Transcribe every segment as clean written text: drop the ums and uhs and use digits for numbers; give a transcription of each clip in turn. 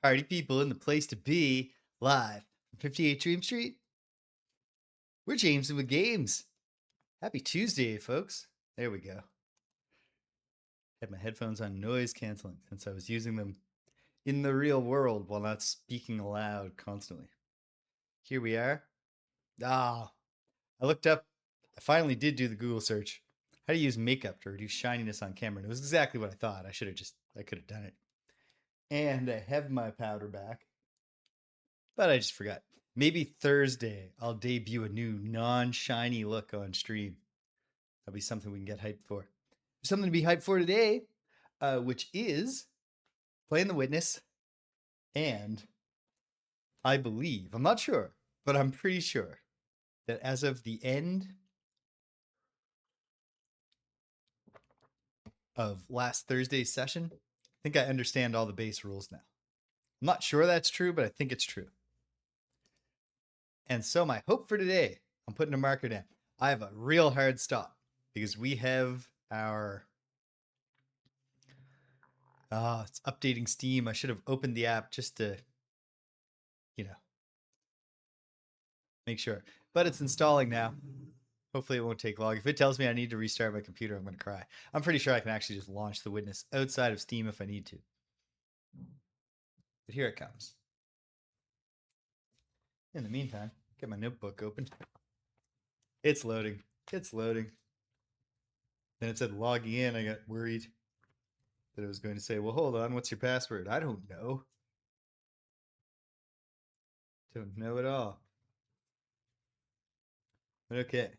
Party people in the place to be, live from 58 Dream Street. We're James with Games. Happy Tuesday, folks. There we go. Had my headphones on noise canceling since I was using them in the real world while not speaking aloud constantly. Here we are. I looked up, I finally did do the Google search. How to use makeup to reduce shininess on camera. And it was exactly what I thought. I could have done it. And I have my powder back. But I just forgot. Maybe Thursday I'll debut a new non-shiny look on stream. That'll be something we can get hyped for. Something to be hyped for today, which is playing the Witness. And I believe, I'm not sure, but I'm pretty sure that as of the end of last Thursday's session, I think I understand all the base rules now. I'm not sure that's true, but I think it's true. And so my hope for today, I'm putting a marker down. I have a real hard stop because we have our... it's updating Steam. I should have opened the app just to, make sure. But it's installing now. Hopefully it won't take long. If it tells me I need to restart my computer, I'm going to cry. I'm pretty sure I can actually just launch the Witness outside of Steam if I need to. But here it comes. In the meantime, get my notebook open. It's loading. It's loading. Then it said logging in. I got worried that it was going to say, well, hold on, what's your password? I don't know. Don't know at all. But okay.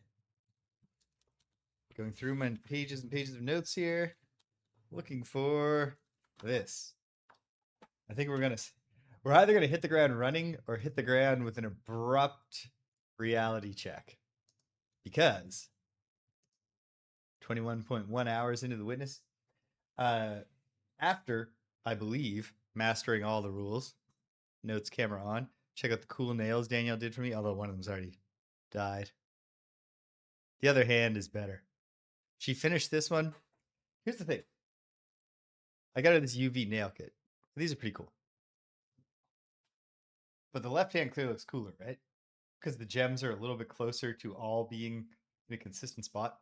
Going through my pages and pages of notes here. Looking for this. I think we're either going to hit the ground running or hit the ground with an abrupt reality check. Because 21.1 hours into the Witness, after, I believe, mastering all the rules, notes camera on, check out the cool nails Danielle did for me, although one of them's already died. The other hand is better. She finished this one. Here's the thing. I got her this UV nail kit. These are pretty cool. But the left hand clearly looks cooler, right? Because the gems are a little bit closer to all being in a consistent spot.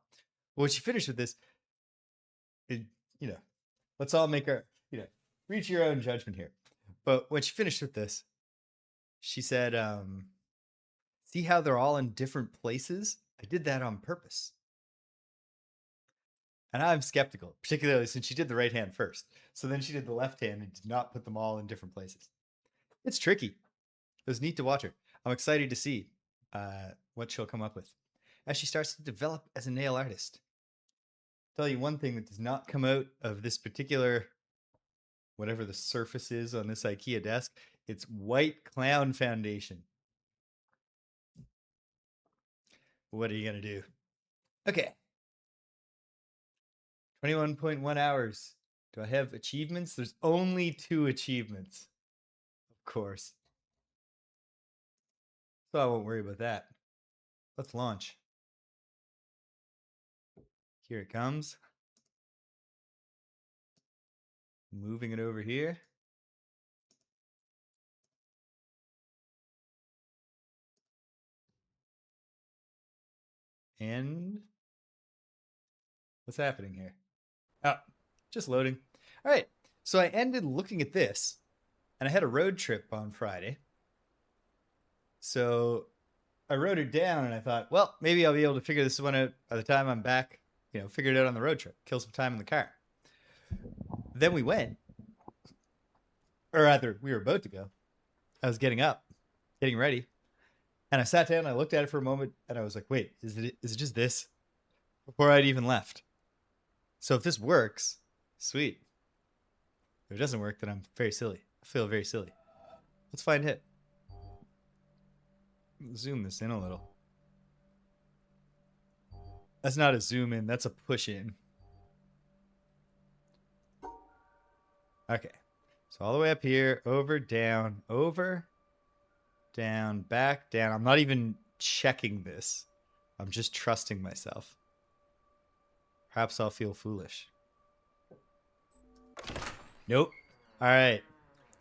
Well, when she finished with this, let's all make our, reach your own judgment here. But when she finished with this, she said, see how they're all in different places? I did that on purpose. And I'm skeptical, particularly since she did the right hand first. So then she did the left hand and did not put them all in different places. It's tricky. It was neat to watch her. I'm excited to see what she'll come up with as she starts to develop as a nail artist. I'll tell you one thing that does not come out of this particular, whatever the surface is on this IKEA desk, it's white clown foundation. What are you going to do? Okay. 21.1 hours. Do I have achievements? There's only 2 achievements. Of course. So I won't worry about that. Let's launch. Here it comes. Moving it over here. And what's happening here? Oh, just loading. All right. So I ended looking at this, and I had a road trip on Friday. So I wrote it down, and I thought, well, maybe I'll be able to figure this one out by the time I'm back, figure it out on the road trip, kill some time in the car. Then we went, or rather, we were about to go. I was getting up, getting ready, and I sat down, and I looked at it for a moment, and I was like, wait, is it just this? Before I'd even left. So if this works, sweet. If it doesn't work, then I'm very silly. I feel very silly. Let's find hit. Zoom this in a little. That's not a zoom in, that's a push in. Okay. So all the way up here, over, down, back, down. I'm not even checking this. I'm just trusting myself. Perhaps I'll feel foolish. Nope. All right.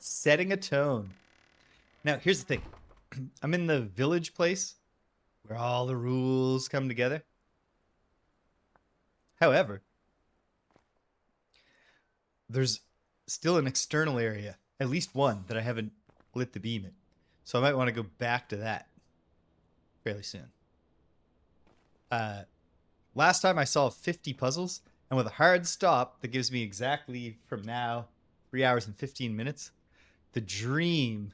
Setting a tone. Now, here's the thing. I'm in the village place where all the rules come together. However, there's still an external area, at least one, that I haven't lit the beam in. So I might want to go back to that fairly soon. Last time I solved 50 puzzles, and with a hard stop that gives me exactly from now 3 hours and 15 minutes, the dream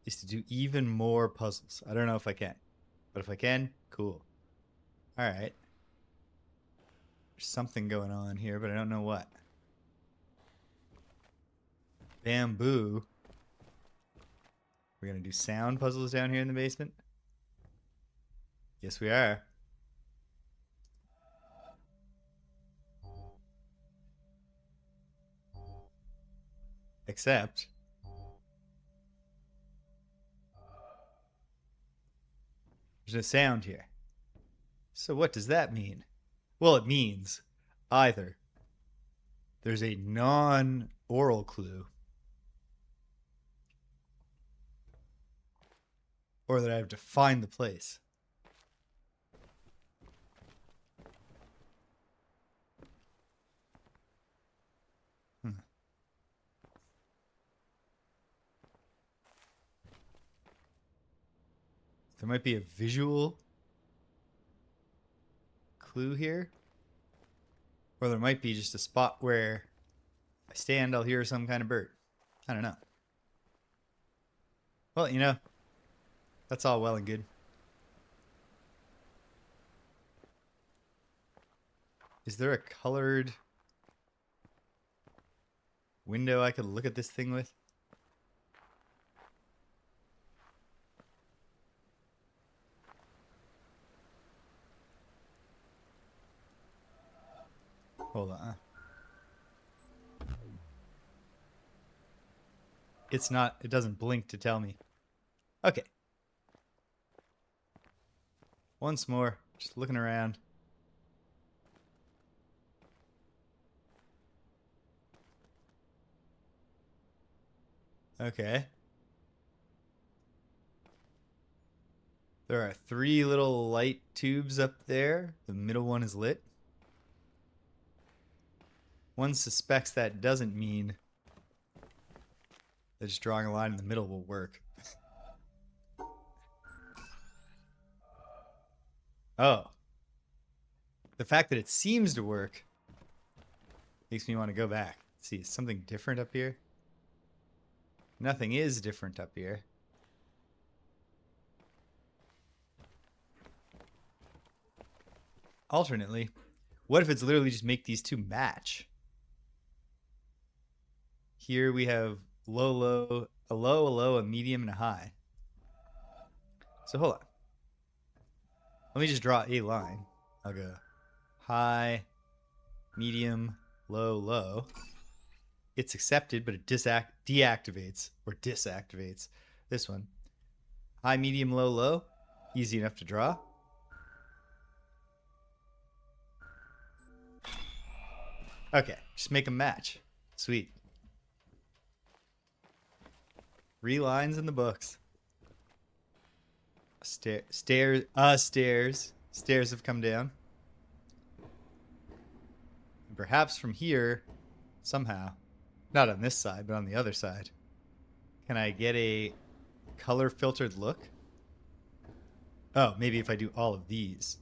is to do even more puzzles. I don't know if I can, but if I can, cool. All right. There's something going on here, but I don't know what. Bamboo. We're going to do sound puzzles down here in the basement? Yes, we are. Except there's no sound here. So what does that mean? Well, it means either there's a non-oral clue or that I have to find the place. There might be a visual clue here. Or there might be just a spot where I stand, I'll hear some kind of bird. I don't know. Well, you know, that's all well and good. Is there a colored window I could look at this thing with? Hold on. It's not, it doesn't blink to tell me. Okay. Once more, just looking around. Okay. There are 3 little light tubes up there. The middle one is lit. One suspects that doesn't mean that just drawing a line in the middle will work. Oh. The fact that it seems to work makes me want to go back. Let's see, is something different up here? Nothing is different up here. Alternately, what if it's literally just make these two match? Here we have low, low, a low, a medium, and a high. So hold on. Let me just draw a line. I'll go high, medium, low, low. It's accepted, but it deactivates or disactivates. This one. High, medium, low, low. Easy enough to draw. Okay, just make them match. Sweet. 3 lines in the books. Stairs have come down. And perhaps from here, somehow, not on this side, but on the other side, can I get a color filtered look? Oh, maybe if I do all of these.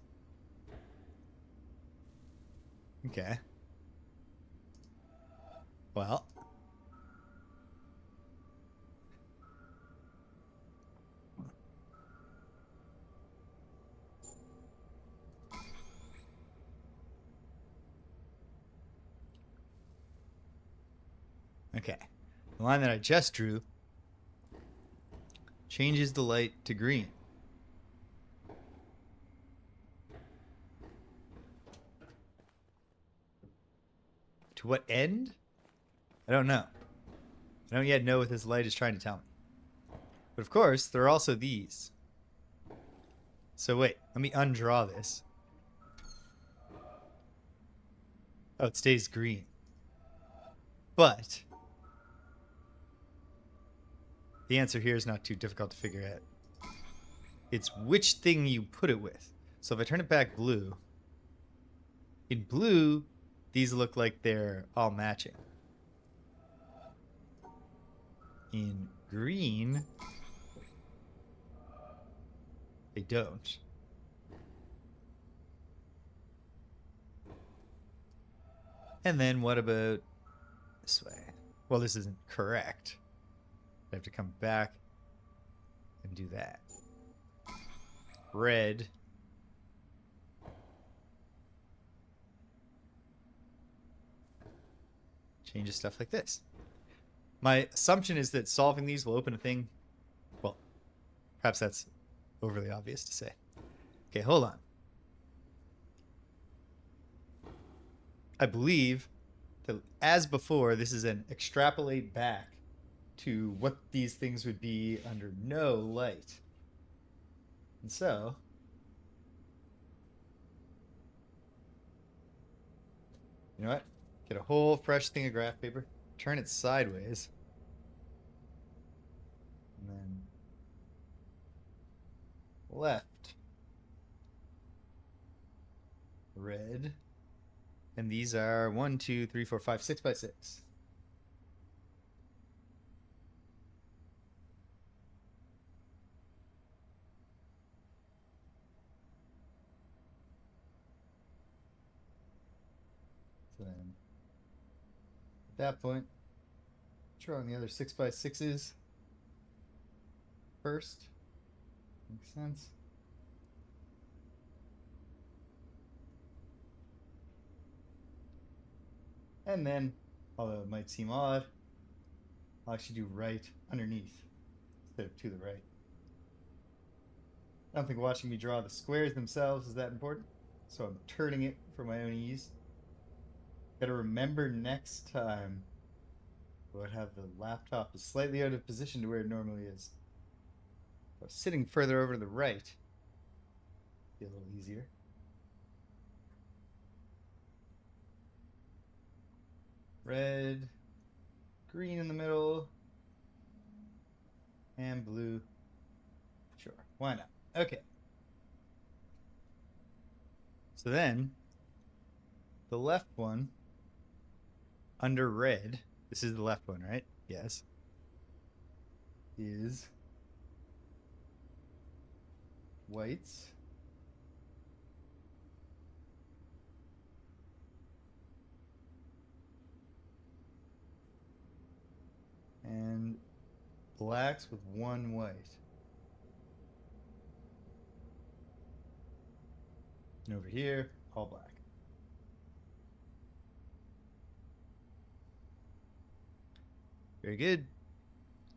Okay. Well. Okay. The line that I just drew changes the light to green. To what end? I don't know. I don't yet know what this light is trying to tell me. But of course, there are also these. So wait, let me undraw this. Oh, it stays green. But the answer here is not too difficult to figure out. It's which thing you put it with. So if I turn it back blue, in blue, these look like they're all matching. In green, they don't. And then what about this way? Well, this isn't correct. I have to come back and do that. Red. Changes stuff like this. My assumption is that solving these will open a thing. Well, perhaps that's overly obvious to say. Okay, hold on. I believe that, as before, this is an extrapolate back to what these things would be under no light. And so, you know what? Get a whole fresh thing of graph paper, turn it sideways, and then left, red, and these are 1, 2, 3, 4, 5, 6 by 6. So then, at that point, drawing the other 6 by 6s first. Makes sense. And then, although it might seem odd, I'll actually do right underneath instead of to the right. I don't think watching me draw the squares themselves is that important, so I'm turning it for my own ease. Gotta remember next time I would have the laptop is slightly out of position to where it normally is. If I was sitting further over to the right, it'd be a little easier. Red, green in the middle, and blue. Sure, why not? Okay. So then, the left one, under red, this is the left one, right? Yes. Is whites. And blacks with one white. And over here, all black. Very good.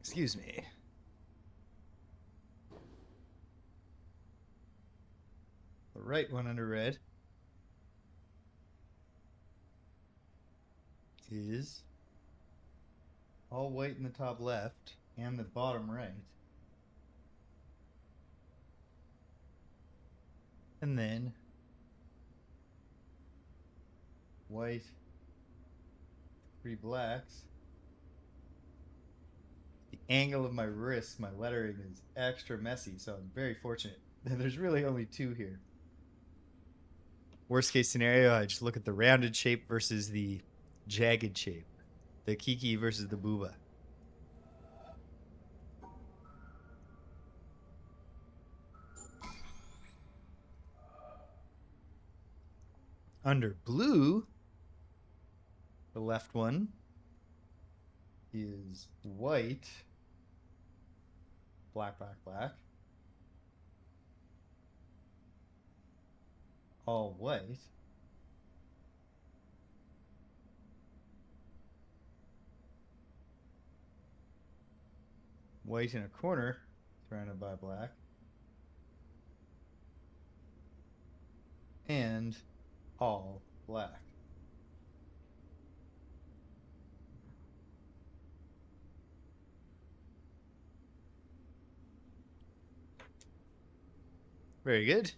Excuse me. The right one under red is all white in the top left and the bottom right. And then white, 3 blacks. The angle of my wrist, my lettering is extra messy, so I'm very fortunate. There's really only 2 here. Worst case scenario, I just look at the rounded shape versus the jagged shape. The Kiki versus the Booba. Under blue, the left one is white, black, black, black, all white, white in a corner surrounded by black, and all black. Very good.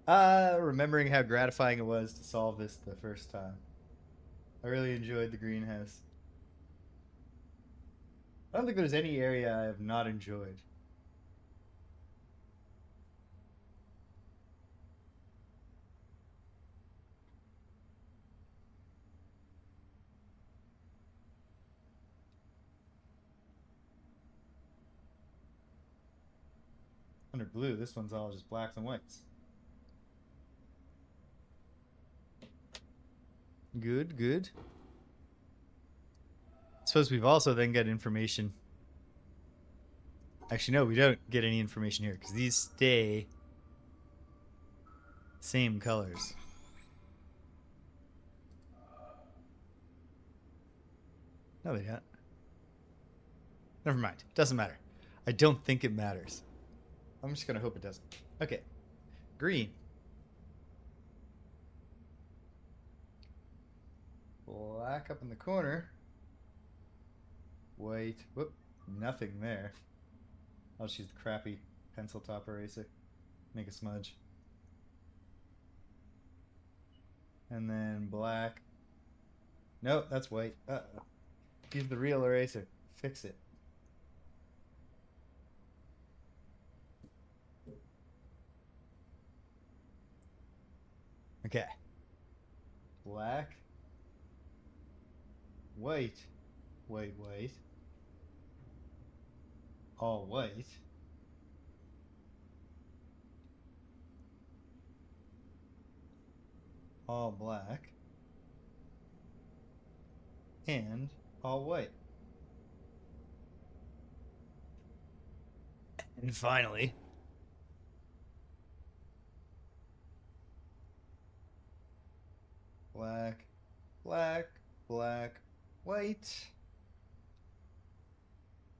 Remembering how gratifying it was to solve this the first time. I really enjoyed the greenhouse. I don't think there's any area I have not enjoyed. Under blue, this one's all just blacks and whites. Good, good. I suppose we've also then got information. Actually, no, we don't get any information here because these stay same colors. No, they don't. Never mind. Doesn't matter. I don't think it matters. I'm just gonna hope it doesn't. Okay. Green. Black up in the corner. White. Whoop. Nothing there. I'll just use the crappy pencil top eraser. Make a smudge. And then black. Nope, that's white. Uh-oh. Use the real eraser. Fix it. Okay. Black. White. White, white. All white. All black. And all white. And finally, black, black, black, white,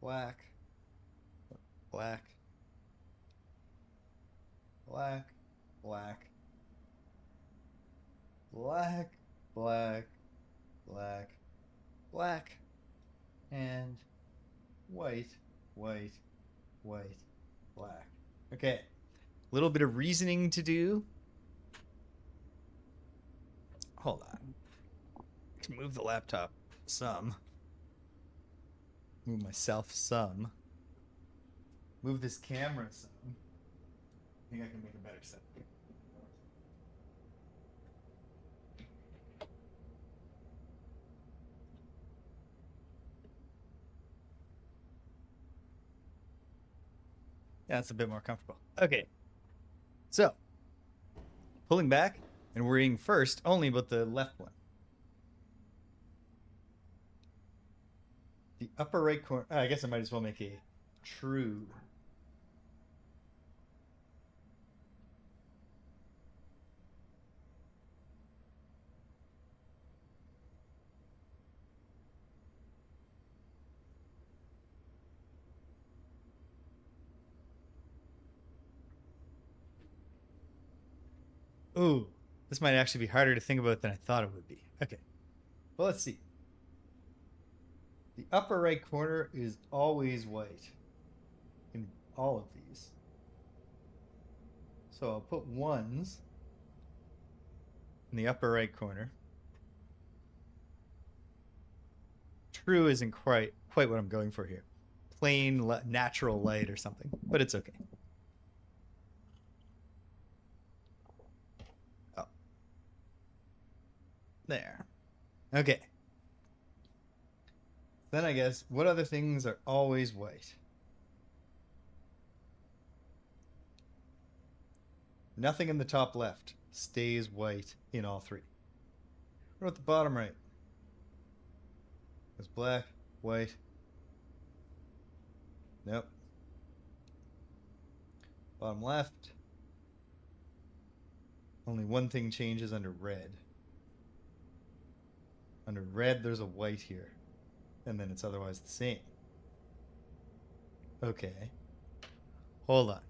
black, black, black, black, black, black, black, black, and white, white, white, black. Okay, a little bit of reasoning to do. Hold on. Let's move the laptop some. Move myself some. Move this camera some. I think I can make a better set. Yeah, it's a bit more comfortable. Okay. So, pulling back and worrying first only about the left one. The upper right corner. I guess I might as well make a true. Ooh, this might actually be harder to think about than I thought it would be. Okay. Well, let's see. The upper right corner is always white in all of these. So I'll put ones in the upper right corner. True isn't quite what I'm going for here. Plain natural light or something, but it's okay. Oh. There. Okay. Then I guess, what other things are always white? Nothing in the top left stays white in all three. What about the bottom right? It's black, white. Nope. Bottom left. Only one thing changes under red. Under red, there's a white here. And then it's otherwise the same. Okay. Hold on.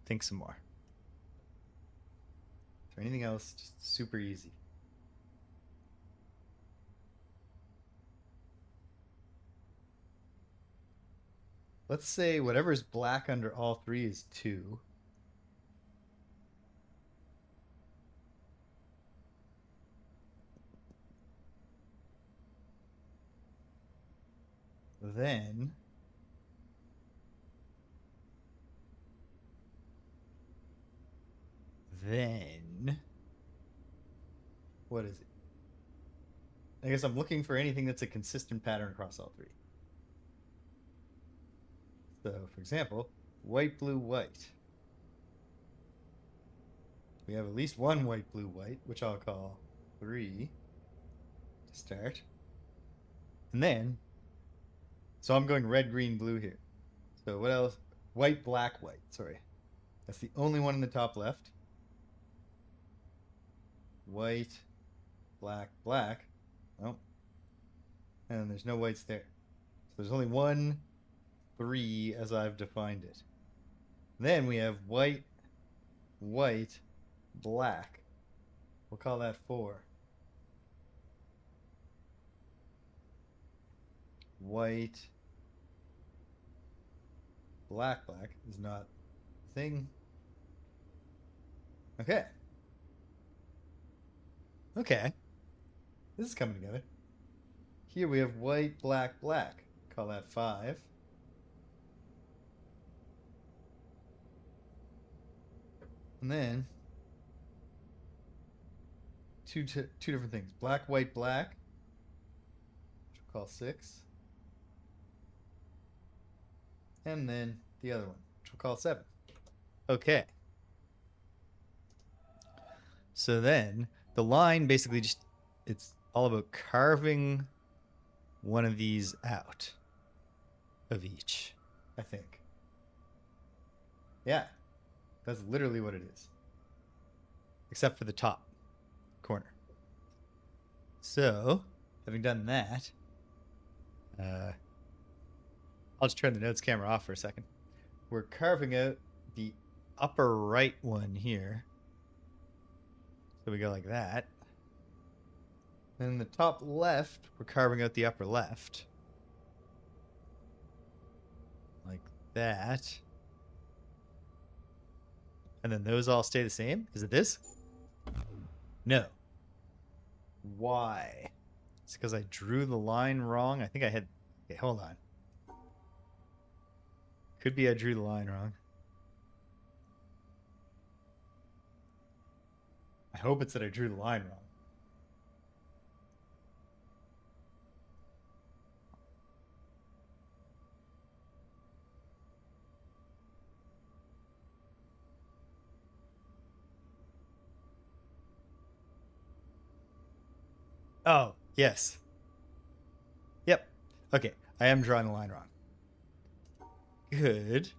Think some more. Is there anything else? Just super easy. Let's say whatever's black under all three is 2. Then what is it? I guess I'm looking for anything that's a consistent pattern across all three. So, for example, white, blue, white. We have at least one white, blue, white, which I'll call 3 to start. And then, so I'm going red, green, blue here. So what else? White, black, white. Sorry. That's the only one in the top left. White, black, black. Oh. And there's no whites there. So there's only 1, 3 as I've defined it. Then we have white, white, black. We'll call that 4. White, black, black is not a thing. Okay. Okay. This is coming together. Here we have white, black, black. Call that 5. And then two different things. Black, white, black, which we'll call 6. And then the other one, which we'll call 7. Okay. So then the line basically just, it's all about carving one of these out of each, I think. Yeah, that's literally what it is. Except for the top corner. So, having done that, I'll just turn the notes camera off for a second. We're carving out the upper right one here. So we go like that. Then the top left, we're carving out the upper left. Like that. And then those all stay the same? Is it this? No. Why? It's because I drew the line wrong. I think I had... Okay, hold on. Could be I drew the line wrong. I hope it's that I drew the line wrong. Oh, yes. Yep. Okay, I am drawing the line wrong. Good.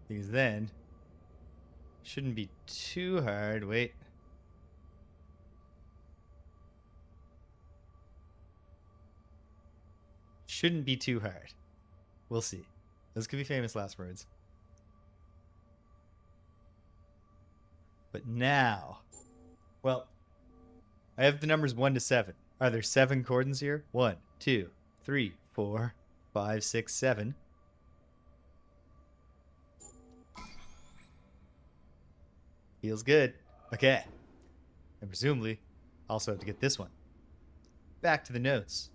Because then, shouldn't be too hard. Wait. Shouldn't be too hard. We'll see. Those could be famous last words. But now, well, I have the numbers 1 to 7. Are there 7 cordons here? 1, 2, 3, 4, 5, 6, 7. Feels good. Okay. And presumably, also have to get this one. Back to the notes.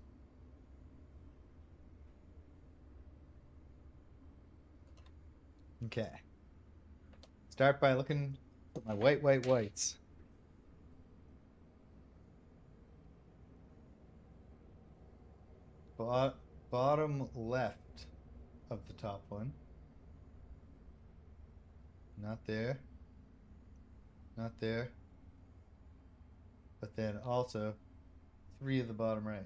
Okay. Start by looking at my white, white, whites. Bottom left of the top one. Not there. Not there. But then also 3 of the bottom right.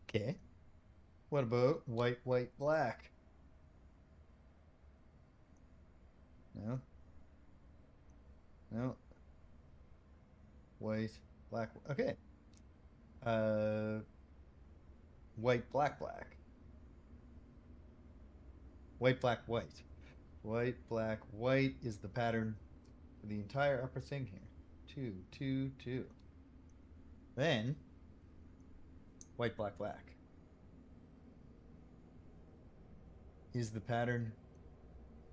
Okay. What about white, white, black? No. No. White, black. Okay. White, black, black. White, black, white. White, black, white is the pattern for the entire upper thing here. 2, 2, 2. Then, white, black, black. is the pattern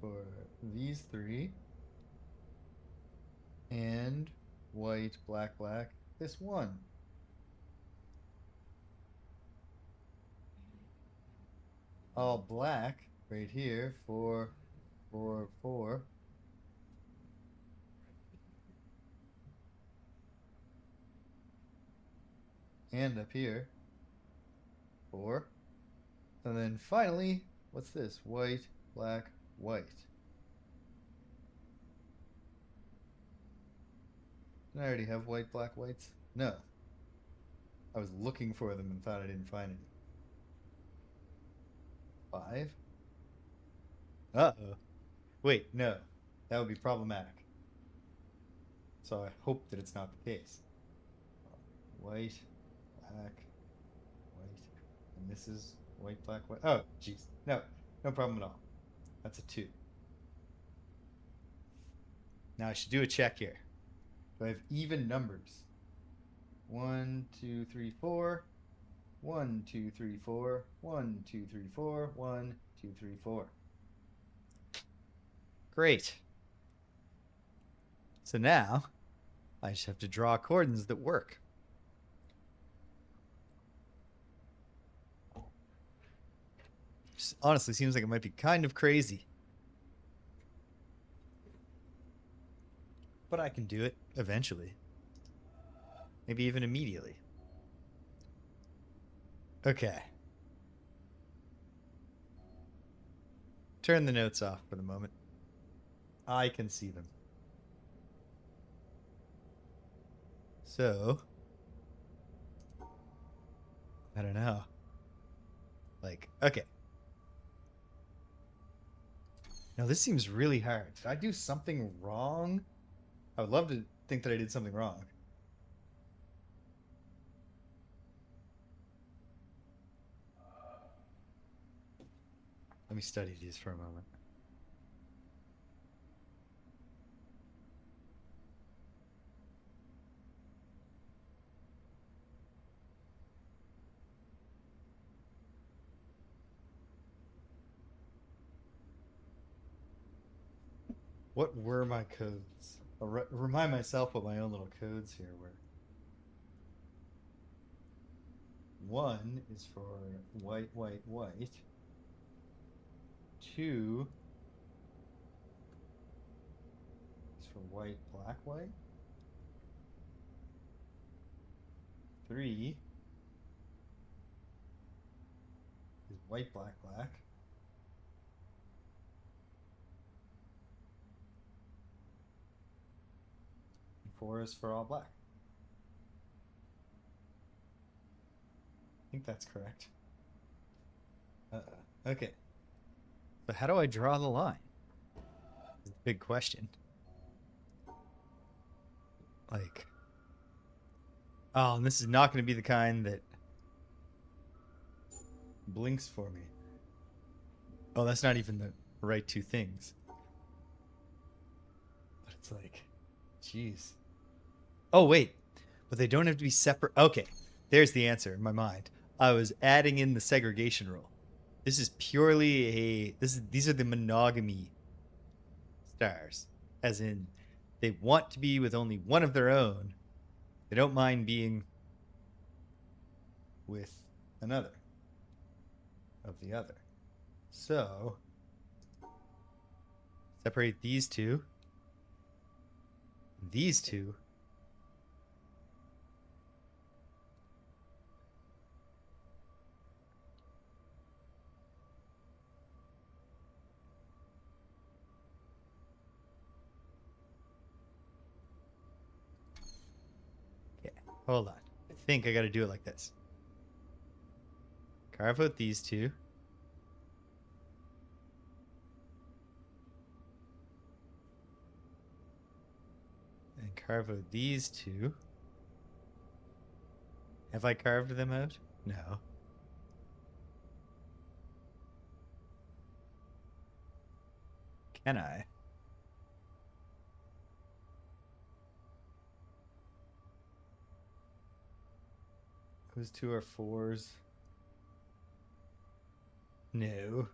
for these three. And white, black, black, this one. All black right here, 4, 4, 4. And up here, 4. And then finally, what's this? White, black, white. Did I already have white, black, whites? No. I was looking for them and thought I didn't find any. 5. Uh-oh. Wait, no. That would be problematic. So I hope that it's not the case. White, black, white. And this is white, black, white. Oh, jeez. No, no problem at all. That's a 2. Now I should do a check here. Do I have even numbers? 1, 2, 3, 4. 1, 2, 3, 4. 1, 2, 3, 4. 1, 2, 3, 4. Great. So now I just have to draw coordinates that work. Just honestly seems like it might be kind of crazy. But I can do it eventually. Maybe even immediately. Okay. Turn the notes off for the moment. I can see them. So, I don't know. Like, okay. Now this seems really hard. Did I do something wrong? I would love to think that I did something wrong. Let me study these for a moment. What were my codes? I'll remind myself what my own little codes here were. 1 is for white, white, white. 2 is for white, black, white. 3 is white, black, black. 4 is for all black. I think that's correct. Okay. But how do I draw the line? Is the big question. Like, oh, and this is not going to be the kind that blinks for me. Oh, that's not even the right two things. But it's like, jeez. Oh, wait. But they don't have to be separate. Okay. There's the answer in my mind. I was adding in the segregation rule. This is purely these are the monogamy stars. As in, they want to be with only one of their own. They don't mind being with another of the other. So, separate these two. These two. Okay, hold on. I think I got to do it like this. Carve out these two. And carve out these two. Have I carved them out? No. Can I? Those two are 4s. No.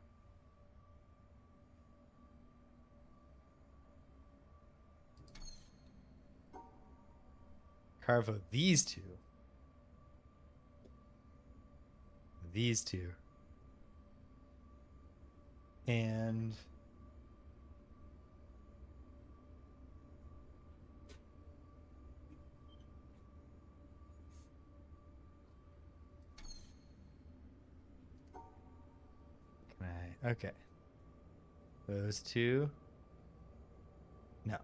carve out these two. These two. And can I? Okay. Those two. No.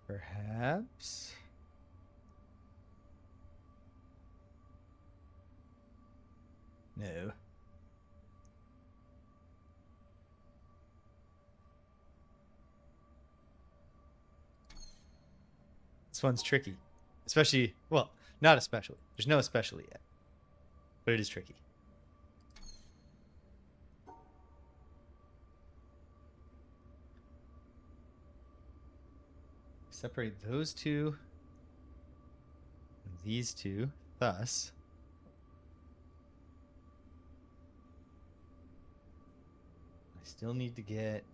Perhaps. No. This one's tricky. Especially, well, not especially. There's no especially yet. But it is tricky. Separate those two and these two. Thus, I still need to get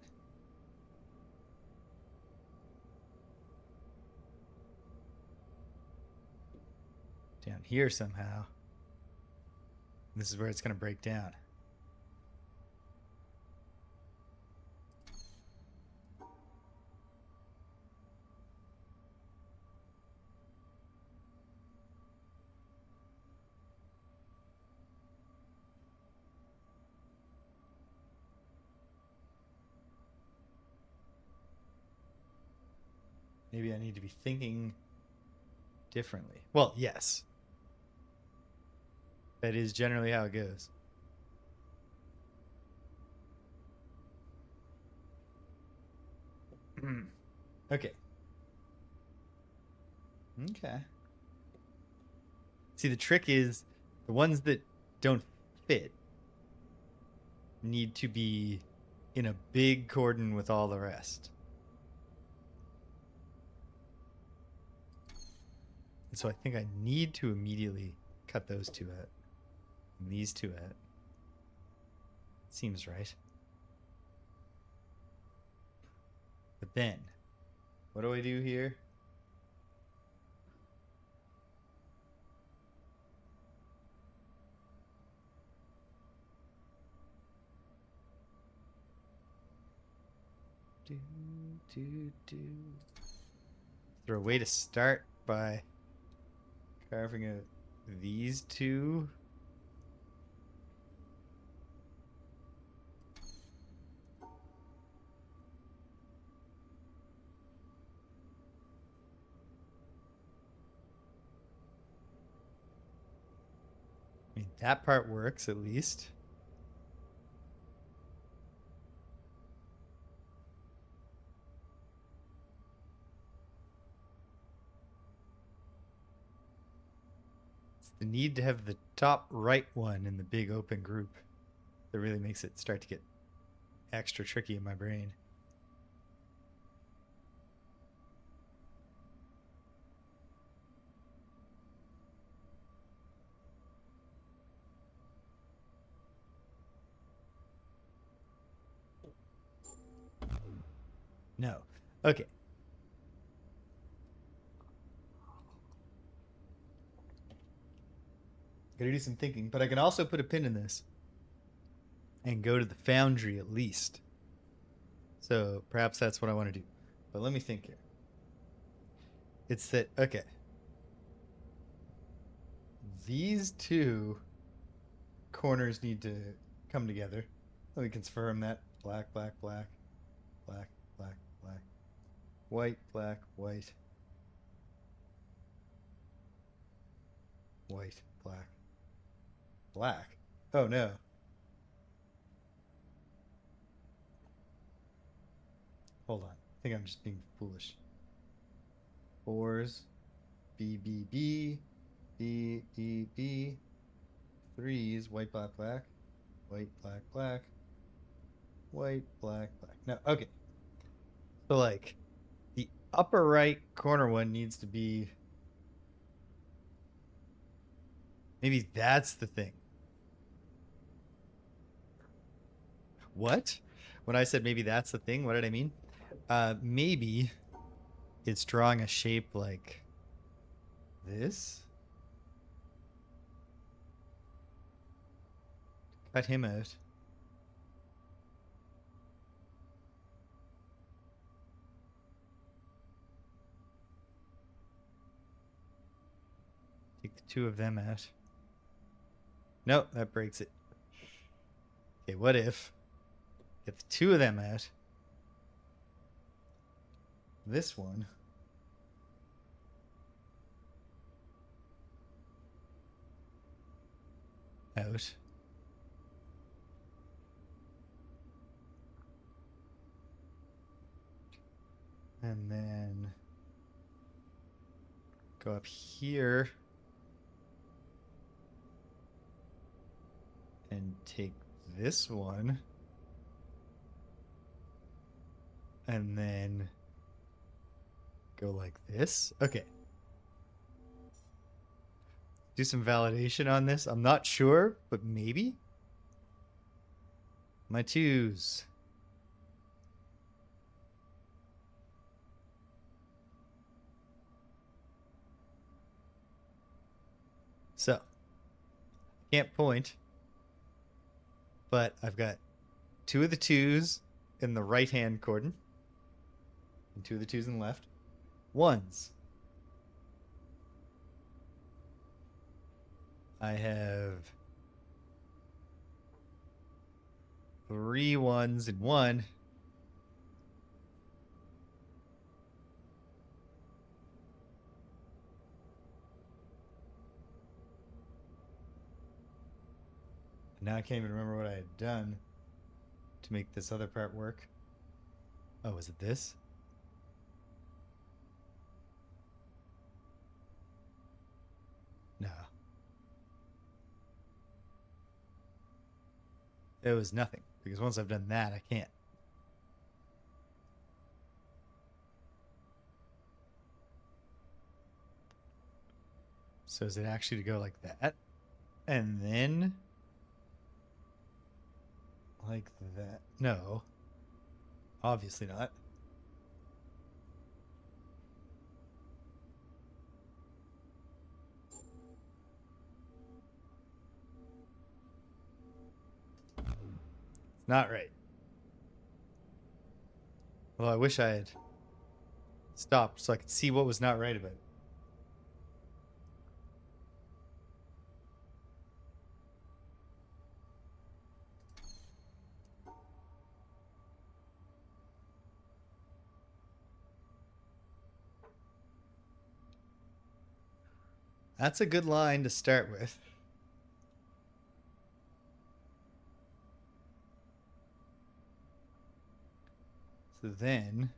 down here somehow. This is where it's going to break down. Maybe I need to be thinking differently. Well, yes. That is generally how it goes. Okay. Okay. See, the trick is the ones that don't fit need to be in a big cordon with all the rest. And so I think I need to immediately cut those two out. And these two out. Seems right. But then, what do I do here? Is there a way to start by carving out these two? I mean, that part works at least. The need to have the top right one in the big open group that really makes it start to get extra tricky in my brain. No. Okay. Gotta do some thinking, but I can also put a pin in this and go to the foundry at least. So perhaps that's what I want to do. But let me think here. It's that, okay. These two corners need to come together. Let me confirm that. Black, black, black, black, black, black, white, black, white, white, black, black. Oh no. Hold on. I think I'm just being foolish. Fours, B, B, B, B, B, B. Threes, white, black, black, white, black, black, white, black, black. No, okay. So like the upper right corner one needs to be, maybe that's the thing. What? When I said maybe that's the thing, what did I mean? Maybe it's drawing a shape like this. Cut him out. Take the two of them out. No, that breaks it. Okay, what if get the two of them out? This one. Out. And then go up here and take this one. And then go like this. Okay. Do some validation on this. I'm not sure, but maybe. My twos. So, can't point, but I've got two of the twos in the right hand cordon and two of the twos in the left. Ones. I have 3 ones in one. Now I can't even remember what I had done to make this other part work. Oh, was it this? No. It was nothing, because once I've done that, I can't. So is it actually to go like that? And then like that? No. Obviously not. It's not right. Well, I wish I had stopped so I could see what was not right about it. That's a good line to start with. So then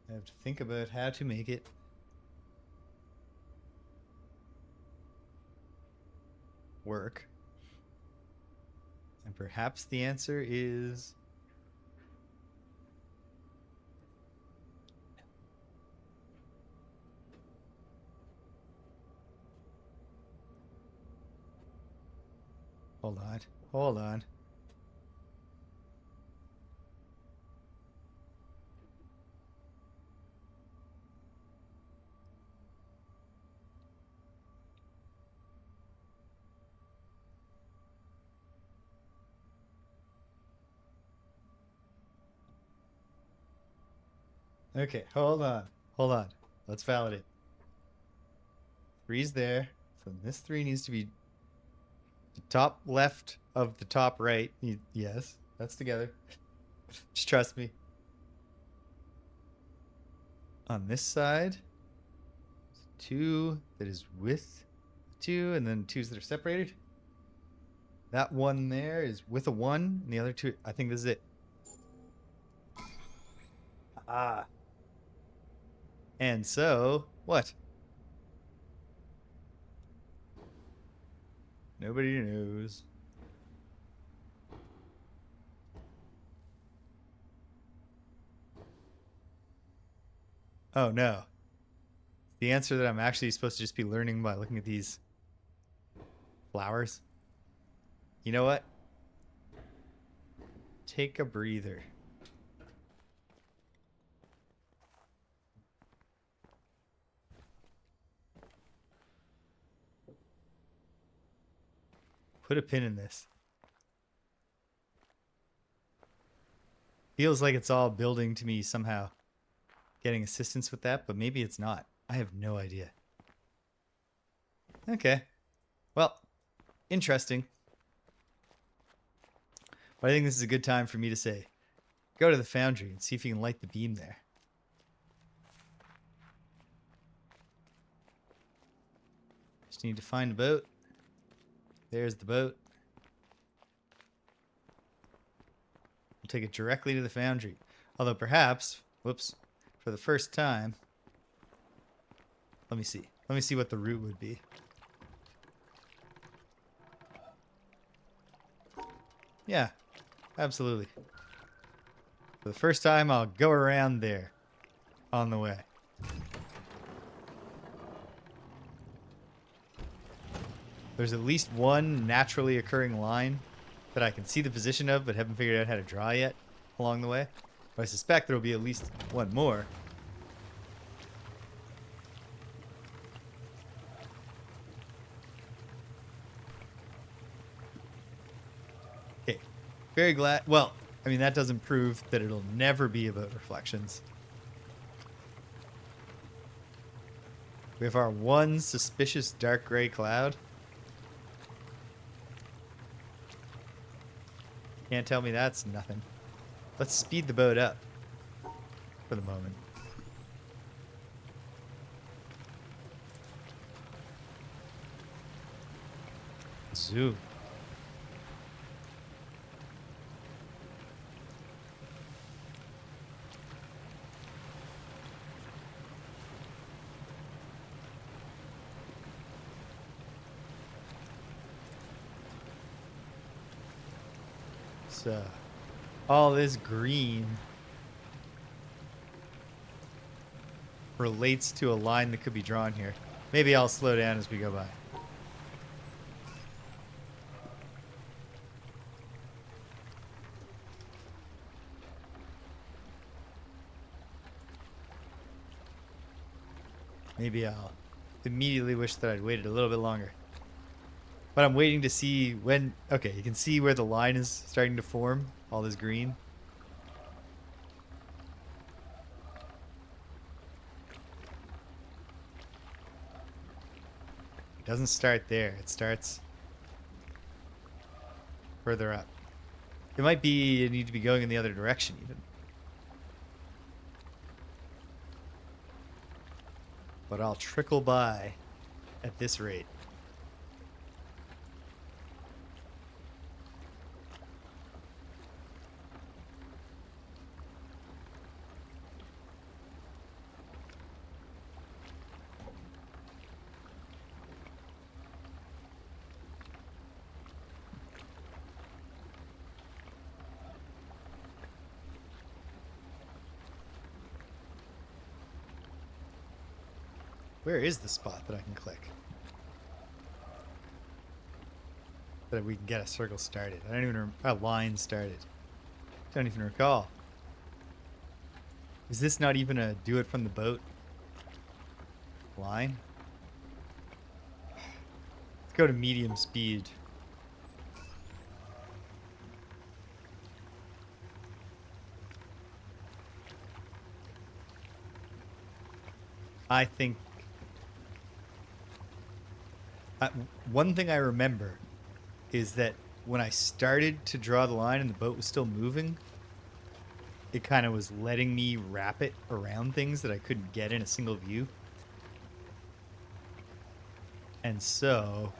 I have to think about how to make it work. And perhaps the answer is hold on. Hold on. Okay, hold on. Hold on. Let's validate. 3's there. So this 3 needs to be the top left of the top right. Yes, that's together. Just trust me. On this side, 2 that is with 2, and then 2's that are separated. That one there is with a 1, and the other 2, I think this is it. Ah. And so, what? Nobody knows. Oh no. The answer that I'm actually supposed to just be learning by looking at these flowers. You know what? Take a breather. Put a pin in this. Feels like it's all building to me somehow. Getting assistance with that, but maybe it's not. I have no idea. Okay. Well, interesting. But I think this is a good time for me to say, go to the foundry and see if you can light the beam there. Just need to find a boat. There's the boat. We'll take it directly to the foundry. Although perhaps, whoops, for the first time, let me see. Let me see what the route would be. Yeah, absolutely. For the first time, I'll go around there on the way. There's at least one naturally occurring line that I can see the position of, but haven't figured out how to draw yet along the way. But I suspect there will be at least one more. Okay, very glad. Well, I mean, that doesn't prove that it'll never be about reflections. We have our one suspicious dark gray cloud. Can't tell me that's nothing. Let's speed the boat up for the moment. Zoom. So, all this green relates to a line that could be drawn here. Maybe I'll slow down as we go by. Maybe I'll immediately wish that I'd waited a little bit longer. But I'm waiting to see when... Okay, you can see where the line is starting to form. All this green. It doesn't start there. It starts further up. It might be you need to be going in the other direction even. But I'll trickle by at this rate. Where is the spot that I can click? That we can get a circle started. I don't even a line started. Don't even recall. Is this not even a do it from the boat line? Let's go to medium speed. I think one thing I remember is that when I started to draw the line and the boat was still moving, it kind of was letting me wrap it around things that I couldn't get in a single view. And so,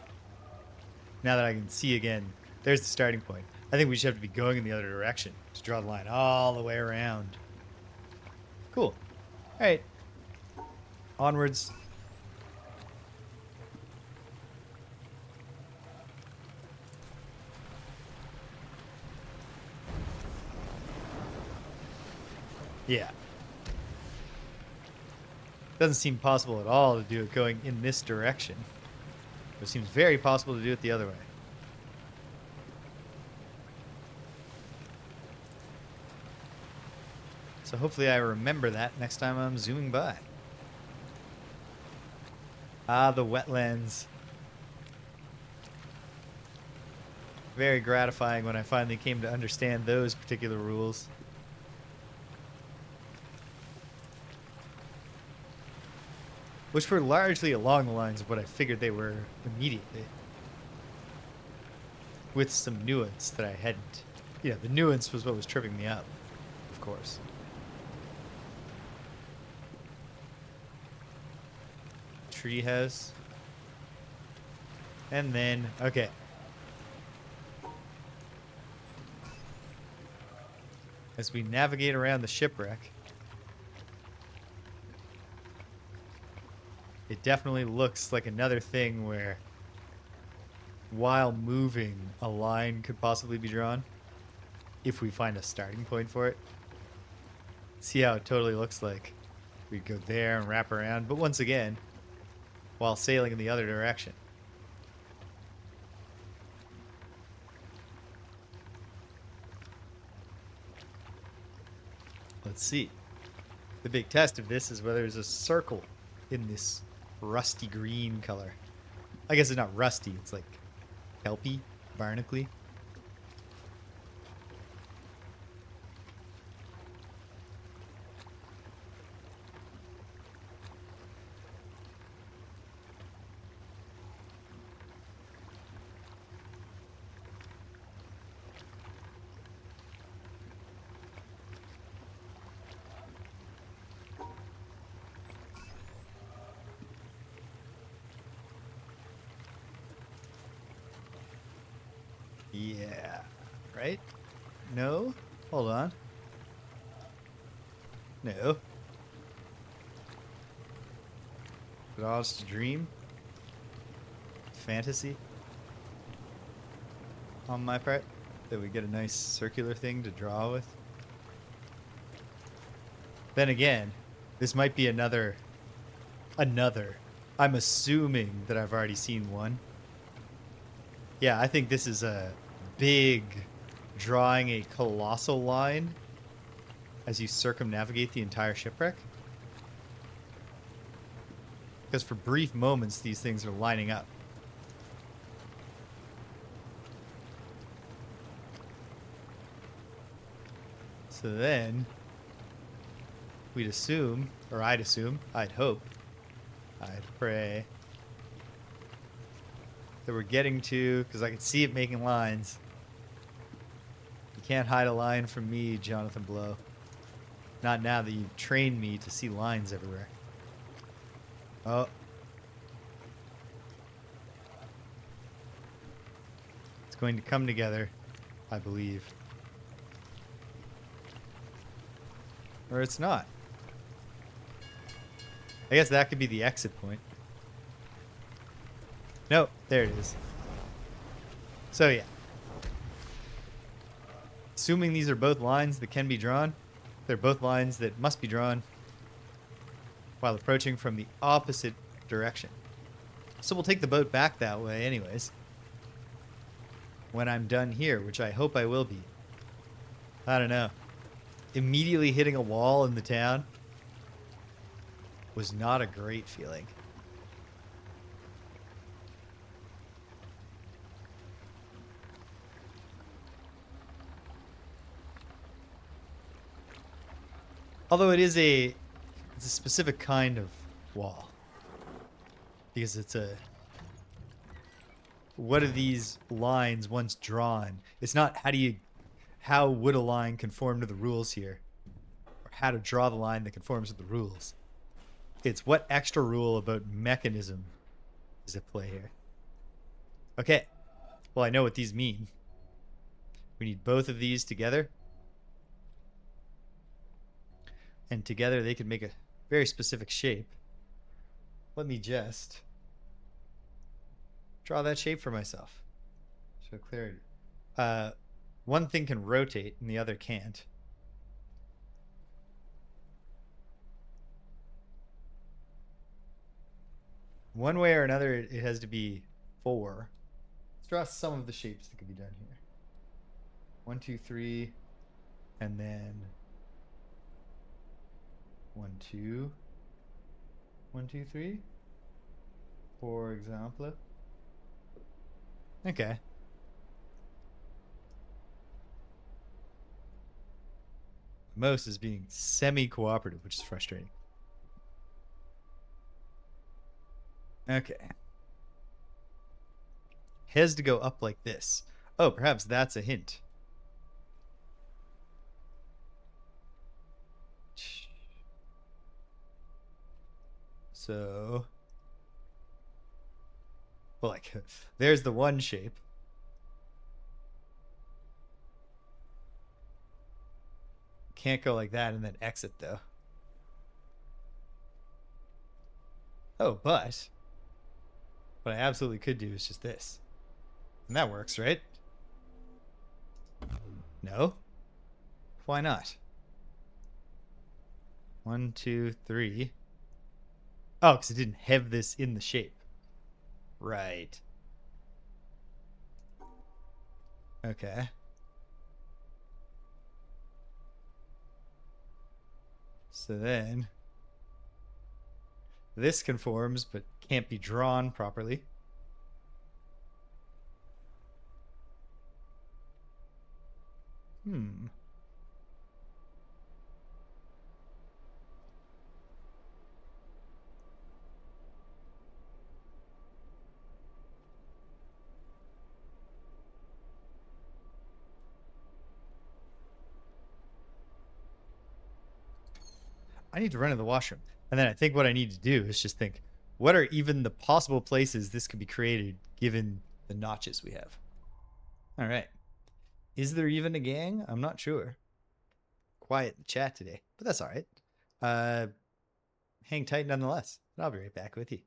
now that I can see again, there's the starting point. I think we should have to be going in the other direction to draw the line all the way around. Cool. All right. Onwards. Yeah. Doesn't seem possible at all to do it going in this direction. It seems very possible to do it the other way. So hopefully I remember that next time I'm zooming by. Ah, the wetlands. Very gratifying when I finally came to understand those particular rules. Which were largely along the lines of what I figured they were immediately. With some nuance that I hadn't. You know, the nuance was what was tripping me up, of course. Treehouse. And then, okay. As we navigate around the shipwreck, it definitely looks like another thing where, while moving, a line could possibly be drawn. If we find a starting point for it. See how it totally looks like we'd go there and wrap around, but once again, while sailing in the other direction. Let's see. The big test of this is whether there's a circle in this rusty green color. I guess it's not rusty, it's like kelpy, barnacly. Yeah, right? No? Hold on. No. Is it all just a dream? Fantasy? On my part? That we get a nice circular thing to draw with? Then again, this might be another. I'm assuming that I've already seen one. Yeah, I think this is a big drawing a colossal line as you circumnavigate the entire shipwreck. Because for brief moments, these things are lining up. So then, we'd assume, or I'd assume, I'd hope, I'd pray, that we're getting to, because I can see it making lines. You can't hide a line from me, Jonathan Blow. Not now that you've trained me to see lines everywhere. Oh. It's going to come together, I believe. Or it's not. I guess that could be the exit point. No, there it is. So yeah. Assuming these are both lines that can be drawn, they're both lines that must be drawn while approaching from the opposite direction. So we'll take the boat back that way anyways. When I'm done here, which I hope I will be. I don't know. Immediately hitting a wall in the town was not a great feeling. Although it's a specific kind of wall. Because it's a... What are these lines once drawn? It's not how would a line conform to the rules here? Or how to draw the line that conforms to the rules. It's what extra rule about mechanism is at play here. Okay. Well, I know what these mean. We need both of these together. And together they can make a very specific shape. Let me just draw that shape for myself. Show clarity. One thing can rotate and the other can't. One way or another, it has to be 4. Let's draw some of the shapes that could be done here. 1, 2, 3, and then 1, 2, 1, 2, 3, for example. Okay. Mouse is being semi-cooperative, which is frustrating. Okay. Has to go up like this. Oh, perhaps that's a hint. So, well, like, there's the one shape. Can't go like that and then exit, though. Oh, but what I absolutely could do is just this. And that works, right? No? Why not? 1, 2, 3. Oh, because it didn't have this in the shape. Right. Okay. So then this conforms but can't be drawn properly. I need to run to the washroom. And then I think what I need to do is just think, what are even the possible places this could be created given the notches we have? All right. Is there even a gang? I'm not sure. Quiet in the chat today, but that's all right. Hang tight nonetheless. I'll be right back with you.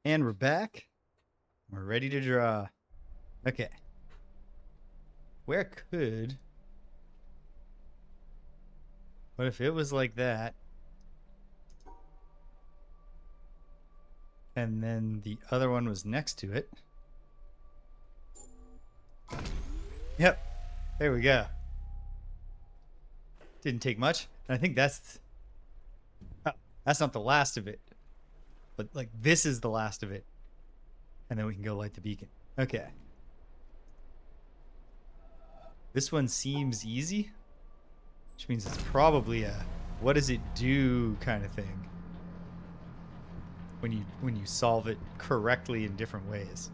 And we're back. We're ready to draw. Okay. Where could... What if it was like that? And then the other one was next to it. Yep. There we go. Didn't take much. And I think that's... Oh, that's not the last of it. But, like, this is the last of it. And then we can go light the beacon. Okay. This one seems easy. Which means it's probably a what does it do kind of thing. When you solve it correctly in different ways.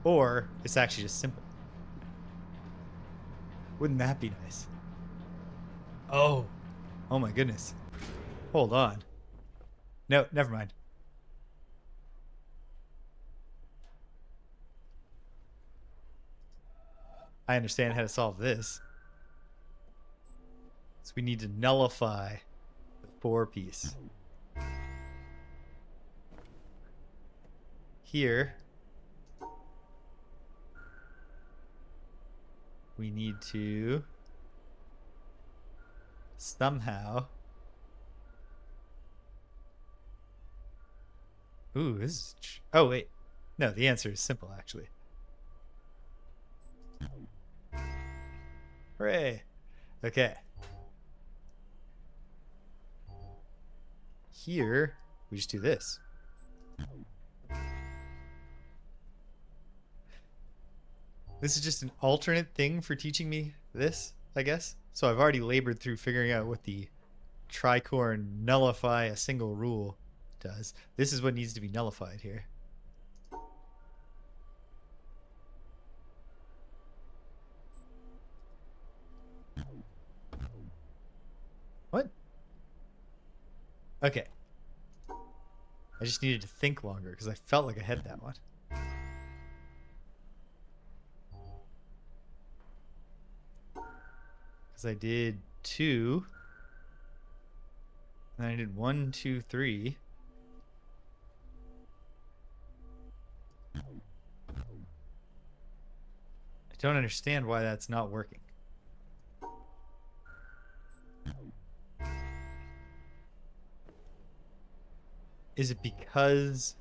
Or it's actually just simple. Wouldn't that be nice? Oh. Oh my goodness. Hold on. No, never mind. I understand how to solve this. So we need to nullify the 4 piece. Here, we need to somehow... Ooh, this is... Oh, wait. No, the answer is simple, actually. Hooray. Okay. Here, we just do this. This is just an alternate thing for teaching me this, I guess. So I've already labored through figuring out what the tricorn nullify a single rule does. This is what needs to be nullified here. What? Okay. I just needed to think longer because I felt like I had that one. Because I did 2. And then I did 1, 2, 3. I don't understand why that's not working. Is it because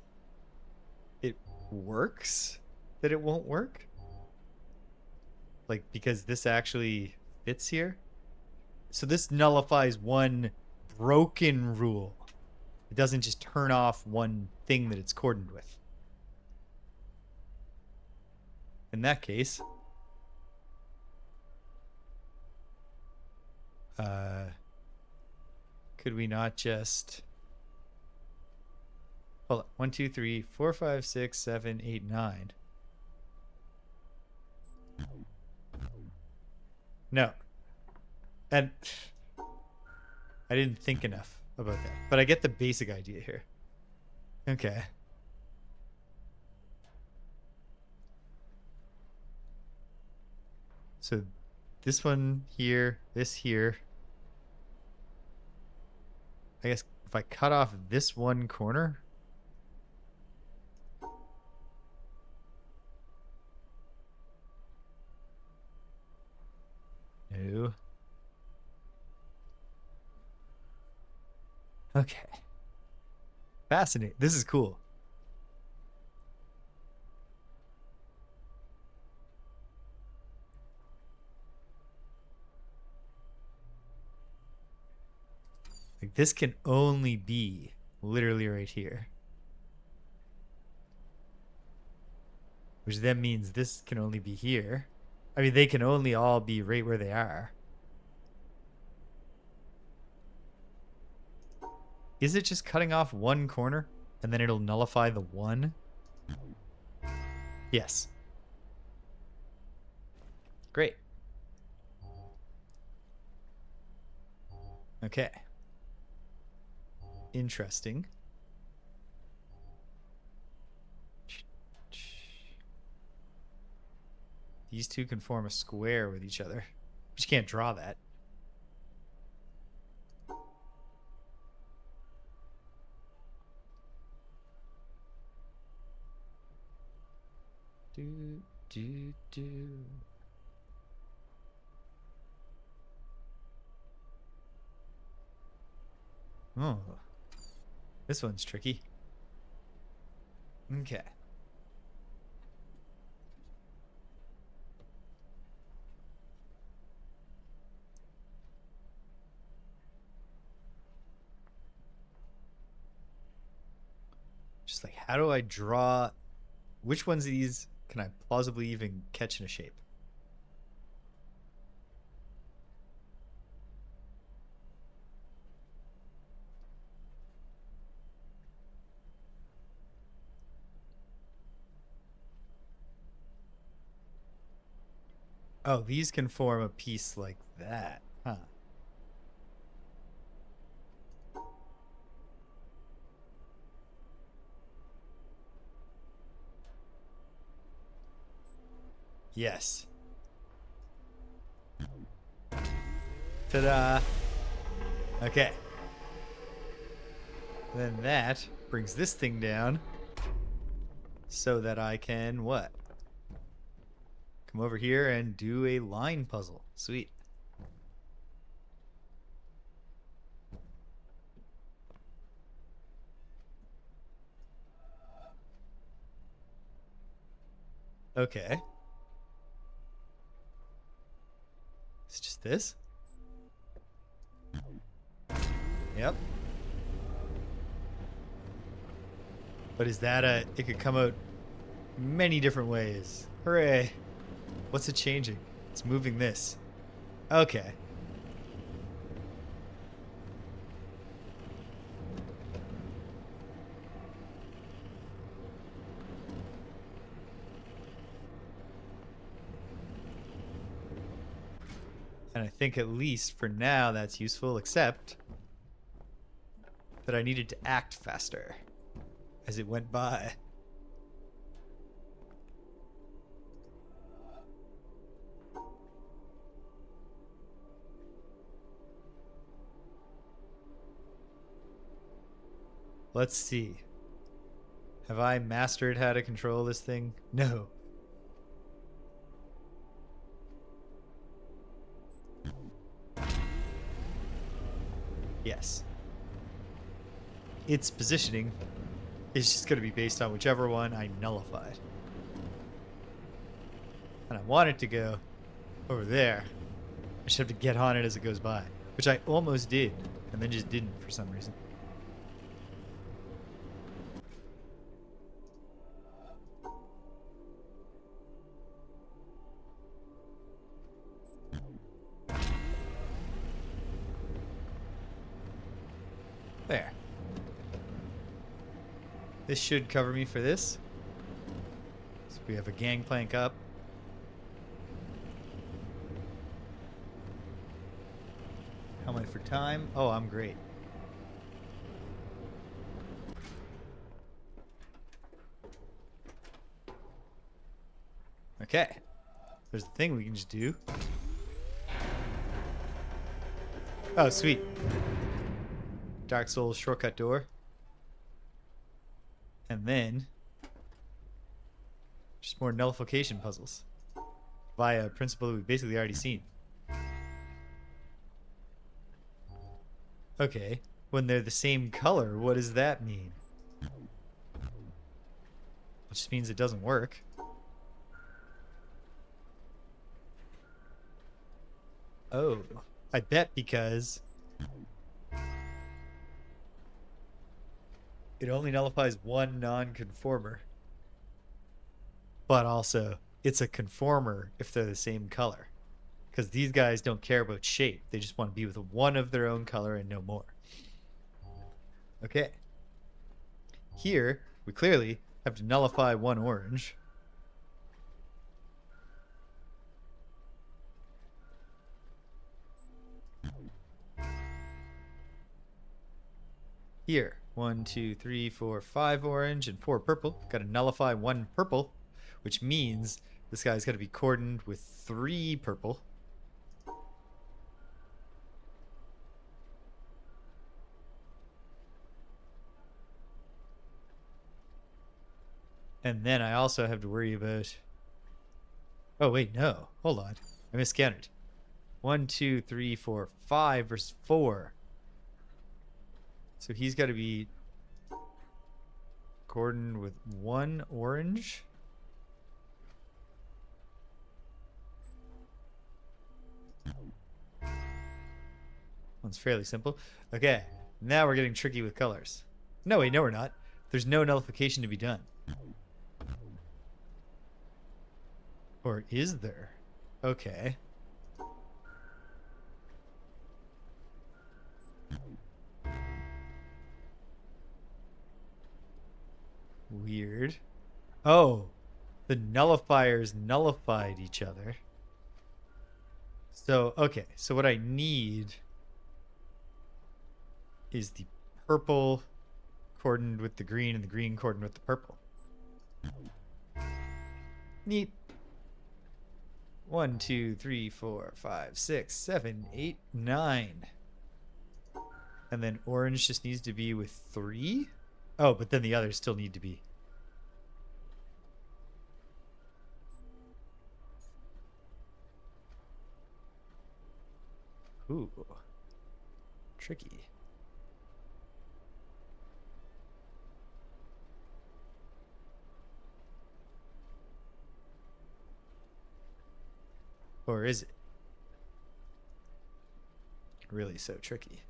it works that it won't work? Like, because this actually fits here? So this nullifies one broken rule. It doesn't just turn off one thing that it's cordoned with. In that case, could we not just... Hold on. 1, 2, 3, 4, 5, 6, 7, 8, 9. No. And I didn't think enough about that. But I get the basic idea here. Okay. So this one here, this here. I guess if I cut off this one corner... No. Okay. Fascinating. This is cool. Like, this can only be literally right here. Which then means this can only be here. I mean, they can only all be right where they are. Is it just cutting off one corner and then it'll nullify the one? Yes. Great. Okay. Interesting. These two can form a square with each other. But you can't draw that. Do, do, do. Oh. This one's tricky. Okay. Just like, how do I draw... Which ones of these can I plausibly even catch in a shape? Oh, these can form a piece like that. Huh. Yes. Ta-da. Okay. Then that brings this thing down so that I can what? Come over here and do a line puzzle. Sweet. Okay. It's just this? Yep. But is that a... It could come out many different ways. Hooray. What's it changing? It's moving this. Okay. And I think at least for now that's useful, except that I needed to act faster as it went by. Let's see. Have I mastered how to control this thing? No. Yes. Its positioning is just going to be based on whichever one I nullified. And I want it to go over there. I just have to get on it as it goes by, which I almost did, and then just didn't for some reason. There. This should cover me for this. So we have a gangplank up. How am I for time? Oh, I'm great. Okay. There's the thing we can just do. Oh, sweet. Dark Souls shortcut door. And then just more nullification puzzles via a principle we've basically already seen. Okay, when they're the same color, what does that mean? Which means it doesn't work. Oh, I bet because it only nullifies one non-conformer. But also, it's a conformer if they're the same color. Because these guys don't care about shape. They just want to be with one of their own color and no more. Okay. Here, we clearly have to nullify one orange. Here, 1, 2, 3, 4, 5 orange and 4 purple. Got to nullify one purple, which means this guy's got to be cordoned with 3 purple. And then I also have to worry about... Oh, wait, no. Hold on. I miscounted. 1, 2, 3, 4, 5 versus 4. So he's got to be cordoned with 1 orange. One's fairly simple. Okay, now we're getting tricky with colors. No, wait, no we're not. There's no nullification to be done. Or is there? Okay. Weird. Oh, the nullifiers nullified each other. So, okay. So what I need is the purple coordinated with the green and the green coordinated with the purple. Neat. 1, 2, 3, 4, 5, 6, 7, 8, 9. And then orange just needs to be with 3. Oh, but then the others still need to be. Ooh. Tricky. Or is it really so tricky?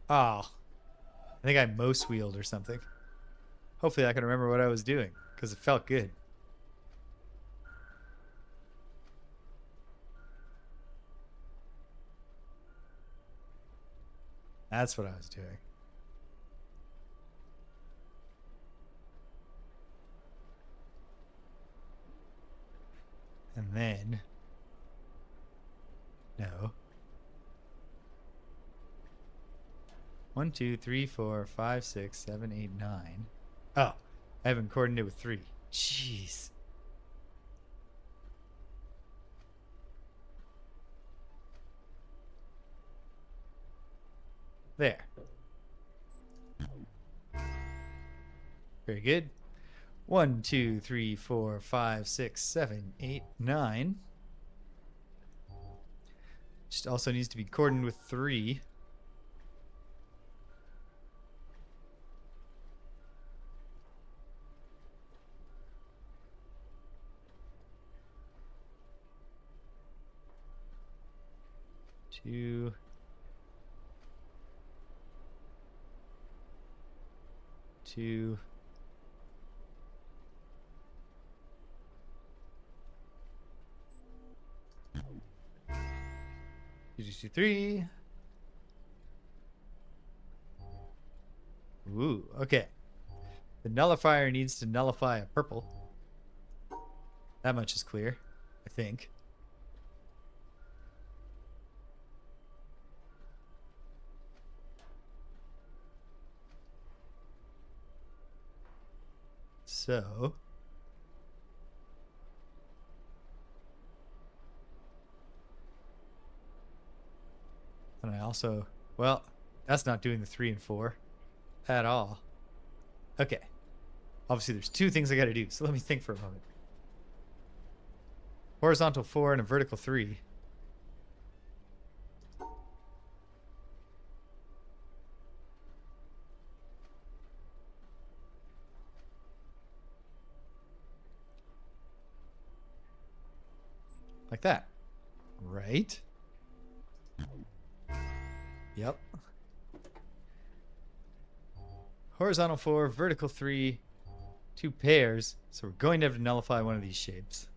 Oh, I think I most wheeled or something. Hopefully I can remember what I was doing because it felt good. That's what I was doing. And then, no. 1, 2, 3, 4, 5, 6, 7, 8, 9. Oh, I haven't coordinated with 3. Jeez. There. Very good. 1, 2, 3, 4, 5, 6, 7, 8, 9. Just also needs to be coordinated with 3. Two. 2. 2, 3. Ooh, okay. The nullifier needs to nullify a purple. That much is clear, I think. So, and I also, well, that's not doing the 3 and 4 at all. Okay. Obviously, there's 2 things I got to do, so let me think for a moment. Horizontal 4 and a vertical 3. Like that. Right? Yep. Horizontal 4, vertical 3, 2 pairs. So we're going to have to nullify one of these shapes.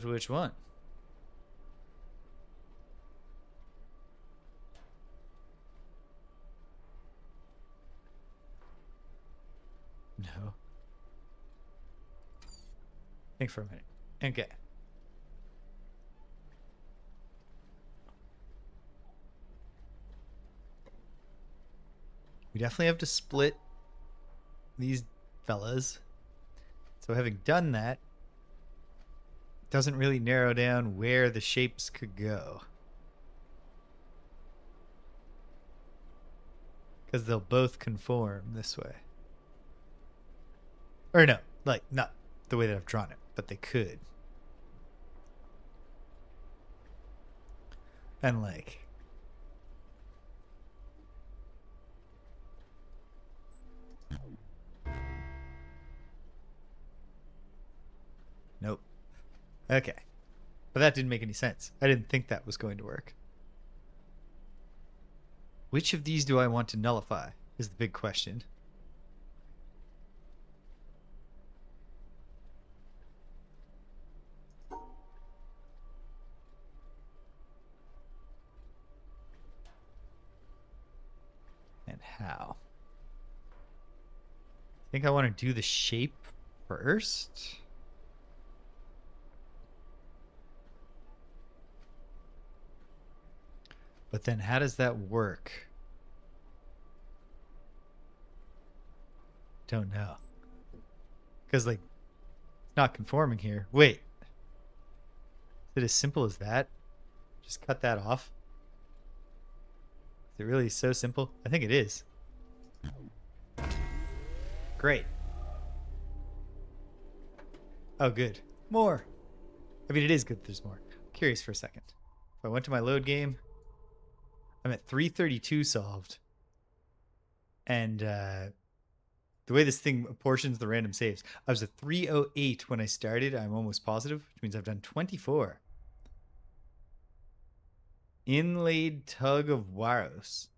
Which one? No. Think for a minute. Okay. We definitely have to split these fellas. So having done that, doesn't really narrow down where the shapes could go. Because they'll both conform this way. Or no, like, not the way that I've drawn it, but they could. And like, nope. Okay. But that didn't make any sense. I didn't think that was going to work. Which of these do I want to nullify is the big question. how. I think I want to do the shape first. But then how does that work? Don't know. Because, like, it's not conforming here. Wait. Is it as simple as that? Just cut that off? Is it really so simple? I think it is. Great. Oh, good. More. I mean, it is good that there's more. I'm curious for a second. If I went to my load game, I'm at 332 solved. And the way this thing apportions the random saves, I was at 308 when I started. I'm almost positive, which means I've done 24. Inlaid Tug of Waros.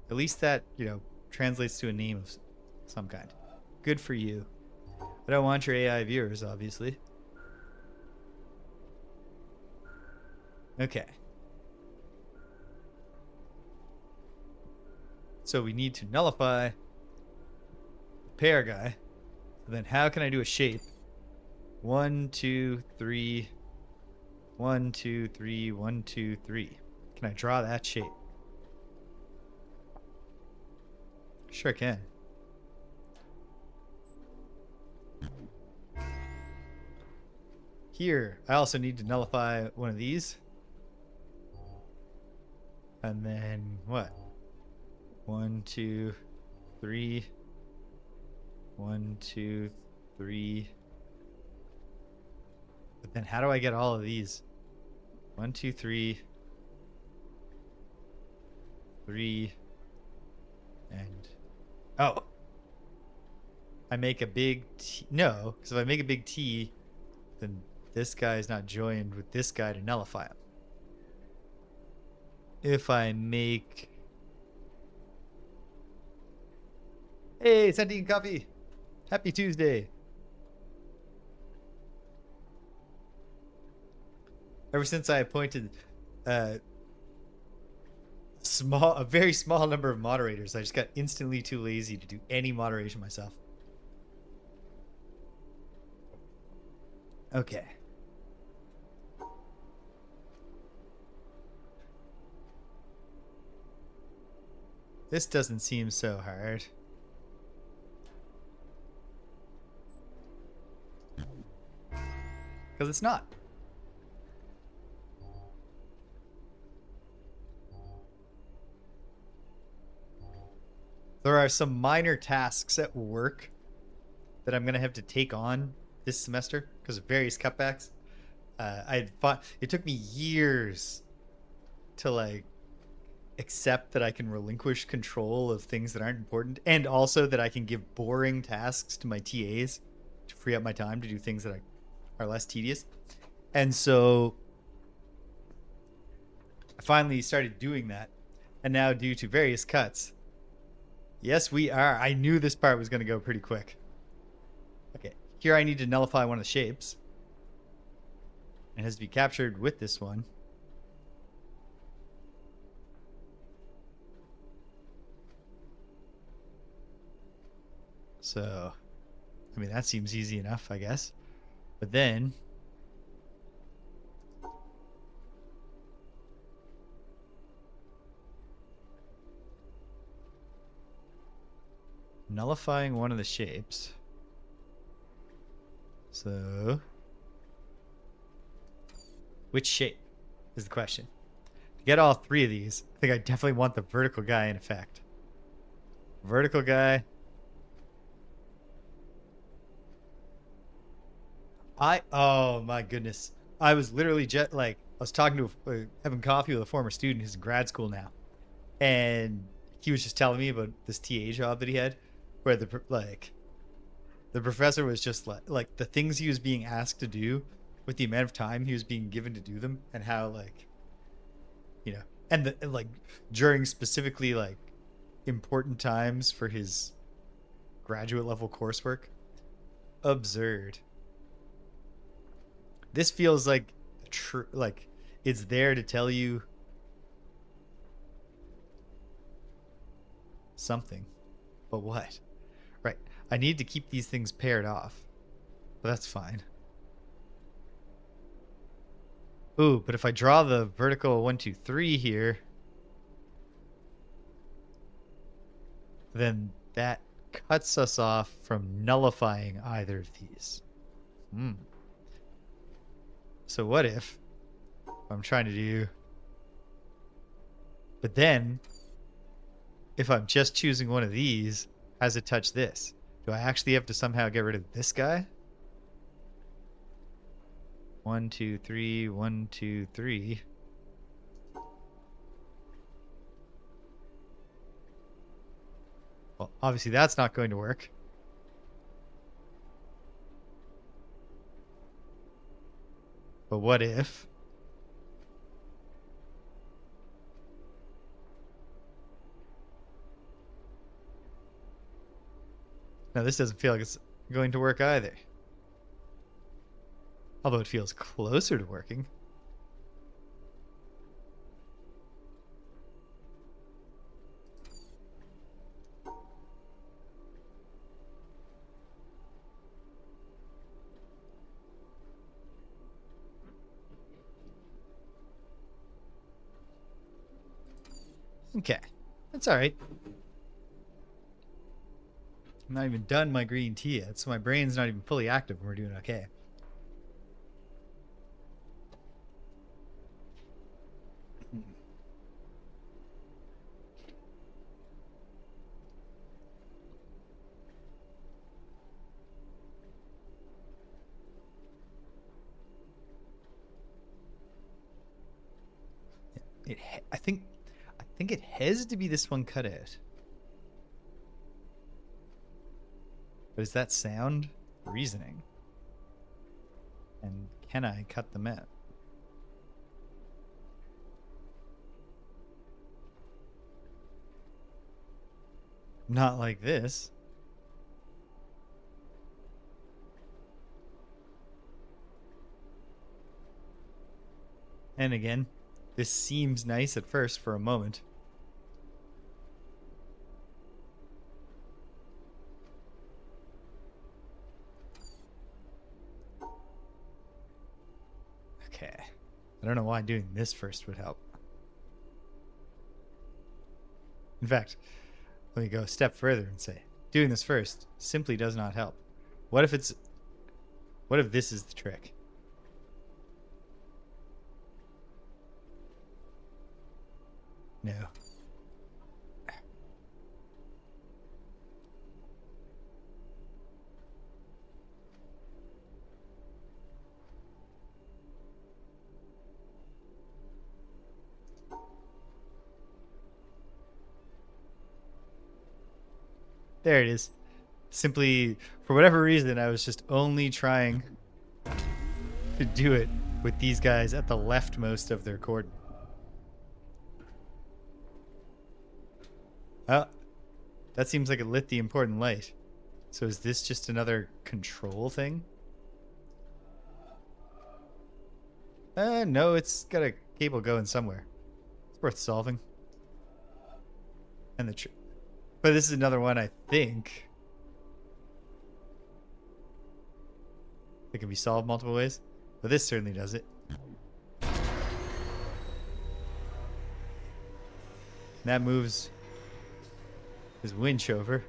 At least that, translates to a name of some kind. Good for you. I don't want your AI viewers, obviously. Okay. So we need to nullify the pair guy. So then how can I do a shape? 1, 2, 3. 1, 2, 3, 1, 2, 3. Can I draw that shape? Sure can. Here, I also need to nullify one of these. And then what? 1, 2, 3. 1, 2, 3. But then how do I get all of these? 1, 2, 3. 3. And... oh. I make a big T. No, because if I make a big T, then this guy is not joined with this guy to nullify him. If I make... hey, sending coffee. Happy Tuesday. Ever since I appointed a very small number of moderators, I just got instantly too lazy to do any moderation myself. Okay. This doesn't seem so hard. Because it's not. There are some minor tasks at work that I'm going to have to take on this semester because of various cutbacks. It took me years to like accept that I can relinquish control of things that aren't important, and also that I can give boring tasks to my TAs to free up my time to do things that are less tedious. And so I finally started doing that, and now due to various cuts, yes, we are. I knew this part was going to go pretty quick. Okay, here I need to nullify one of the shapes. It has to be captured with this one. So, I mean, that seems easy enough, I guess. But then... nullifying one of the shapes. So... which shape is the question? To get all three of these, I think I definitely want the vertical guy in effect. Vertical guy. Oh my goodness. I was literally I was talking to, having coffee with a former student who's in grad school now. And he was just telling me about this TA job that he had, where the professor was just like the things he was being asked to do with the amount of time he was being given to do them, and how and during specifically important times for his graduate level coursework. Absurd. This feels like it's there to tell you something. But what? Right. I need to keep these things paired off. But that's fine. Ooh, but if I draw the vertical 1, 2, 3 here, then that cuts us off from nullifying either of these. So what if I'm trying to do... But then, if I'm just choosing one of these, has it touch this? Do I actually have to somehow get rid of this guy? 1, 2, 3, 1, 2, 3. Well, obviously that's not going to work. But what if... No, this doesn't feel like it's going to work either. Although it feels closer to working. Okay. That's alright. I'm not even done my green tea yet, so my brain's not even fully active and we're doing okay. I think it has to be this one cut out. But is that sound reasoning? And can I cut them out? Not like this. And again, this seems nice at first for a moment. Okay. I don't know why doing this first would help. In fact, let me go a step further and say, doing this first simply does not help. What if this is the trick? No. There it is. Simply, for whatever reason, I was just only trying to do it with these guys at the leftmost of their coordinate. Well, that seems like it lit the important light. So is this just another control thing? No, it's got a cable going somewhere. It's worth solving. And but this is another one I think that can be solved multiple ways. But this certainly does it. And that moves his winch over.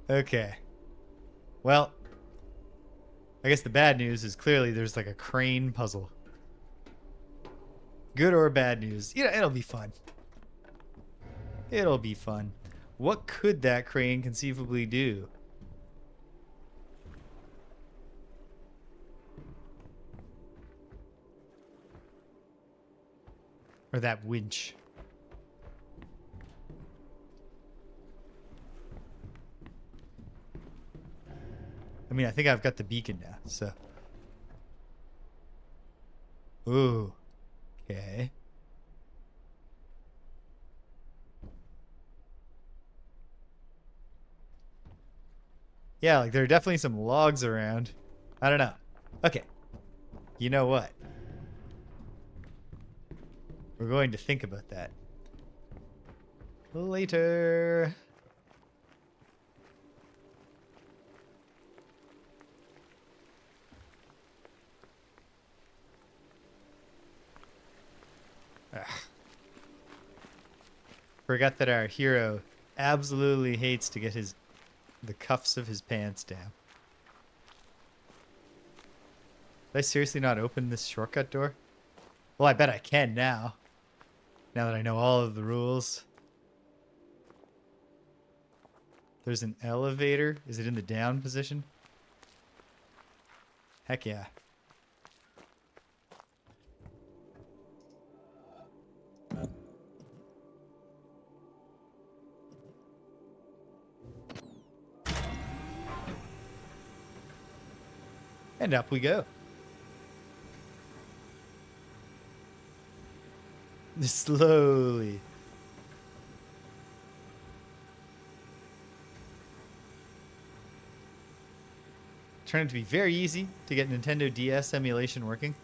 Okay. Well, I guess the bad news is clearly there's like a crane puzzle. Good or bad news. Yeah, it'll be fun. It'll be fun. What could that crane conceivably do? Or that winch. I mean, I think I've got the beacon now, so. Ooh. Okay. Yeah, like there are definitely some logs around. I don't know. Okay. You know what? We're going to think about that later. Ugh. Forgot that our hero absolutely hates to get the cuffs of his pants down. Did I seriously not open this shortcut door? Well, I bet I can now. Now that I know all of the rules. There's an elevator. Is it in the down position? Heck yeah. And up we go. Slowly. Trying to be very easy to get Nintendo DS emulation working.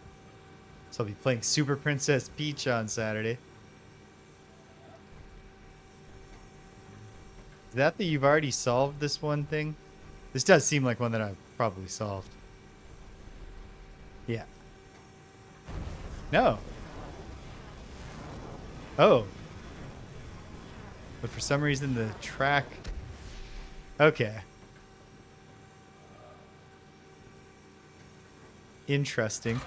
So I'll be playing Super Princess Peach on Saturday. Is that you've already solved this one thing? This does seem like one that I've probably solved. Yeah. No. Oh. But for some reason the track... Okay. Interesting.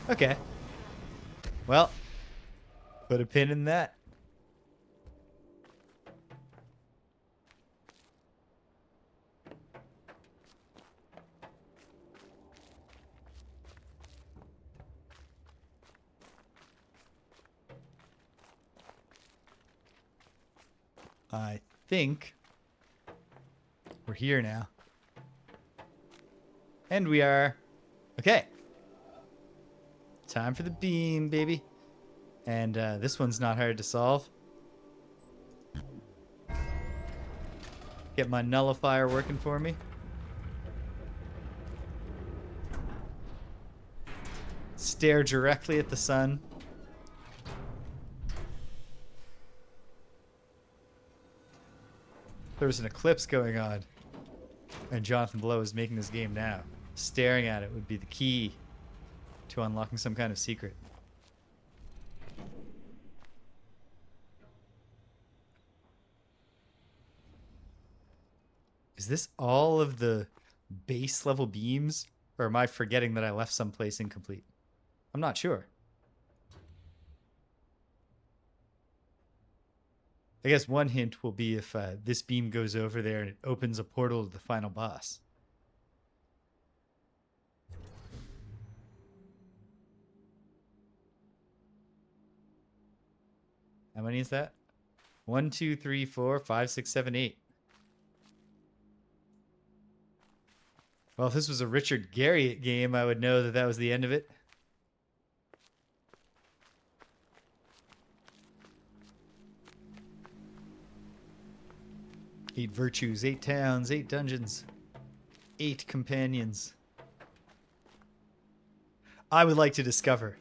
Okay. Well, put a pin in that. I think we're here now. And we are. Okay. Time for the beam, baby. And this one's not hard to solve. Get my nullifier working for me. Stare directly at the sun. There was an eclipse going on. And Jonathan Blow is making this game now. Staring at it would be the key to unlocking some kind of secret. Is this all of the base level beams? Or am I forgetting that I left someplace incomplete? I'm not sure. I guess one hint will be if this beam goes over there and it opens a portal to the final boss. How many is that? 1, 2, 3, 4, 5, 6, 7, 8. Well, if this was a Richard Garriott game, I would know that that was the end of it. 8 virtues, 8 towns, 8 dungeons, 8 companions. I would like to discover.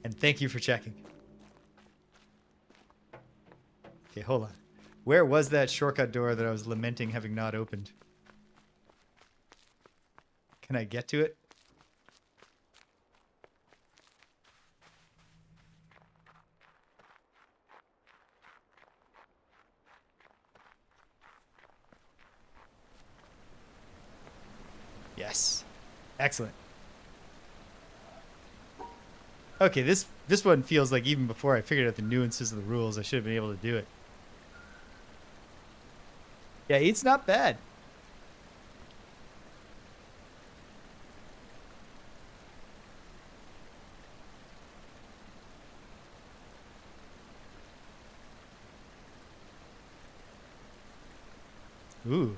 And thank you for checking. Okay, hold on. Where was that shortcut door that I was lamenting having not opened? Can I get to it? Yes. Excellent. Okay, this one feels like even before I figured out the nuances of the rules, I should have been able to do it. Yeah, 8's not bad. Ooh.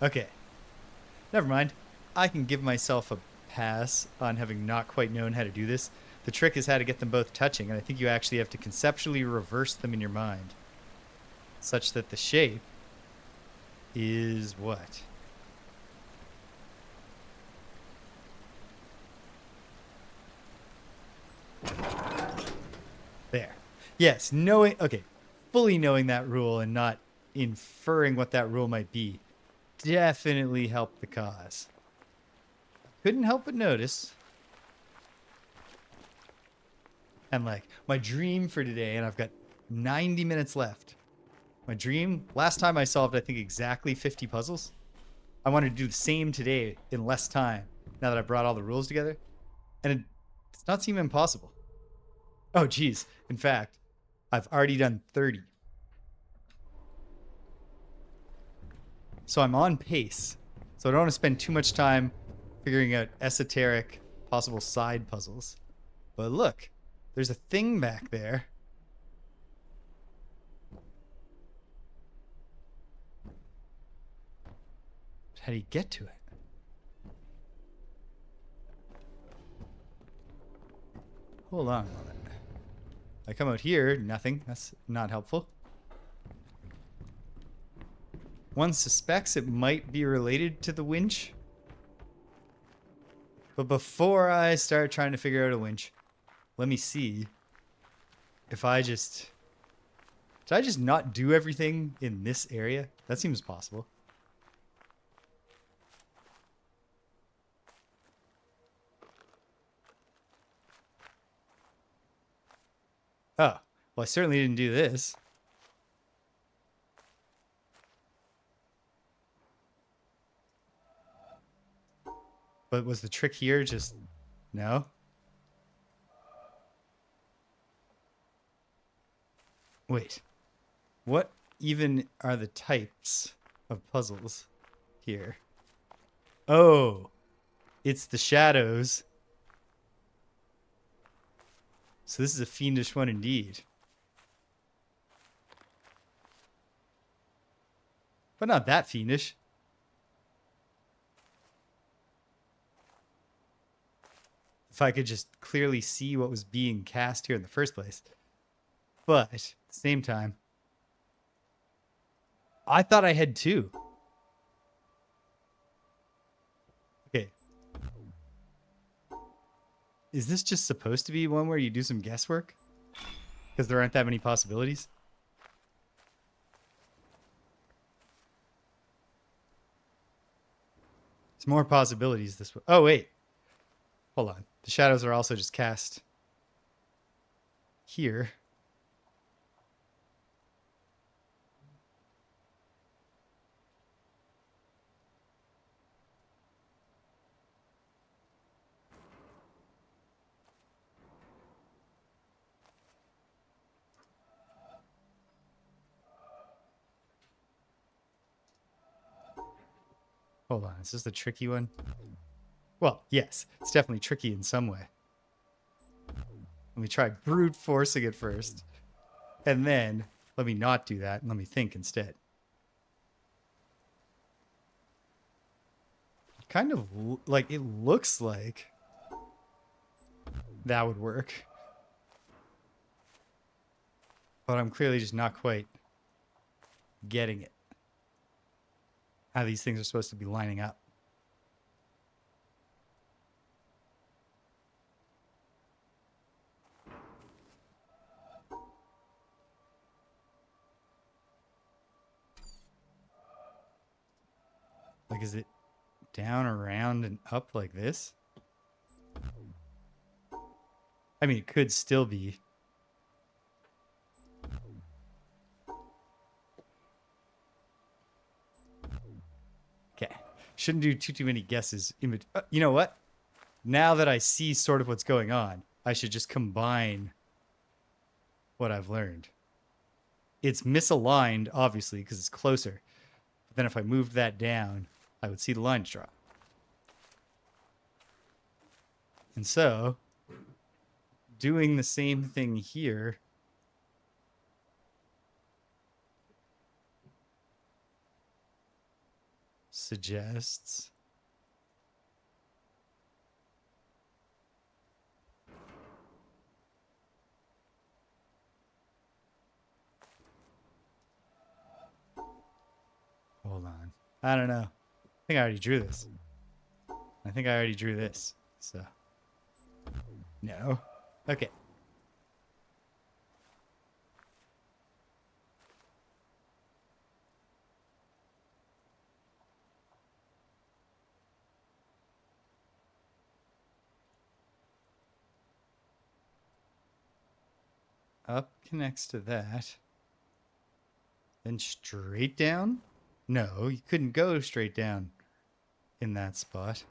Okay. Never mind. I can give myself a pass on having not quite known how to do this. The trick is how to get them both touching, and I think you actually have to conceptually reverse them in your mind such that the shape is what? There. Yes, fully knowing that rule and not inferring what that rule might be definitely helped the cause. Couldn't help but notice. And like my dream for today, and I've got 90 minutes left. My dream, last time I solved, I think, exactly 50 puzzles. I wanted to do the same today in less time now that I brought all the rules together. And it's not seem impossible. Oh, geez. In fact, I've already done 30. So I'm on pace. So I don't want to spend too much time figuring out esoteric, possible side puzzles. But look, there's a thing back there. How do you get to it? Hold on a moment. I come out here, nothing. That's not helpful. One suspects it might be related to the winch. But before I start trying to figure out a winch, let me see if I just... Did I just not do everything in this area? That seems possible. Oh, well, I certainly didn't do this. But was the trick here just... No? Wait. What even are the types of puzzles here? Oh, it's the shadows. So this is a fiendish one indeed. But not that fiendish. If I could just clearly see what was being cast here in the first place. But at the same time, I thought I had two. Okay. Is this just supposed to be one where you do some guesswork? Because there aren't that many possibilities? There's more possibilities this way. Oh, wait. Hold on. The shadows are also just cast here. Hold on. Is this the tricky one? Well, yes. It's definitely tricky in some way. Let me try brute forcing it first. And then let me not do that and let me think instead. Kind of like it looks like that would work. But I'm clearly just not quite getting it. How these things are supposed to be lining up. Like, is it down, around, and up like this? I mean, it could still be. Okay. Shouldn't do too many guesses. You know what? Now that I see sort of what's going on, I should just combine what I've learned. It's misaligned, obviously, because it's closer. But then if I moved that down, I would see the lines drop. And so, doing the same thing here suggests Hold on. I don't know. I think I already drew this. I think I already drew this. So, no. Okay. Up connects to that. Then straight down? No, you couldn't go straight down in that spot.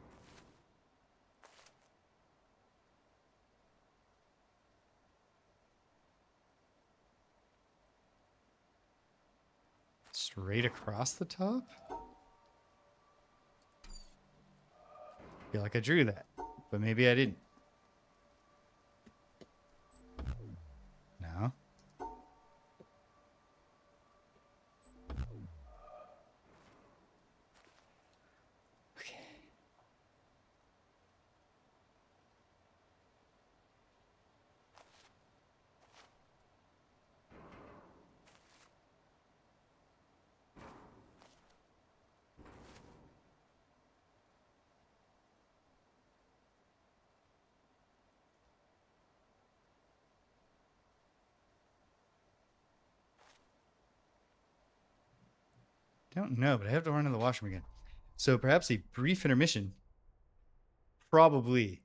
Straight across the top? Feel like I drew that, but maybe I didn't. No. Okay. Don't know, but I have to run to the washroom again. So perhaps a brief intermission. Probably.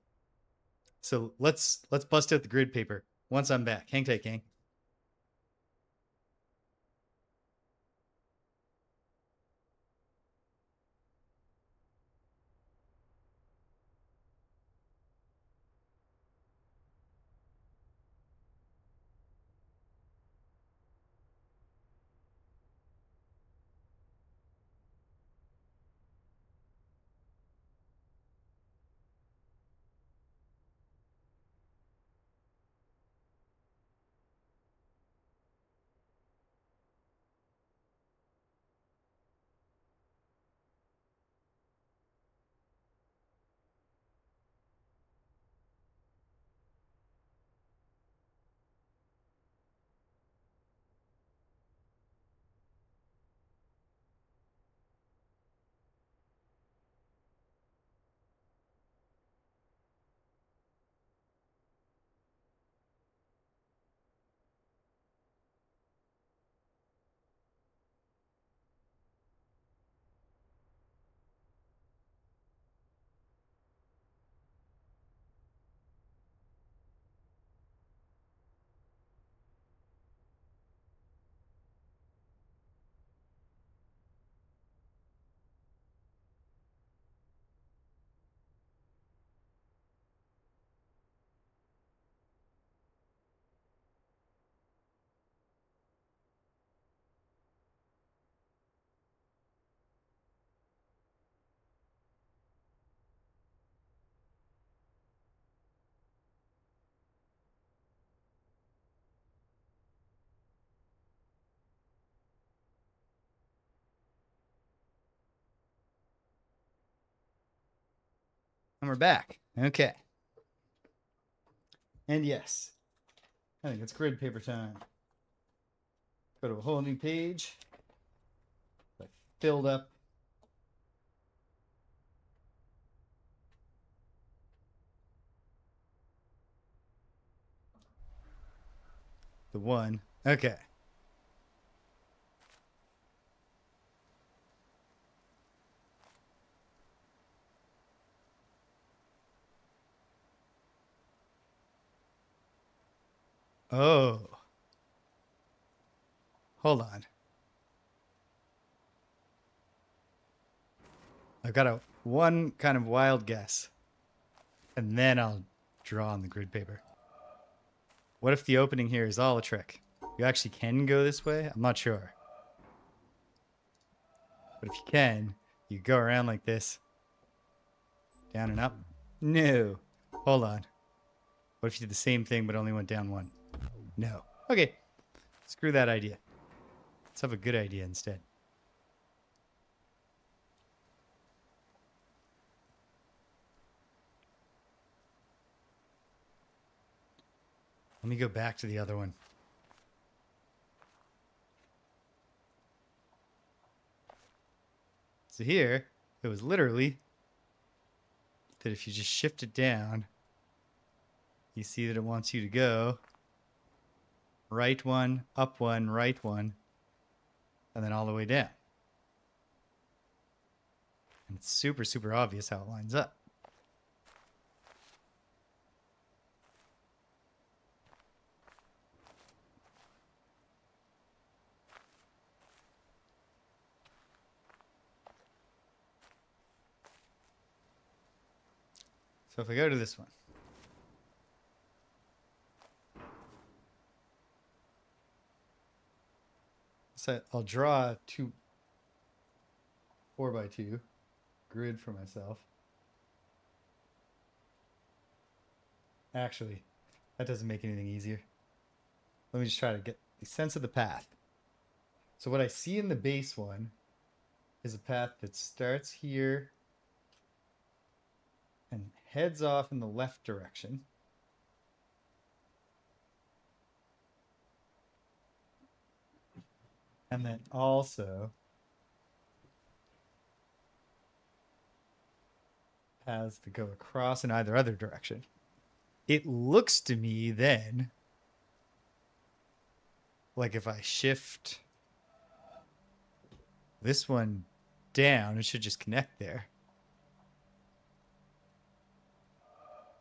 So let's bust out the grid paper once I'm back. Hang tight, gang. And we're back. Okay. And yes, I think it's grid paper time. Go to a whole new page. I filled up the one. Okay. Oh. Hold on. I've got a one kind of wild guess. And then I'll draw on the grid paper. What if the opening here is all a trick? You actually can go this way? I'm not sure. But if you can, you go around like this. Down and up. No. Hold on. What if you did the same thing but only went down one? No. Okay. Screw that idea. Let's have a good idea instead. Let me go back to the other one. So here, it was literally that if you just shift it down, you see that it wants you to go right one, up one, right one, and then all the way down. And it's super, super obvious how it lines up. So if I go to this one, so I'll draw 4x2 grid for myself. Actually, that doesn't make anything easier. Let me just try to get the sense of the path. So what I see in the base one is a path that starts here and heads off in the left direction. And then also has to go across in either other direction. It looks to me then like if I shift this one down, it should just connect there.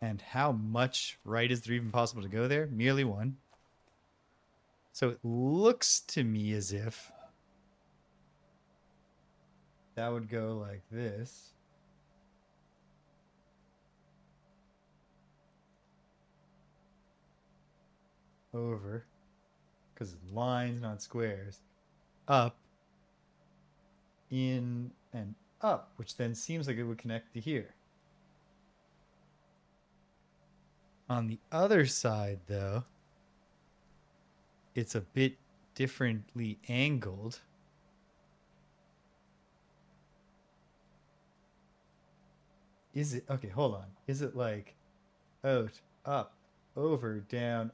And how much right is there even possible to go there? Merely one. So it looks to me as if that would go like this. Over, because it's lines, not squares. Up, in, and up, which then seems like it would connect to here. On the other side, though, it's a bit differently angled. Is it, okay, hold on. Is it like out, up, over, down,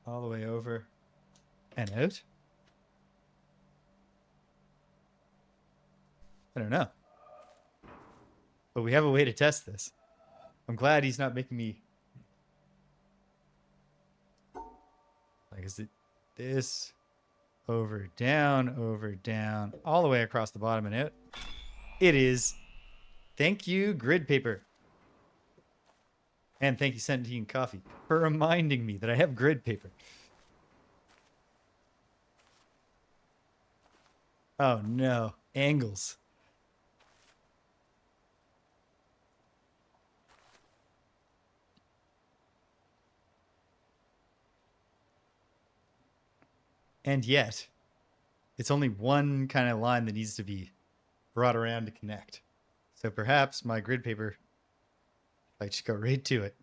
all the way over and out? I don't know. But we have a way to test this. I'm glad he's not making me... Like, is it this? Over, down, all the way across the bottom and out? It is. Thank you, grid paper. And thank you, Sentient Coffee, for reminding me that I have grid paper. Oh no, angles. And yet, it's only one kind of line that needs to be brought around to connect. So perhaps my grid paper, I just go right to it.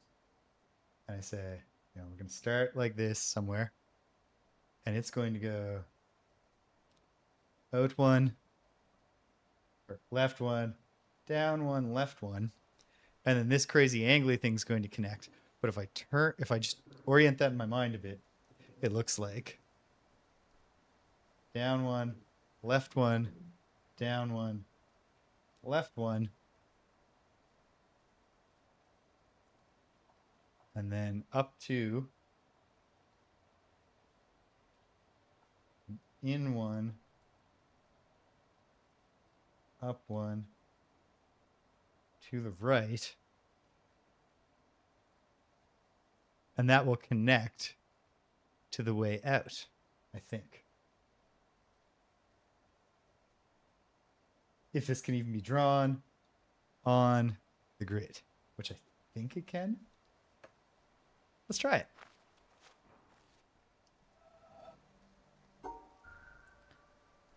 And I say, you know, we're going to start like this somewhere. And it's going to go out one, or left one, down one, left one. And then this crazy angly thing's going to connect. But if I just orient that in my mind a bit, it looks like down one, down one, left one, and then up to in one, up one, to the right, and that will connect to the way out, I think. If this can even be drawn on the grid, which I think it can. Let's try it.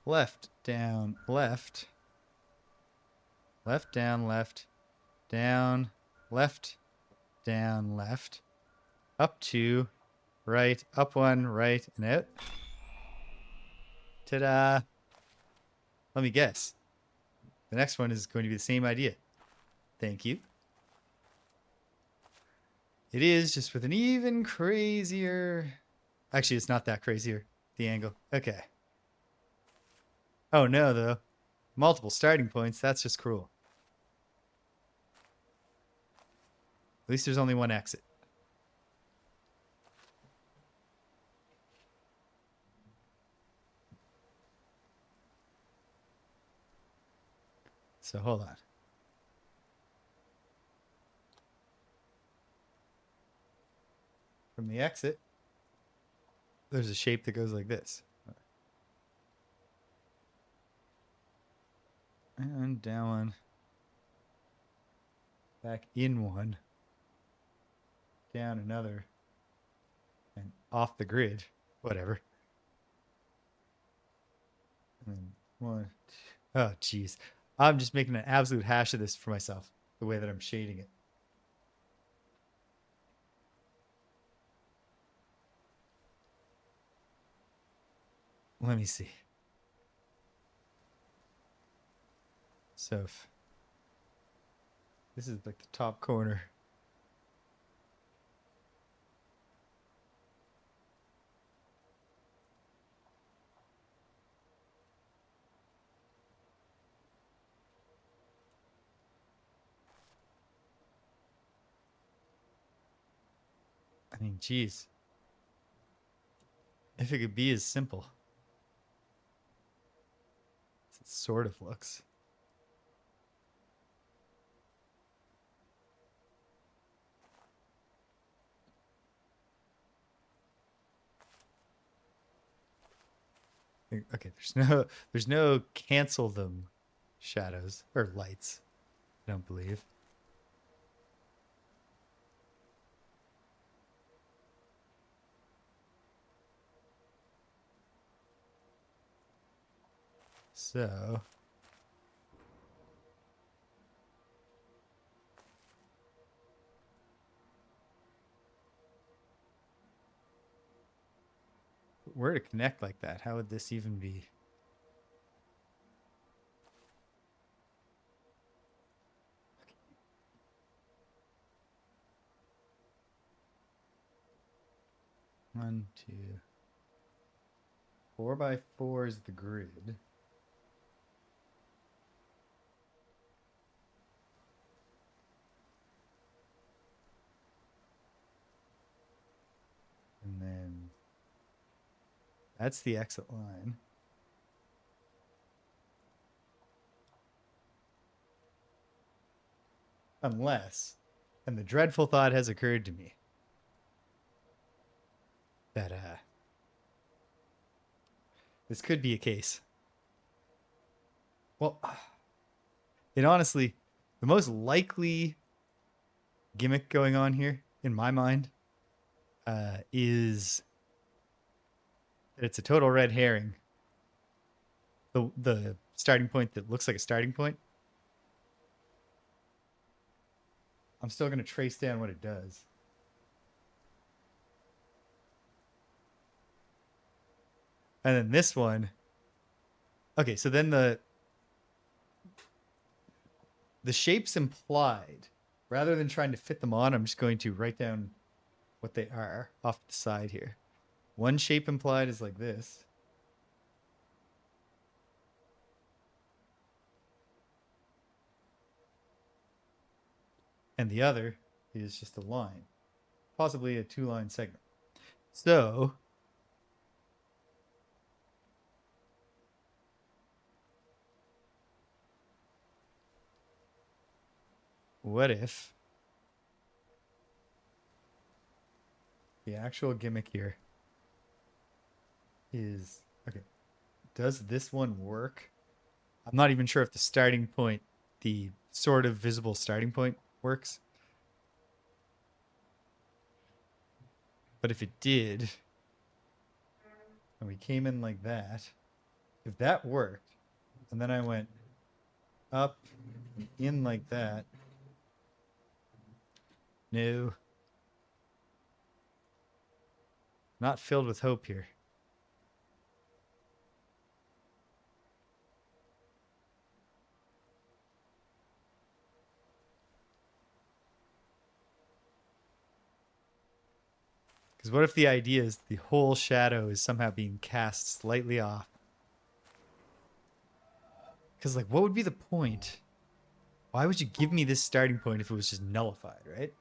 Left, down, left. Left, down, left. Down, left, down, left. Up two, right, up one, right, and out. Ta-da! Let me guess. The next one is going to be the same idea. Thank you. It is, just with an even crazier... Actually, it's not that crazier, the angle. Okay. Oh no, though. Multiple starting points. That's just cruel. At least there's only one exit. So hold on. From the exit, there's a shape that goes like this. And down one. Back in one. Down another. And off the grid. Whatever. And then one. Oh, jeez. I'm just making an absolute hash of this for myself. The way that I'm shading it. Let me see. So this is like the top corner. I mean, geez. If it could be as simple as it sort of looks. Okay, there's no cancel them shadows or lights. I don't believe. So where to connect like that? How would this even be? One, two, 4x4 is the grid. And then that's the exit line. Unless, and the dreadful thought has occurred to me that this could be a case. Well, it honestly, the most likely gimmick going on here in my mind is that it's a total red herring. The starting point that looks like a starting point. I'm still going to trace down what it does. And then this one. Okay, so then the shapes implied. Rather than trying to fit them on, I'm just going to write down what they are off the side here. One shape implied is like this. And the other is just a line, possibly a 2-line segment. So what if the actual gimmick here is, okay, does this one work? I'm not even sure if the starting point, the sort of visible starting point, works. But if it did, and we came in like that, if that worked, and then I went up in like that, no, not filled with hope here. Because what if the idea is the whole shadow is somehow being cast slightly off? Because, like, what would be the point? Why would you give me this starting point if it was just nullified, right?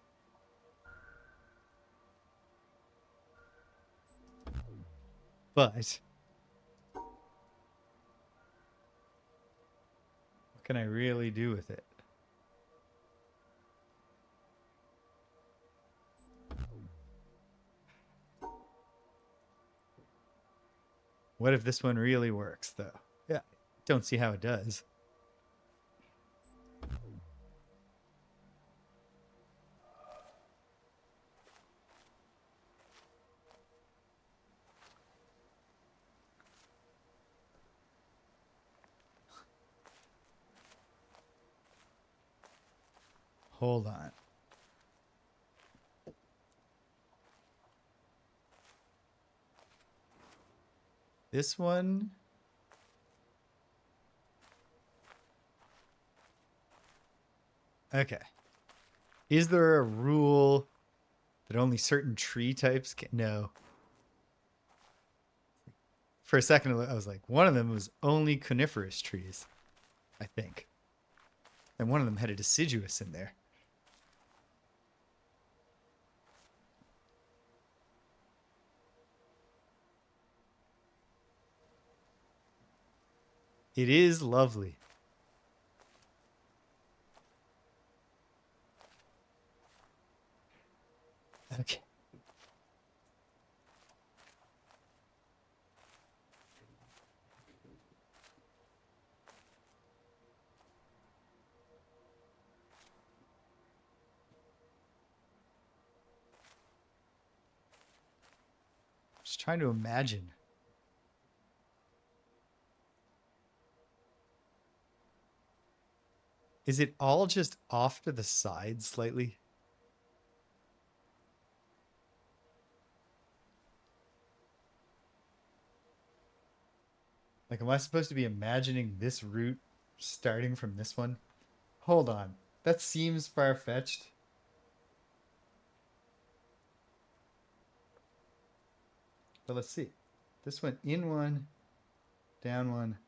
But what can I really do with it? What if this one really works, though? Yeah, don't see how it does. Hold on. This one. Okay. Is there a rule that only certain tree types can? No. For a second, I was like, one of them was only coniferous trees, I think. And one of them had a deciduous in there. It is lovely. Okay. Just trying to imagine. Is it all just off to the side slightly? Like, am I supposed to be imagining this route starting from this one? Hold on. That seems far-fetched. But let's see. This went in one, down one,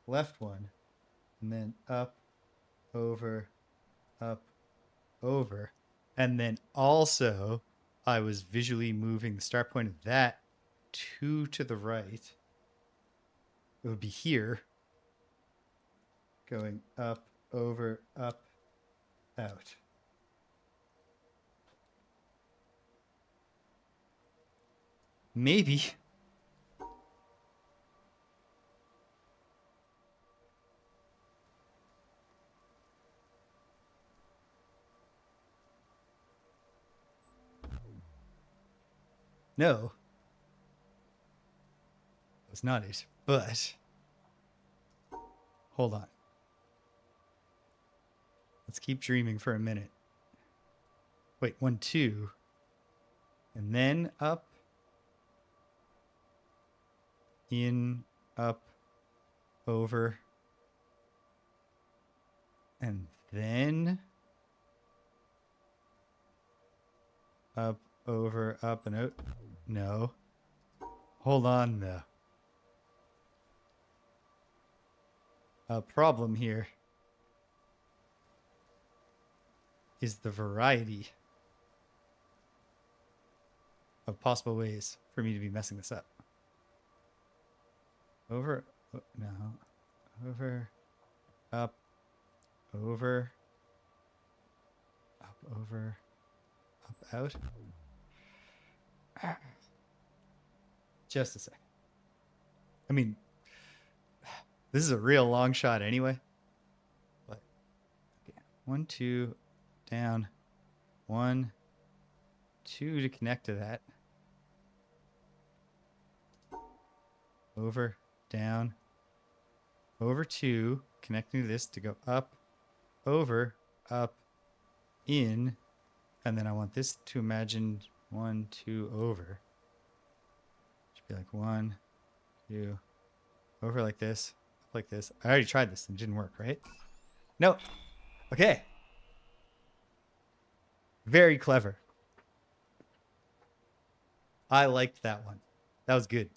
left one, and then up, over, up, over. And then also, I was visually moving the start point of that two to the right. It would be here, going up, over, up, out. Maybe. No. It's not it. But hold on. Let's keep dreaming for a minute. Wait, 1, 2. And then up, in, up, over. And then up, over, up, and out. No. Hold on, though. A problem here is the variety of possible ways for me to be messing this up. Over, no, over, up, over, up, over, up, out. Just a sec. I mean, this is a real long shot anyway. But okay. 1, 2, down. 1, 2 to connect to that. Over, down. Over 2, connecting to this to go up, over, up, in. And then I want this to imagine 1, 2, over. Should be like 1, 2, over like this, up like this. I already tried this and it didn't work, right? No. Okay. Very clever. I liked that one. That was good.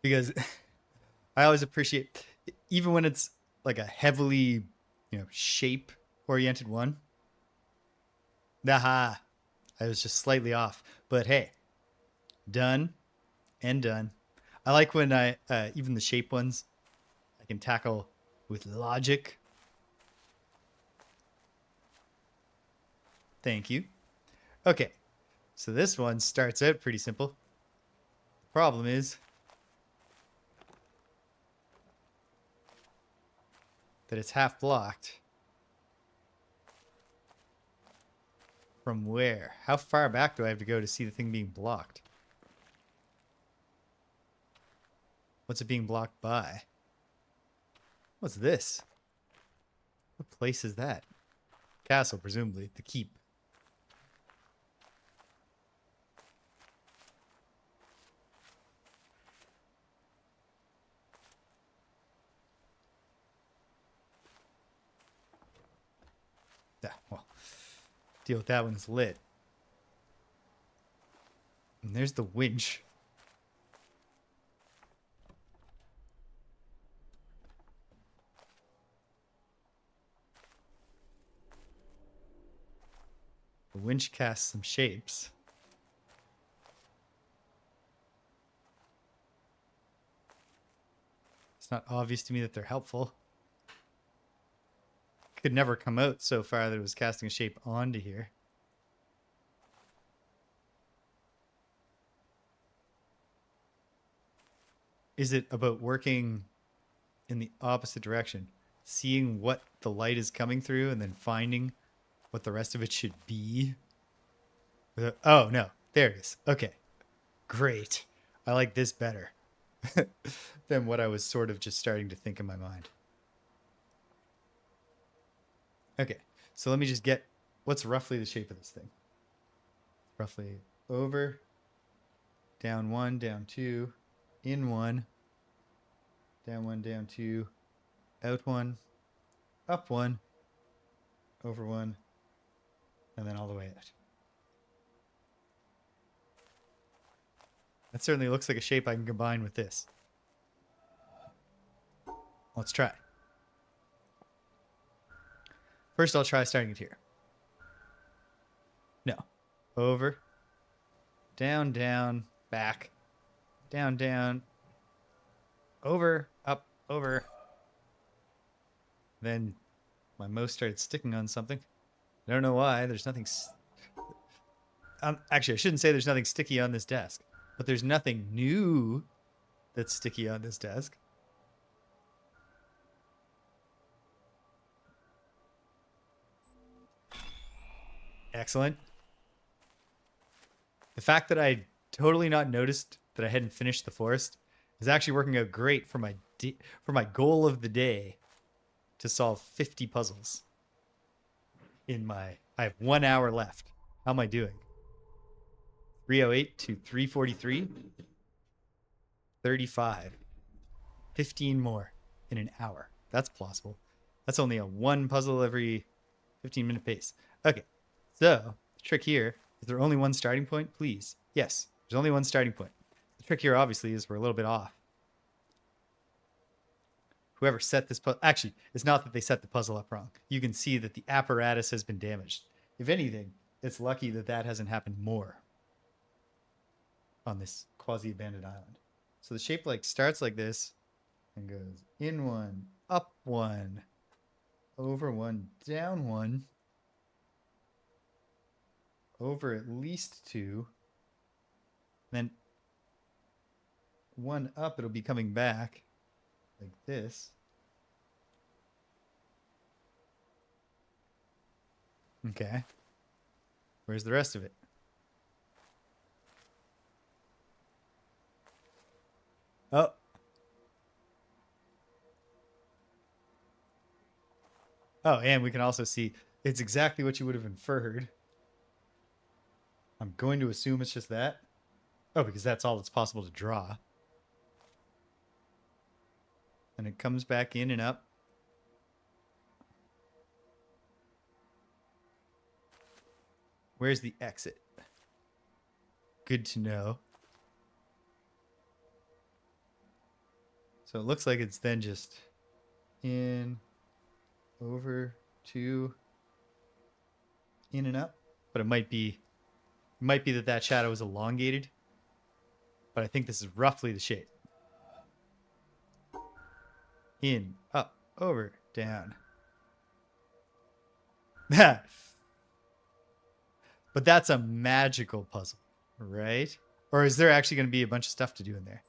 because I always appreciate, even when it's like a heavily, shape oriented one. Aha, I was just slightly off, but hey, done and done. I like when I even the shape ones I can tackle with logic. Thank you. Okay, so this one starts out pretty simple. Problem is that it's half blocked. From where? How far back do I have to go to see the thing being blocked? What's it being blocked by? What's this? What place is that? Castle, presumably. The keep. Yeah, well, deal with that when it's lit. And there's the winch. The winch casts some shapes. It's not obvious to me that they're helpful. Could never come out so far that it was casting a shape onto here. Is it about working in the opposite direction? Seeing what the light is coming through and then finding what the rest of it should be? Oh, no. There it is. Okay. Great. I like this better than what I was sort of just starting to think in my mind. Okay. So let me just get what's roughly the shape of this thing. Roughly over, down one, down two, in one, down two, out one, up one, over one, and then all the way out. That certainly looks like a shape I can combine with this. Let's try. First, I'll try starting it here. No. Over, down, down, back, down, down, over, up, over. Then my mouse started sticking on something. I don't know why. There's nothing. Actually, I shouldn't say there's nothing sticky on this desk, but there's nothing new that's sticky on this desk. Excellent. The fact that I totally not noticed that I hadn't finished the forest is actually working out great for my goal of the day to solve 50 puzzles. I have 1 hour left. How am I doing? 308 to 343, 35, 15 more in an hour. That's plausible. That's only a one puzzle every 15-minute pace. Okay, so the trick here is there only one starting point? Please. Yes, there's only one starting point. The trick here, obviously, is we're a little bit off. Whoever set this puzzle, actually, it's not that they set the puzzle up wrong. You can see that the apparatus has been damaged. If anything, it's lucky that that hasn't happened more on this quasi-abandoned island. So the shape starts like this and goes in one, up one, over one, down one, over at least two, then one up, it'll be coming back like this. Okay. Where's the rest of it? Oh. Oh, and we can also see it's exactly what you would have inferred. I'm going to assume it's just that. Oh, because that's all it's possible to draw. And it comes back in and up. Where's the exit? Good to know. So it looks like it's then just in, over, to, in and up. But it might be that shadow is elongated. But I think this is roughly the shape. In, up, over, down. But that's a magical puzzle, right? Or is there actually going to be a bunch of stuff to do in there?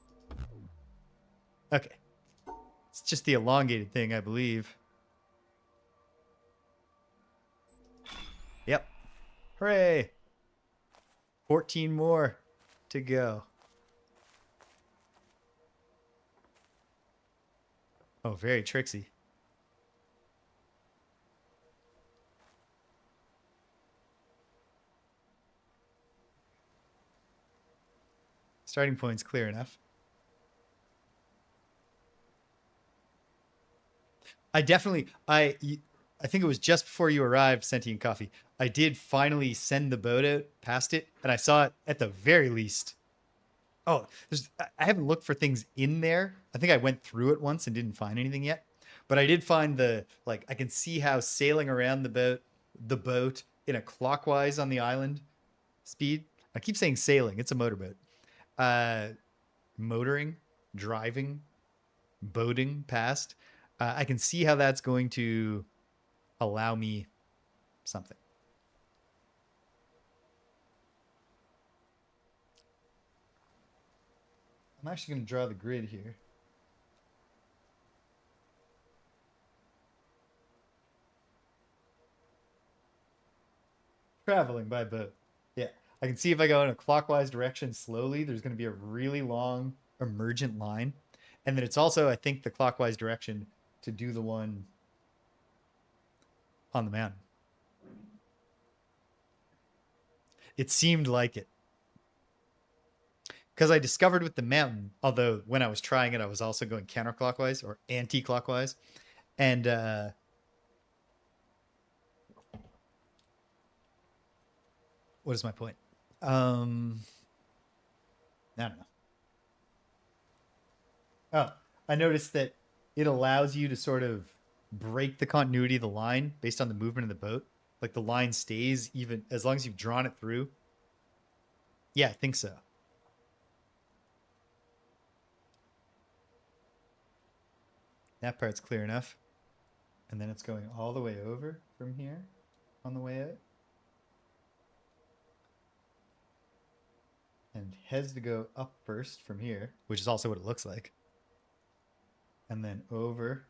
Okay. It's just the elongated thing, I believe. Yep. Hooray. 14 more to go. Oh, very tricksy. Starting point's clear enough. I think it was just before you arrived, Sentient Coffee. I did finally send the boat out past it, and I saw it at the very least. Oh, I haven't looked for things in there. I think I went through it once and didn't find anything yet. But I did find I can see how sailing around the boat in a clockwise on the island speed. I keep saying sailing, it's a motorboat. Uh, motoring, driving, boating past. I can see how that's going to allow me something. I'm actually going to draw the grid here. Traveling by boat. Yeah. I can see if I go in a clockwise direction slowly, there's going to be a really long emergent line. And then it's also, I think, the clockwise direction to do the one on the mountain. It seemed like it. Because I discovered with the mountain, although when I was trying it, I was also going counterclockwise or anti-clockwise. And what is my point? I don't know. Oh, I noticed that it allows you to sort of break the continuity of the line based on the movement of the boat. Like the line stays even as long as you've drawn it through. Yeah, I think so. That part's clear enough. And then it's going all the way over from here on the way out. And has to go up first from here, which is also what it looks like. And then over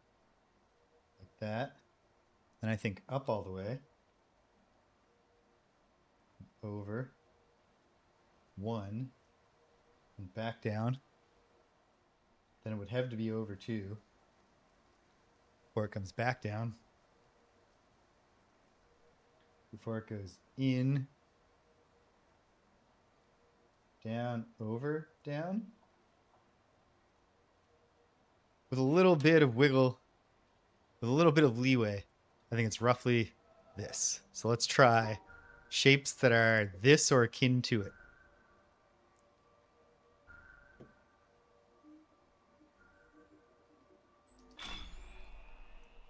like that. And I think up all the way. Over. One. And back down. Then it would have to be over two. Before it comes back down. Before it goes in. Down, over, down. With a little bit of wiggle, with a little bit of leeway. I think it's roughly this. So let's try shapes that are this or akin to it.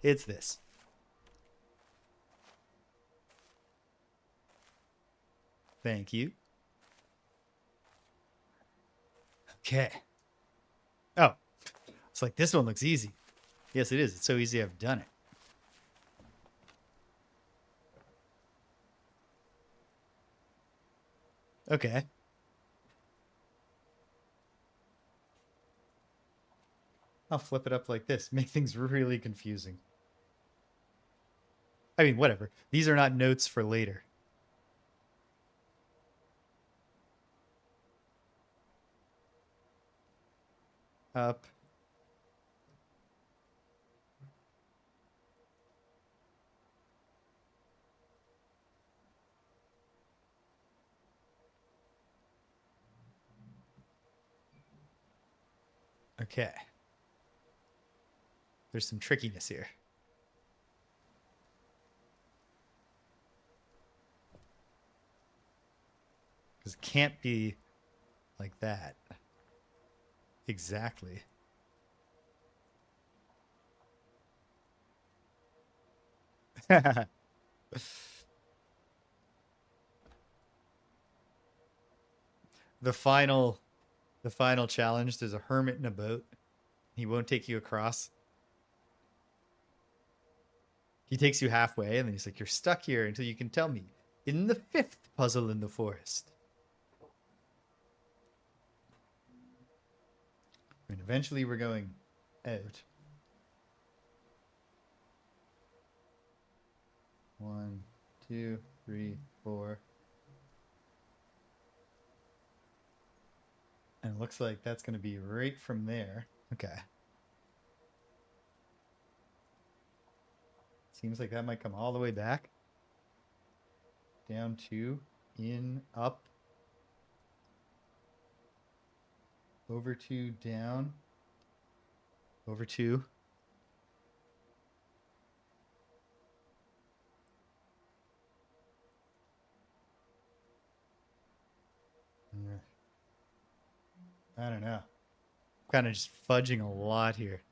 It's this. Thank you. Okay. Oh, it's like this one looks easy. Yes, it is. It's so easy I've done it. Okay. I'll flip it up like this. Make things really confusing. I mean, whatever. These are not notes for later. Up. Okay. There's some trickiness here. Because it can't be like that. Exactly. The final challenge, there's a hermit in a boat. He won't take you across. He takes you halfway and then he's like, you're stuck here until you can tell me in the 5th puzzle in the forest. And eventually we're going out. 1, 2, 3, 4. And it looks like that's going to be right from there. Okay. Seems like that might come all the way back. Down 2, in, up. Over 2, down. Over 2. I don't know. I'm kind of just fudging a lot here.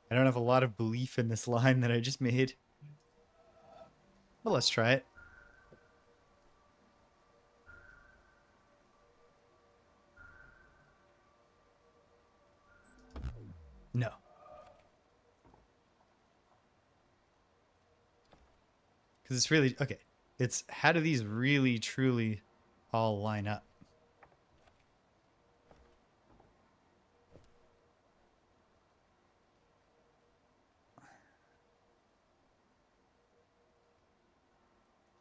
I don't have a lot of belief in this line that I just made. Well, let's try it. No. Because it's really... Okay. It's how do these really, truly all line up?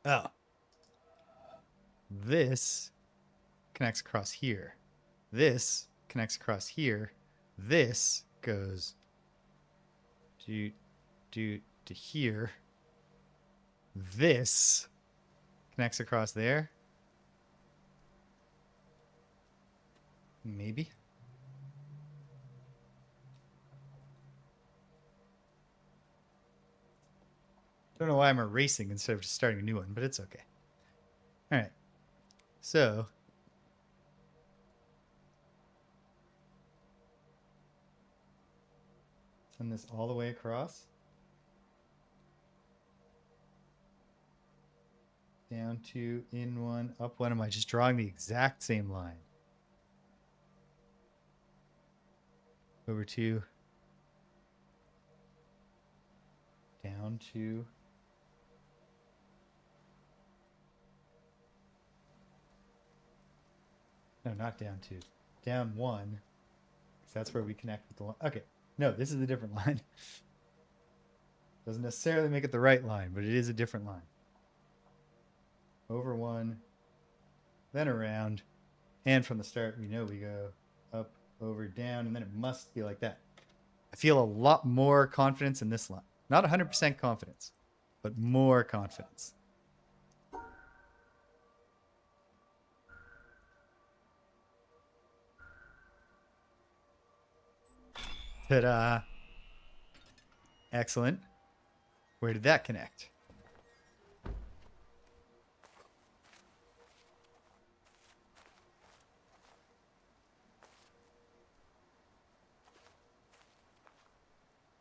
Oh. This connects across here. This connects across here. This goes to here. This connects across there. Maybe. Don't know why I'm erasing instead of just starting a new one, but it's okay. All right. So send this all the way across. Down 2, in 1, up 1. Am I just drawing the exact same line? Over 2. Down 2. No, not down 2. Down 1. Because that's where we connect with the line. Okay. No, this is a different line. Doesn't necessarily make it the right line, but it is a different line. Over 1. Then around. And from the start, we know we go up, over, down, and then it must be like that. I feel a lot more confidence in this line. Not 100% confidence, but more confidence. Ta-da. Excellent. Where did that connect?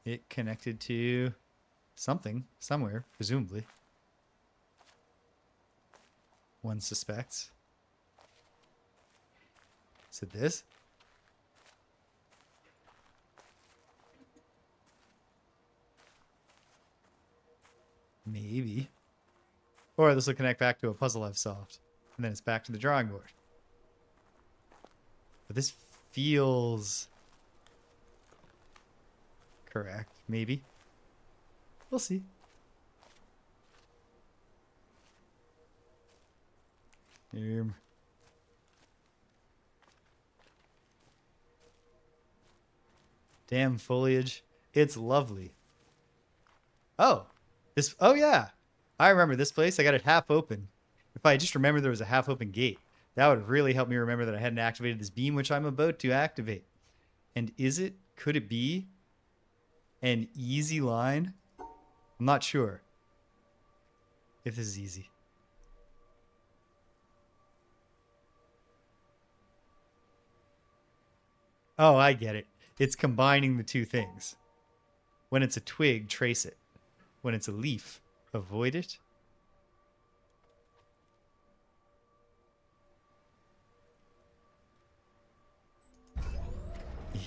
It connected to something, somewhere, presumably. One suspects. Is it this? Maybe. Or this will connect back to a puzzle I've solved. And then it's back to the drawing board. But this feels correct. Maybe. We'll see. Damn foliage. It's lovely. Oh. Oh yeah. I remember this place. I got it half open. If I just remember there was a half open gate, that would really help me remember that I hadn't activated this beam, which I'm about to activate. And could it be an easy line? I'm not sure if this is easy. Oh, I get it. It's combining the two things. When it's a twig, trace it. When it's a leaf, avoid it.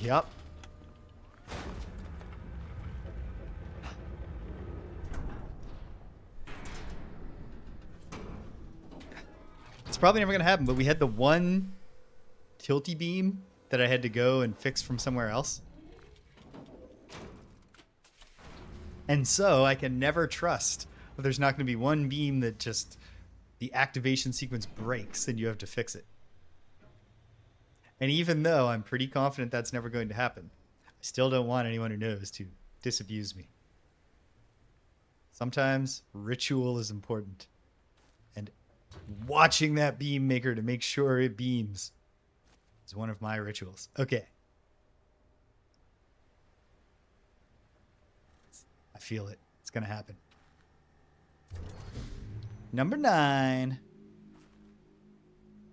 Yup. It's probably never going to happen, but we had the one tilty beam that I had to go and fix from somewhere else. And so I can never trust that there's not going to be one beam that just the activation sequence breaks and you have to fix it. And even though I'm pretty confident that's never going to happen, I still don't want anyone who knows to disabuse me. Sometimes ritual is important. And watching that beam maker to make sure it beams is one of my rituals. Okay. I feel it. It's going to happen. Number 9.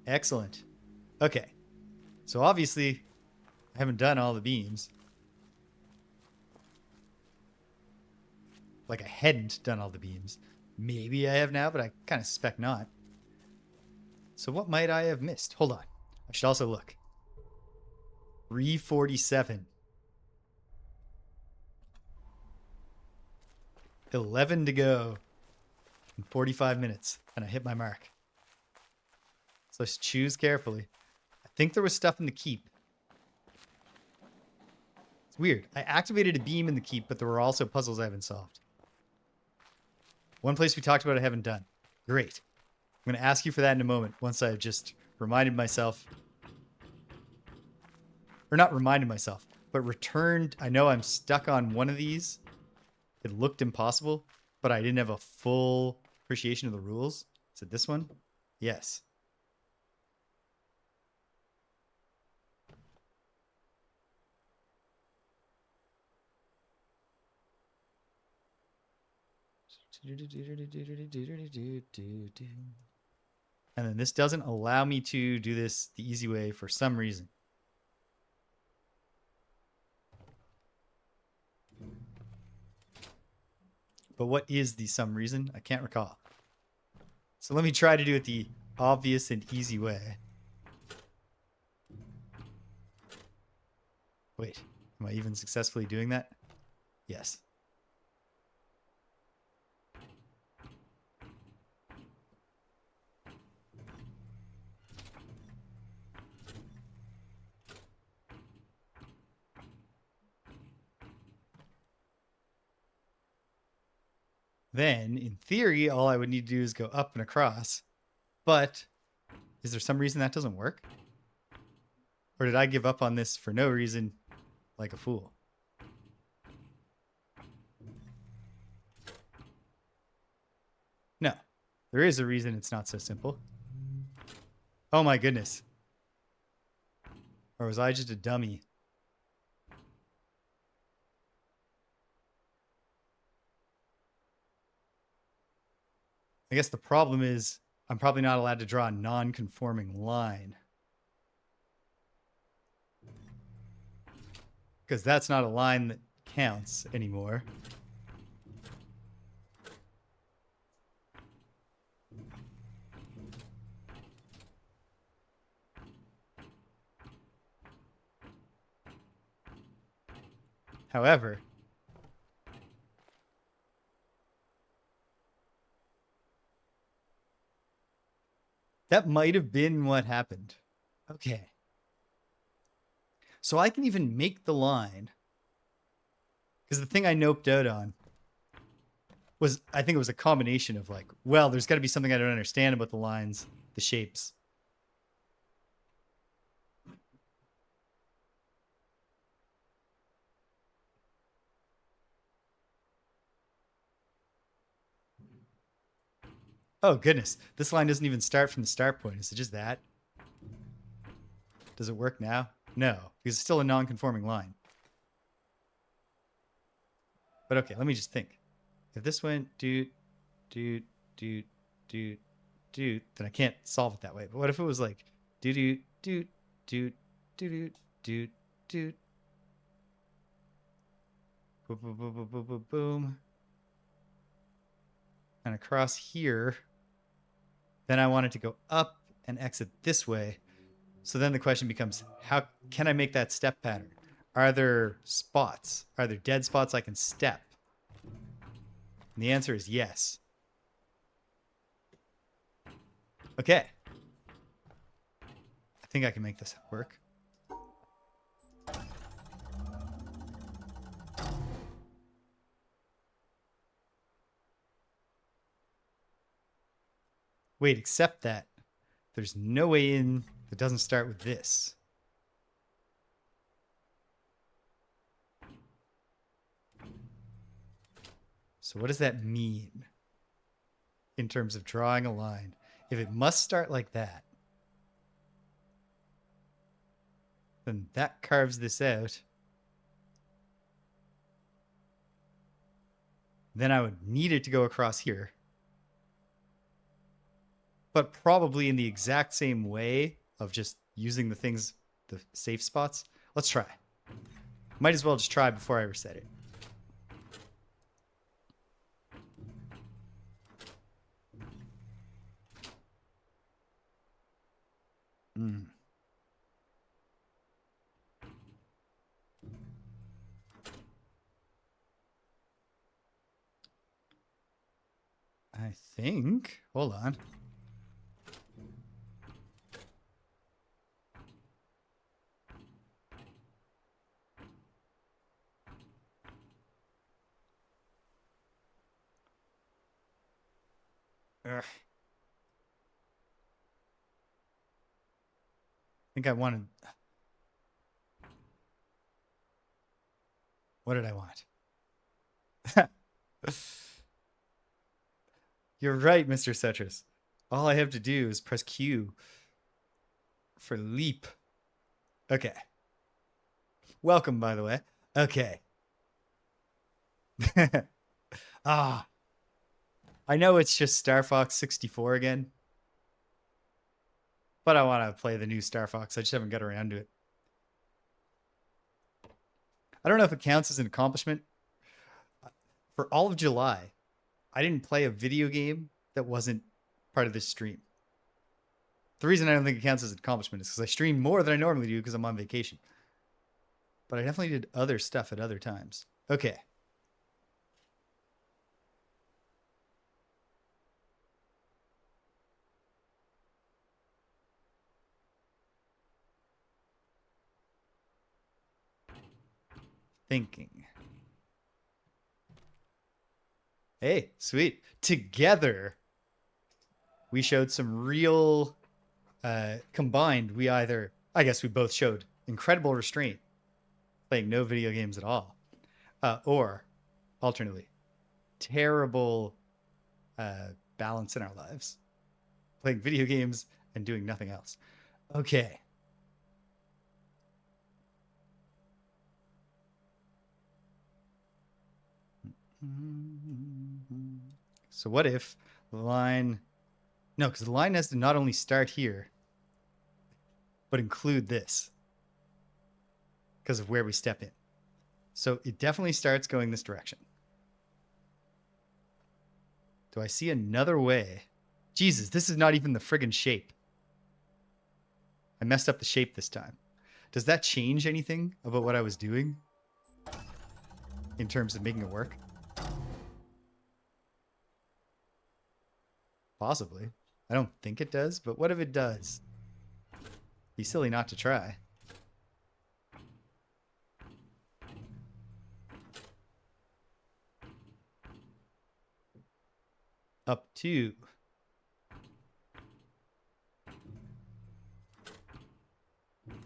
Excellent. Okay. So obviously, I haven't done all the beams. Like I hadn't done all the beams. Maybe I have now, but I kind of suspect not. So what might I have missed? Hold on. I should also look. 347. 11 to go in 45 minutes, and I hit my mark. So let's choose carefully. I think there was stuff in the keep. It's weird. I activated a beam in the keep, but there were also puzzles I haven't solved. One place we talked about I haven't done. Great. I'm going to ask you for that in a moment once I've just reminded myself. Or not reminded myself, but returned. I know I'm stuck on one of these. It looked impossible, but I didn't have a full appreciation of the rules. Is it this one? Yes. And then this doesn't allow me to do this the easy way for some reason. But what is the some reason? I can't recall. So let me try to do it the obvious and easy way. Wait, am I even successfully doing that? Yes. Then, in theory, all I would need to do is go up and across. But is there some reason that doesn't work? Or did I give up on this for no reason, like a fool? No. There is a reason it's not so simple. Oh my goodness. Or was I just a dummy? I guess the problem is I'm probably not allowed to draw a non-conforming line. Because that's not a line that counts anymore. However, that might have been what happened. Okay. So I can even make the line. Because the thing I noped out on was, I think it was a combination of like, well, there's got to be something I don't understand about the lines, the shapes. Oh, goodness. This line doesn't even start from the start point. Is it just that? Does it work now? No, because it's still a non-conforming line. But okay, let me just think. If this went doot, doot, doot, doot, doot, then I can't solve it that way. But what if it was like doot, doot, doot, doot, doot, doot, doot. Boom, boom, boom, boom, boom, boom, boom. And across here. Then I want it to go up and exit this way. So then the question becomes, how can I make that step pattern? Are there spots? Are there dead spots I can step? And the answer is yes. Okay. I think I can make this work. Wait, except that there's no way in that doesn't start with this. So what does that mean in terms of drawing a line? If it must start like that, then that carves this out. Then I would need it to go across here. But probably in the exact same way of just using the things, the safe spots. Let's try. Might as well just try before I reset it. I think. Hold on. Ugh. I think I wanted. What did I want? You're right, Mr. Cetrus. All I have to do is press Q for leap. Okay. Welcome, by the way. Okay. Ah. I know it's just Star Fox 64 again. But I want to play the new Star Fox. I just haven't got around to it. I don't know if it counts as an accomplishment. For all of July, I didn't play a video game that wasn't part of this stream. The reason I don't think it counts as an accomplishment is because I stream more than I normally do because I'm on vacation. But I definitely did other stuff at other times. Okay. Thinking. Hey, sweet. Together, we showed some real combined. I guess we both showed incredible restraint, playing no video games at all. Or, alternately, terrible balance in our lives, playing video games and doing nothing else. Okay. So what if the line... No, because the line has to not only start here, but include this because of where we step in. So it definitely starts going this direction. Do I see another way? Jesus, this is not even the friggin' shape. I messed up the shape this time. Does that change anything about what I was doing in terms of making it work? Possibly. I don't think it does, but what if it does? Be silly not to try. Up to.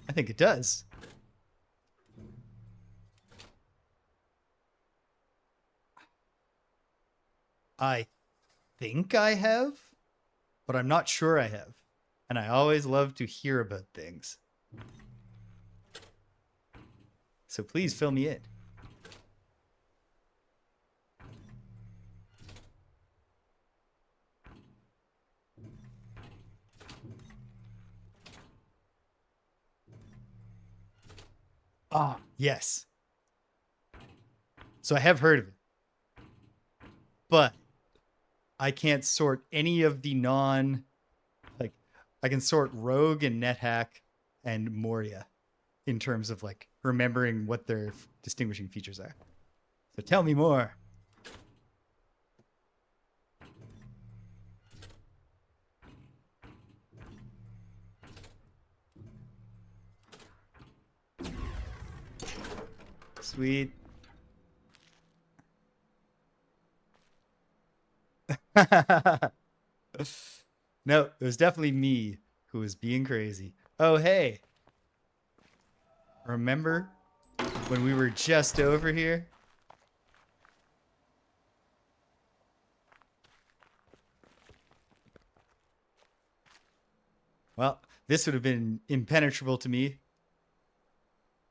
I think it does. I think I have, but I'm not sure I have. And I always love to hear about things. So please fill me in. Ah, yes. So I have heard of it, but I can't sort any of the like I can sort Rogue and NetHack and Moria in terms of like remembering what their distinguishing features are. So tell me more. Sweet. No, it was definitely me who was being crazy. Oh, hey, remember when we were just over here? Well, this would have been impenetrable to me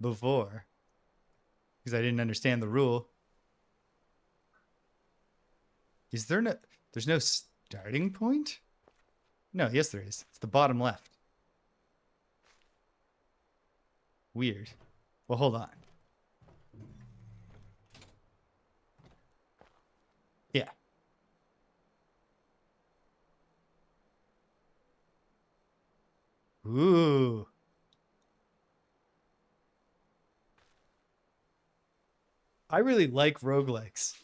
before because I didn't understand the rule. Is there no, there's no starting point? No, yes, there is. It's the bottom left. Weird. Well, hold on. Yeah. Ooh. I really like roguelikes,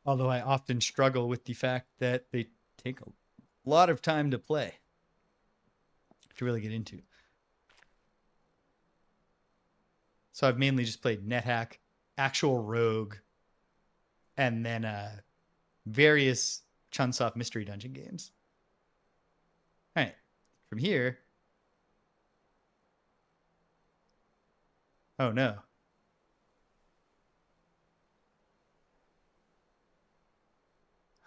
although I often struggle with the fact that they take a lot of time to play to really get into. So I've mainly just played NetHack, actual Rogue, and then various Chunsoft Mystery Dungeon games. All right. From here. Oh, no.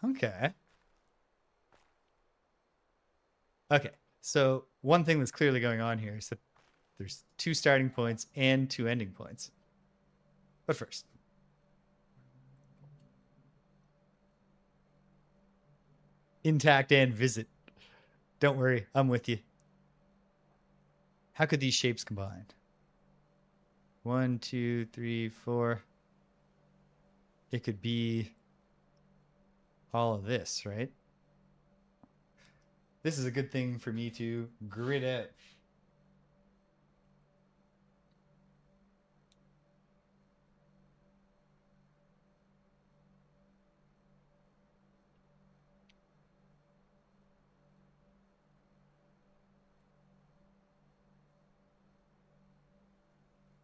Okay. Okay. So one thing that's clearly going on here is that there's 2 starting points and 2 ending points. But first, intact and visit. Don't worry, I'm with you. How could these shapes combine? 1, 2, 3, 4. It could be all of this, right? This is a good thing for me to grid out.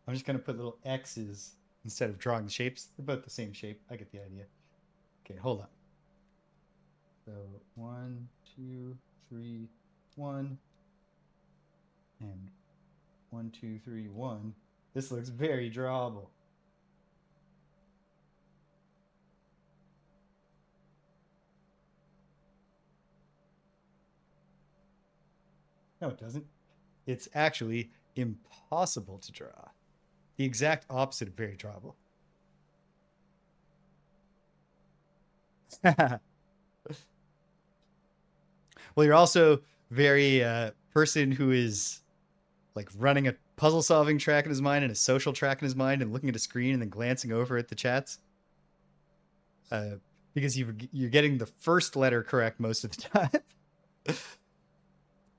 I'm just going to put little X's instead of drawing the shapes. They're both the same shape. I get the idea. Okay, hold on. So 1, 2, 3, 1. And 1, 2, 3, 1. This looks very drawable. No, it doesn't. It's actually impossible to draw. The exact opposite of very drawable. Well, you're also very person who is like running a puzzle solving track in his mind and a social track in his mind and looking at a screen and then glancing over at the chats. Because you're getting the first letter correct most of the time.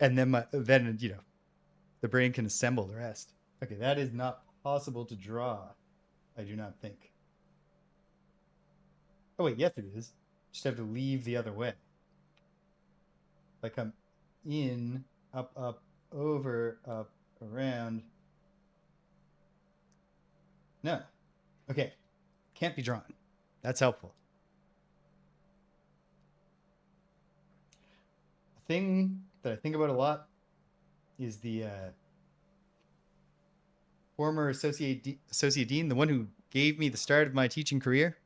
And then the brain can assemble the rest. Okay, that is not possible to draw. I do not think. Oh wait, yes it is. Just have to leave the other way. Like I'm in, up, up, over, up, around. No. Okay. Can't be drawn. That's helpful. A thing that I think about a lot is the former associate dean, the one who gave me the start of my teaching career.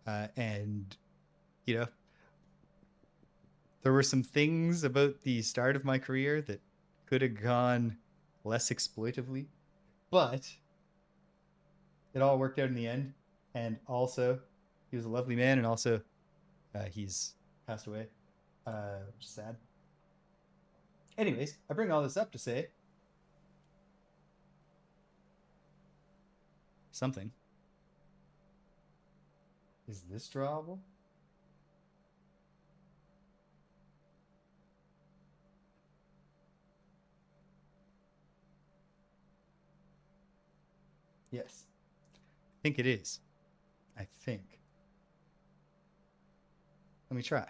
And, you know, there were some things about the start of my career that could have gone less exploitively, but it all worked out in the end. And also, he was a lovely man, and also, he's passed away, which is sad. Anyways, I bring all this up to say something. Is this drawable? Yes. I think it is. I think. Let me try.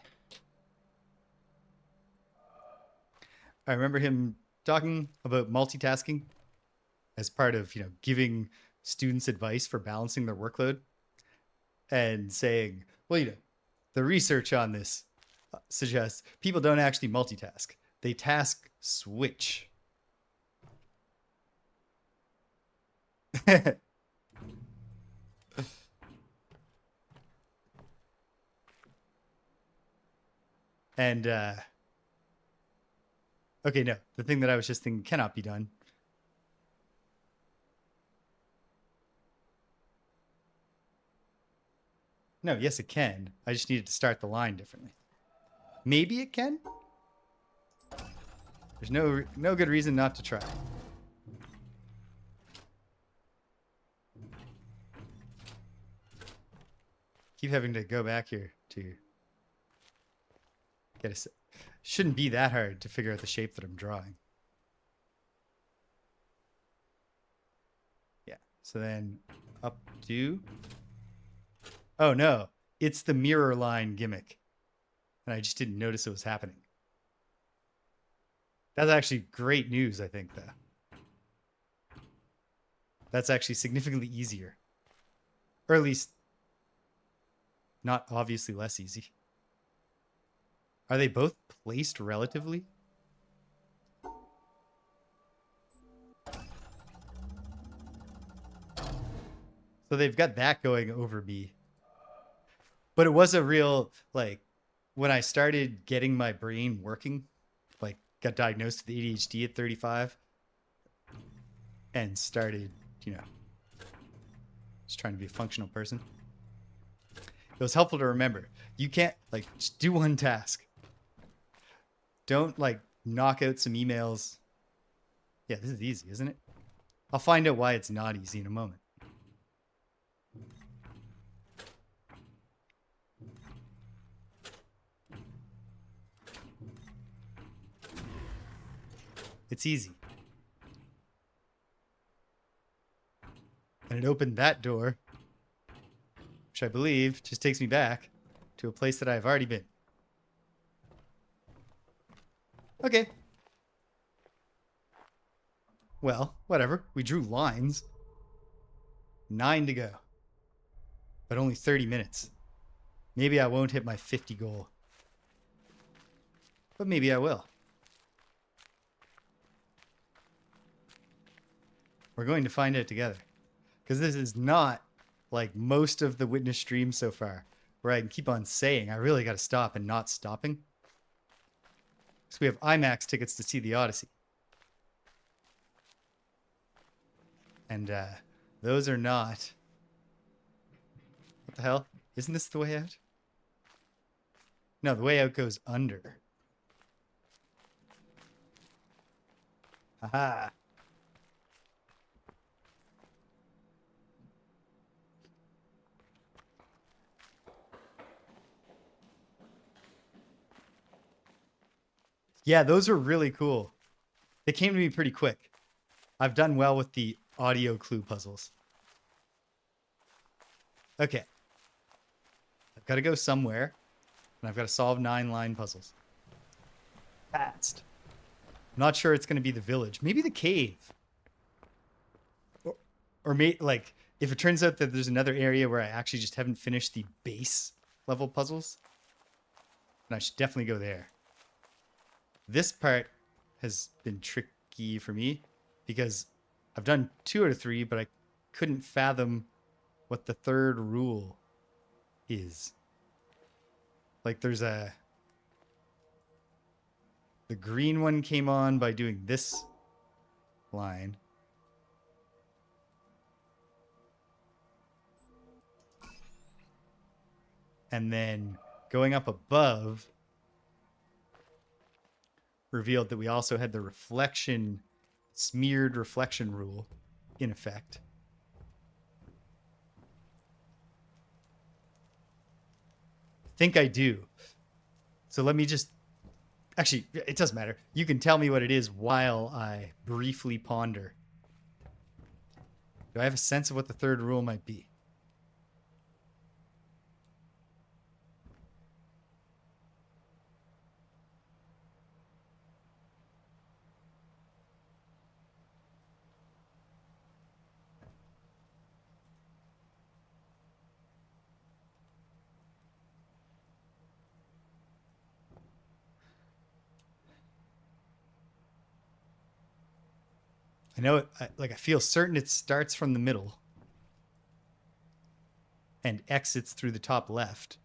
I remember him talking about multitasking as part of, giving students advice for balancing their workload and saying, well, the research on this suggests people don't actually multitask. They task switch. And okay, no, the thing that I was just thinking cannot be done. No, yes, it can. I just needed to start the line differently. Maybe it can. There's no good reason not to try. Keep having to go back here to get a... Shouldn't be that hard to figure out the shape that I'm drawing. Yeah, so then up to... Oh no, it's the mirror line gimmick. And I just didn't notice it was happening. That's actually great news, I think, though. That's actually significantly easier. Or at least not obviously less easy. Are they both placed relatively? So they've got that going over me. But it was a real, when I started getting my brain working, got diagnosed with ADHD at 35 and started, just trying to be a functional person. It was helpful to remember. You can't, just do one task. Don't, knock out some emails. Yeah, this is easy, isn't it? I'll find out why it's not easy in a moment. It's easy. And it opened that door, which I believe just takes me back to a place that I've already been. Okay. Well, whatever. We drew lines. 9 to go. But only 30 minutes. Maybe I won't hit my 50 goal. But maybe I will. We're going to find out together. Because this is not like most of the Witness streams so far, where I can keep on saying, I really got to stop and not stopping. So we have IMAX tickets to see the Odyssey. And those are not... What the hell? Isn't this the way out? No, the way out goes under. Haha. Yeah, those are really cool. They came to me pretty quick. I've done well with the audio clue puzzles. Okay. I've got to go somewhere, and I've got to solve 9 line puzzles. Fast. I'm not sure it's going to be the village. Maybe the cave. Or if it turns out that there's another area where I actually just haven't finished the base level puzzles, then I should definitely go there. This part has been tricky for me because I've done 2 out of 3, but I couldn't fathom what the third rule is. There's the green one came on by doing this line. And then going up above revealed that we also had the smeared reflection rule in effect. think I do. So let me just... Actually, it doesn't matter. You can tell me what it is while I briefly ponder. Do I have a sense of what the third rule might be? I know it, I feel certain it starts from the middle and exits through the top left.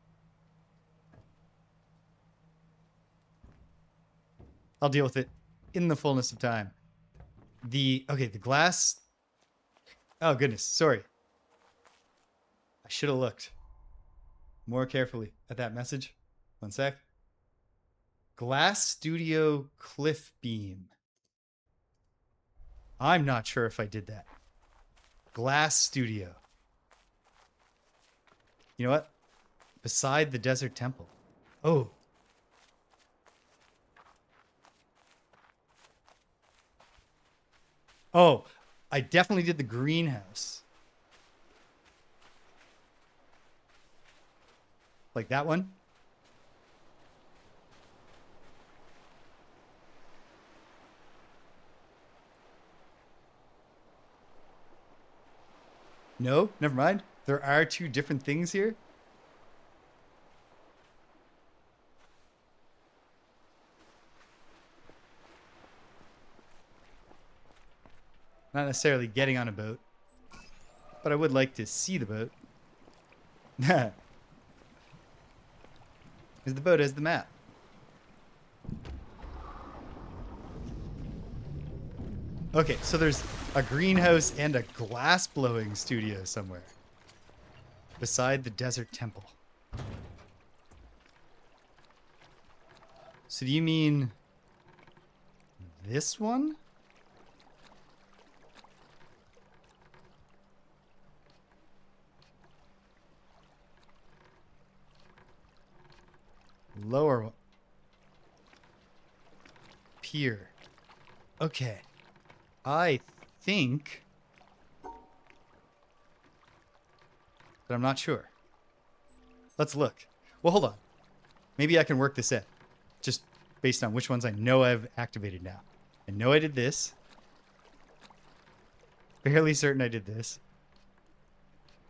I'll deal with it in the fullness of time. The glass. Oh, goodness. Sorry. I should have looked more carefully at that message. One sec. Glass Studio Cliff Beam. I'm not sure if I did that. Glass Studio. You know what? Beside the Desert Temple. Oh. Oh, I definitely did the greenhouse. Like that one? No, never mind. There are two different things here. Not necessarily getting on a boat, but I would like to see the boat. Because the boat has the map. Okay, so there's a greenhouse and a glass blowing studio somewhere beside the Desert Temple. So do you mean this one? Lower one. Pier. Okay. I think, but I'm not sure. Let's look. Well, hold on. Maybe I can work this in, just based on which ones I know I've activated now. I know I did this. Fairly certain I did this.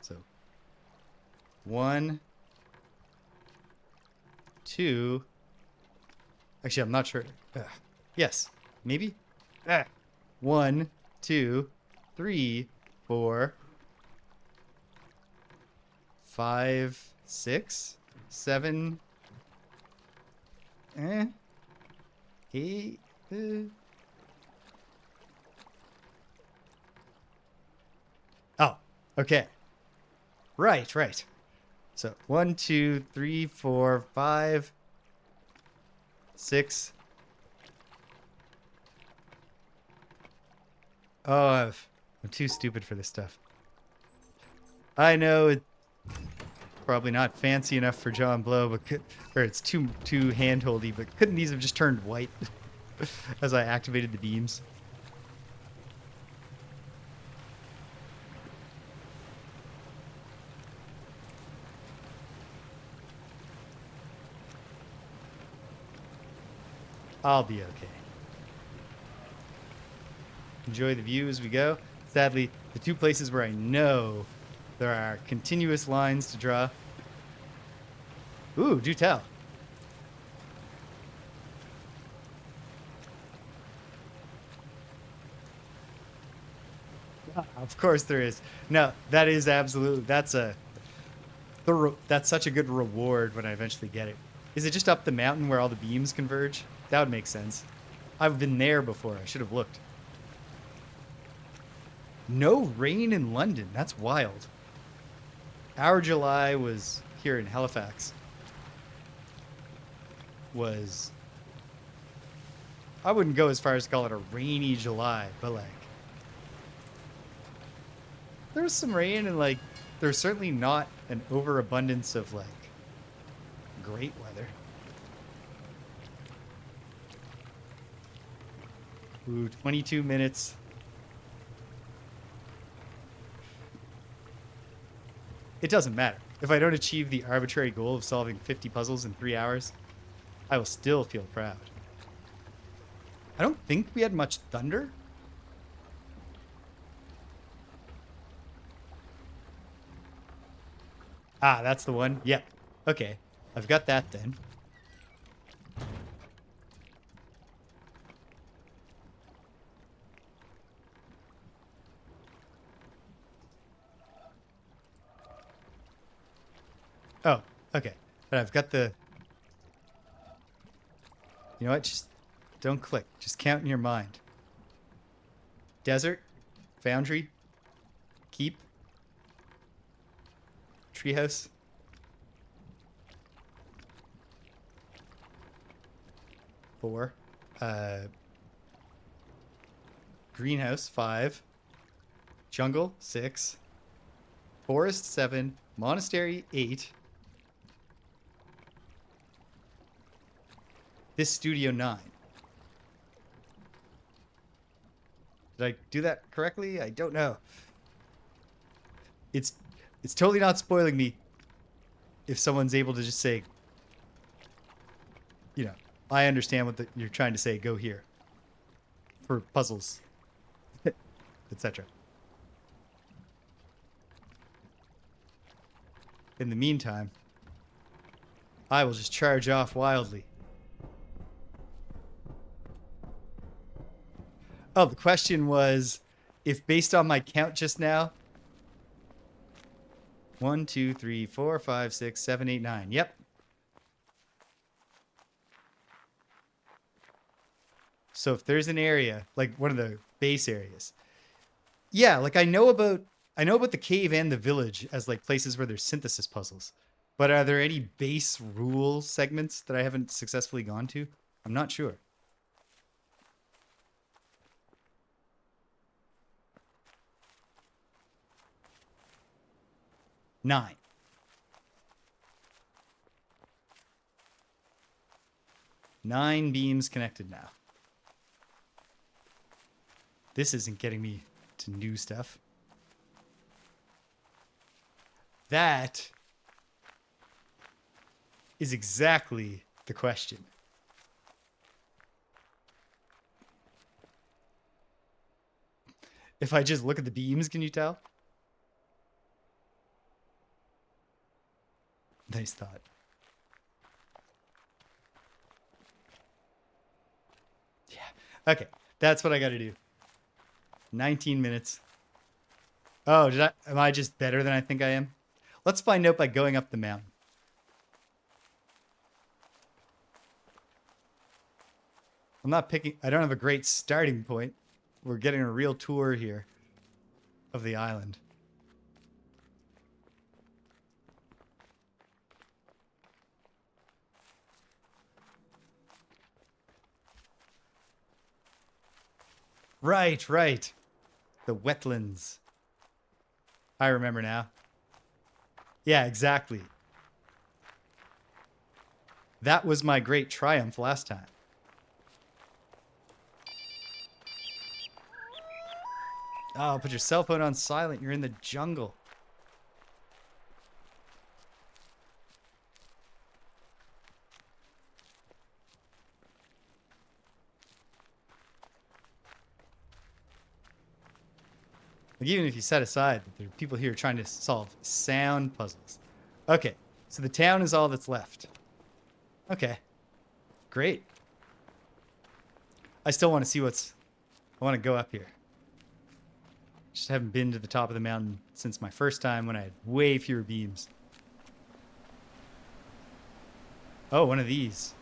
So, 1, 2. Actually, I'm not sure. Yes, maybe. 1, 2, 3, 4, 5, 6, 7, 8. Oh, okay. Right. So 1, 2, 3, 4, 5, 6. Oh, I'm too stupid for this stuff. I know it's probably not fancy enough for John Blow, but or it's too handholdy. But couldn't these have just turned white as I activated the beams? I'll be okay. Enjoy the view as we go. Sadly, the two places where I know there are continuous lines to draw. Ooh, do tell. Of course there is. No, that is absolutely, that's such a good reward when I eventually get it. Is it just up the mountain where all the beams converge? That would make sense. I've been there before. I should have looked. No rain in London. That's wild. Our July was here in Halifax. I wouldn't go as far as to call it a rainy July, but like, there was some rain and like, there's certainly not an overabundance of like great weather. Ooh, 22 minutes. It doesn't matter. If I don't achieve the arbitrary goal of solving 50 puzzles in 3 hours, I will still feel proud. I don't think we had much thunder. Ah, that's the one. Yep. Okay. I've got that then. Oh, okay. But I've got the... You know what? Just don't click. Just count in your mind. Desert. Foundry. Keep. Treehouse. Four. Greenhouse. 5. Jungle. 6. Forest. 7. Monastery. 8. This studio 9. Did I do that correctly? I don't know. It's totally not spoiling me if someone's able to just say, you know, I understand what you're trying to say. Go here for puzzles, etc. In the meantime, I will just charge off wildly. Oh, the question was, if based on my count just now, 1, 2, 3, 4, 5, 6, 7, 8, 9. Yep. So if there's an area, like one of the base areas. Yeah, like I know about the cave and the village as like places where there's synthesis puzzles. But are there any base rule segments that I haven't successfully gone to? I'm not sure. Nine. Nine beams connected now. This isn't getting me to new stuff. That is exactly the question. If I just look at the beams, can you tell? Nice thought. Yeah. Okay. That's what I got to do. 19 minutes. Oh, am I just better than I think I am? Let's find out by going up the mountain. I don't have a great starting point. We're getting a real tour here of the island. Right, right. The wetlands. I remember now. Yeah, exactly. That was my great triumph last time. Oh, put your cell phone on silent. You're in the jungle. Like, even if you set aside that there are people here trying to solve sound puzzles. Okay, so the town is all that's left. Okay, great. I still want to see I want to go up here. Just haven't been to the top of the mountain since my first time when I had way fewer beams. Oh, one of these.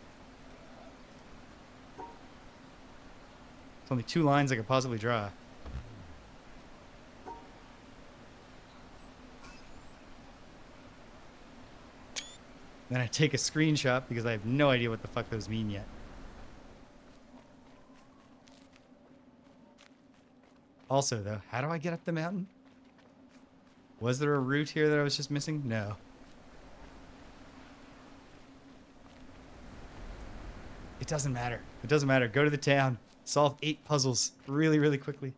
It's only 2 lines I could possibly draw. Then I take a screenshot because I have no idea what the fuck those mean yet. Also, though, how do I get up the mountain? Was there a route here that I was just missing? No. It doesn't matter. It doesn't matter. Go to the town. Solve 8 puzzles really, really quickly.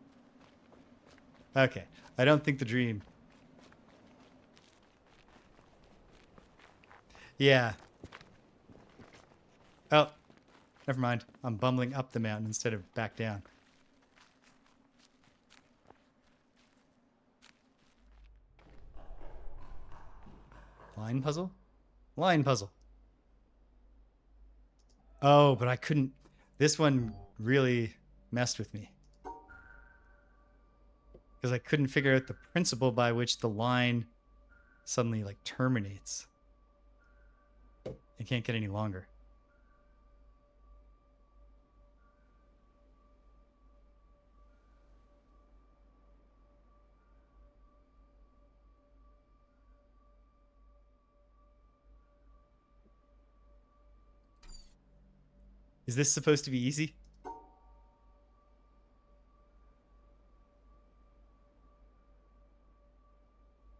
Okay. I don't think the dream. Yeah. Oh, never mind. I'm bumbling up the mountain instead of back down. Line puzzle? Line puzzle. Oh, but I couldn't. This one really messed with me. Because I couldn't figure out the principle by which the line suddenly like terminates. It can't get any longer. Is this supposed to be easy?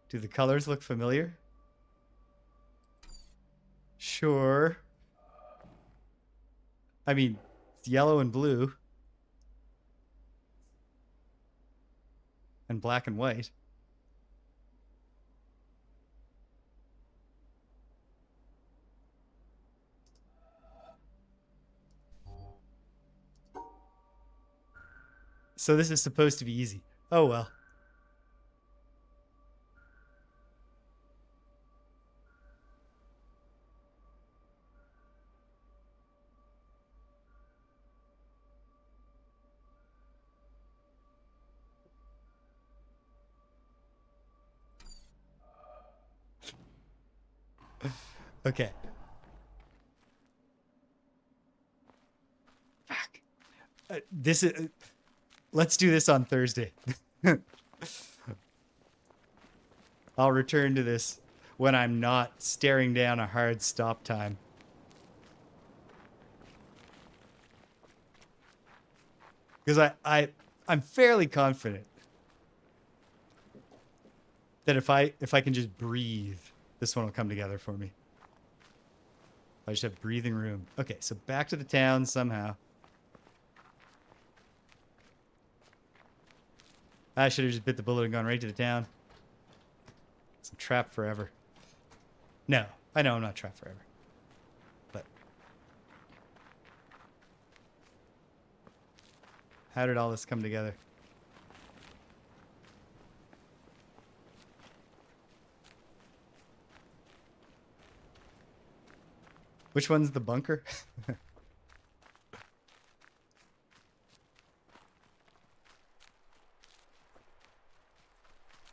Do the colors look familiar? Sure. I mean, it's yellow and blue. And black and white. So this is supposed to be easy. Oh well. Okay. Fuck. This is. Let's do this on Thursday. I'll return to this when I'm not staring down a hard stop time. Because I'm fairly confident that if I can just breathe, this one will come together for me. I just have breathing room. Okay, so back to the town somehow. I should have just bit the bullet and gone right to the town. I'm trapped forever. No, I know I'm not trapped forever. But how did all this come together? Which one's the bunker?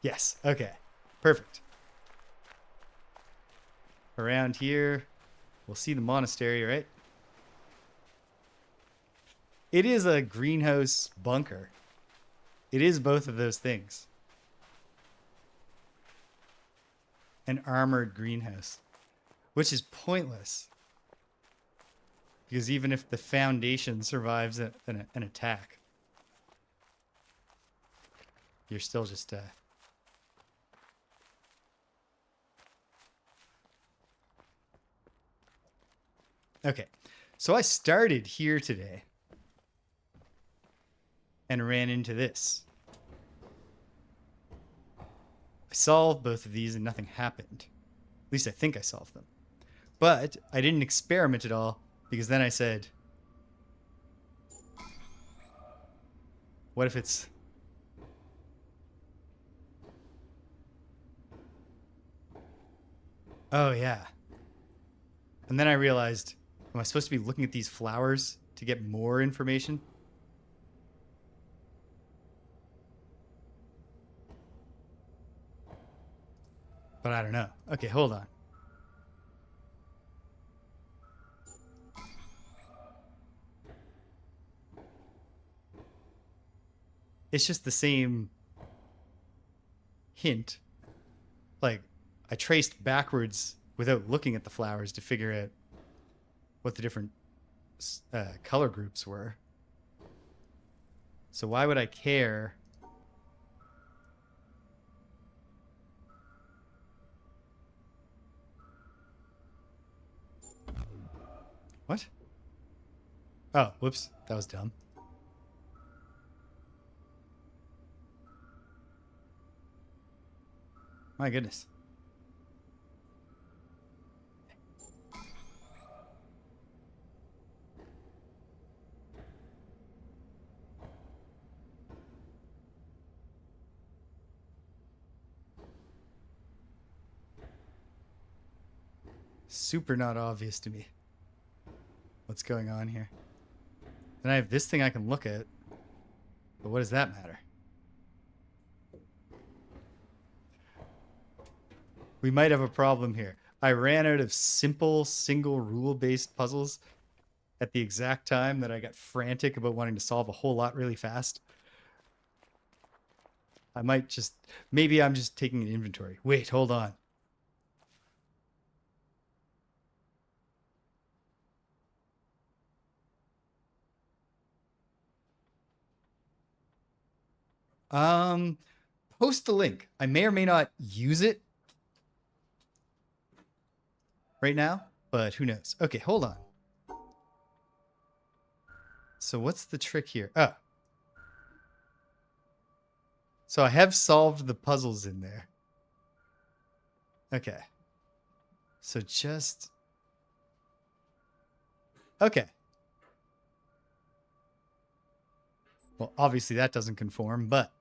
Yes, okay. Perfect. Around here, we'll see the monastery, right? It is a greenhouse bunker. It is both of those things. An armored greenhouse, which is pointless. Because even if the foundation survives an attack, you're still just... Okay, so I started here today and ran into this. I solved both of these and nothing happened. At least I think I solved them. But I didn't experiment at all because then I said, what if it's... Oh, yeah. And then I realized, am I supposed to be looking at these flowers to get more information? But I don't know. Okay, hold on. It's just the same hint. Like, I traced backwards without looking at the flowers to figure out what the different color groups were. So why would I care? What? Oh, whoops. That was dumb. My goodness. Super not obvious to me what's going on here. Then I have this thing I can look at. But what does that matter? We might have a problem here. I ran out of simple single rule based puzzles at the exact time that I got frantic about wanting to solve a whole lot really fast. I might just, maybe I'm just taking an inventory. Wait, hold on. Um, Post the link. I may or may not use it right now, but who knows? Okay, hold on. So what's the trick here? Oh. So I have solved the puzzles in there. Okay. So just... Okay. Well, obviously that doesn't conform, but...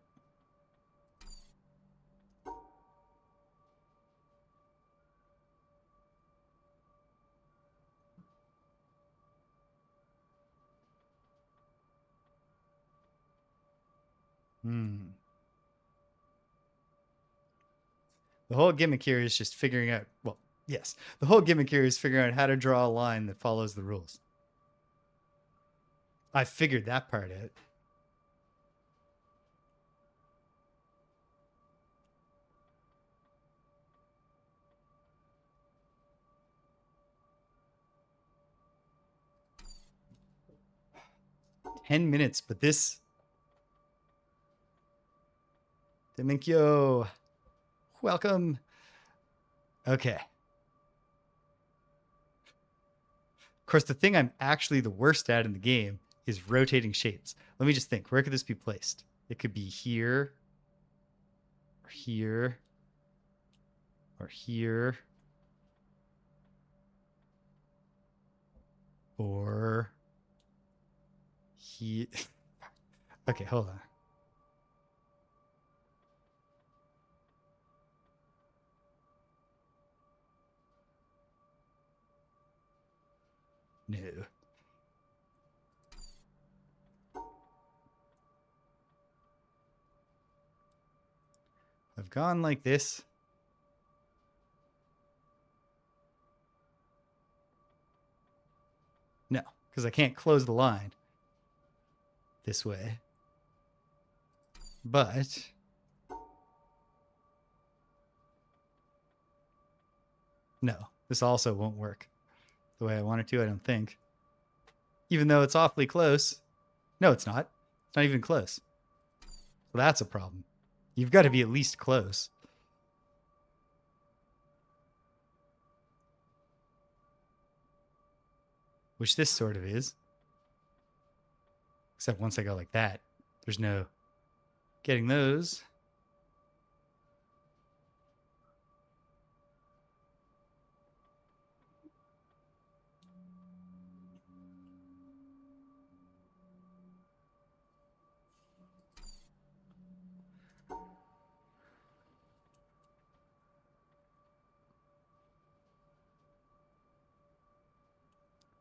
The whole gimmick here is just figuring out... Well, yes. The whole gimmick here is figuring out how to draw a line that follows the rules. I figured that part out. $10, but this... Deminkyo. Welcome. Okay. Of course, the thing I'm actually the worst at in the game is rotating shapes. Let me just think. Where could this be placed? It could be here, or here, or here, or here. Okay, hold on. No. I've gone like this. No, because I can't close the line this way. But no, this also won't work the way I want it to, I don't think. Even though it's awfully close. No, it's not. It's not even close. So that's a problem. You've got to be at least close. Which this sort of is. Except once I go like that, there's no getting those.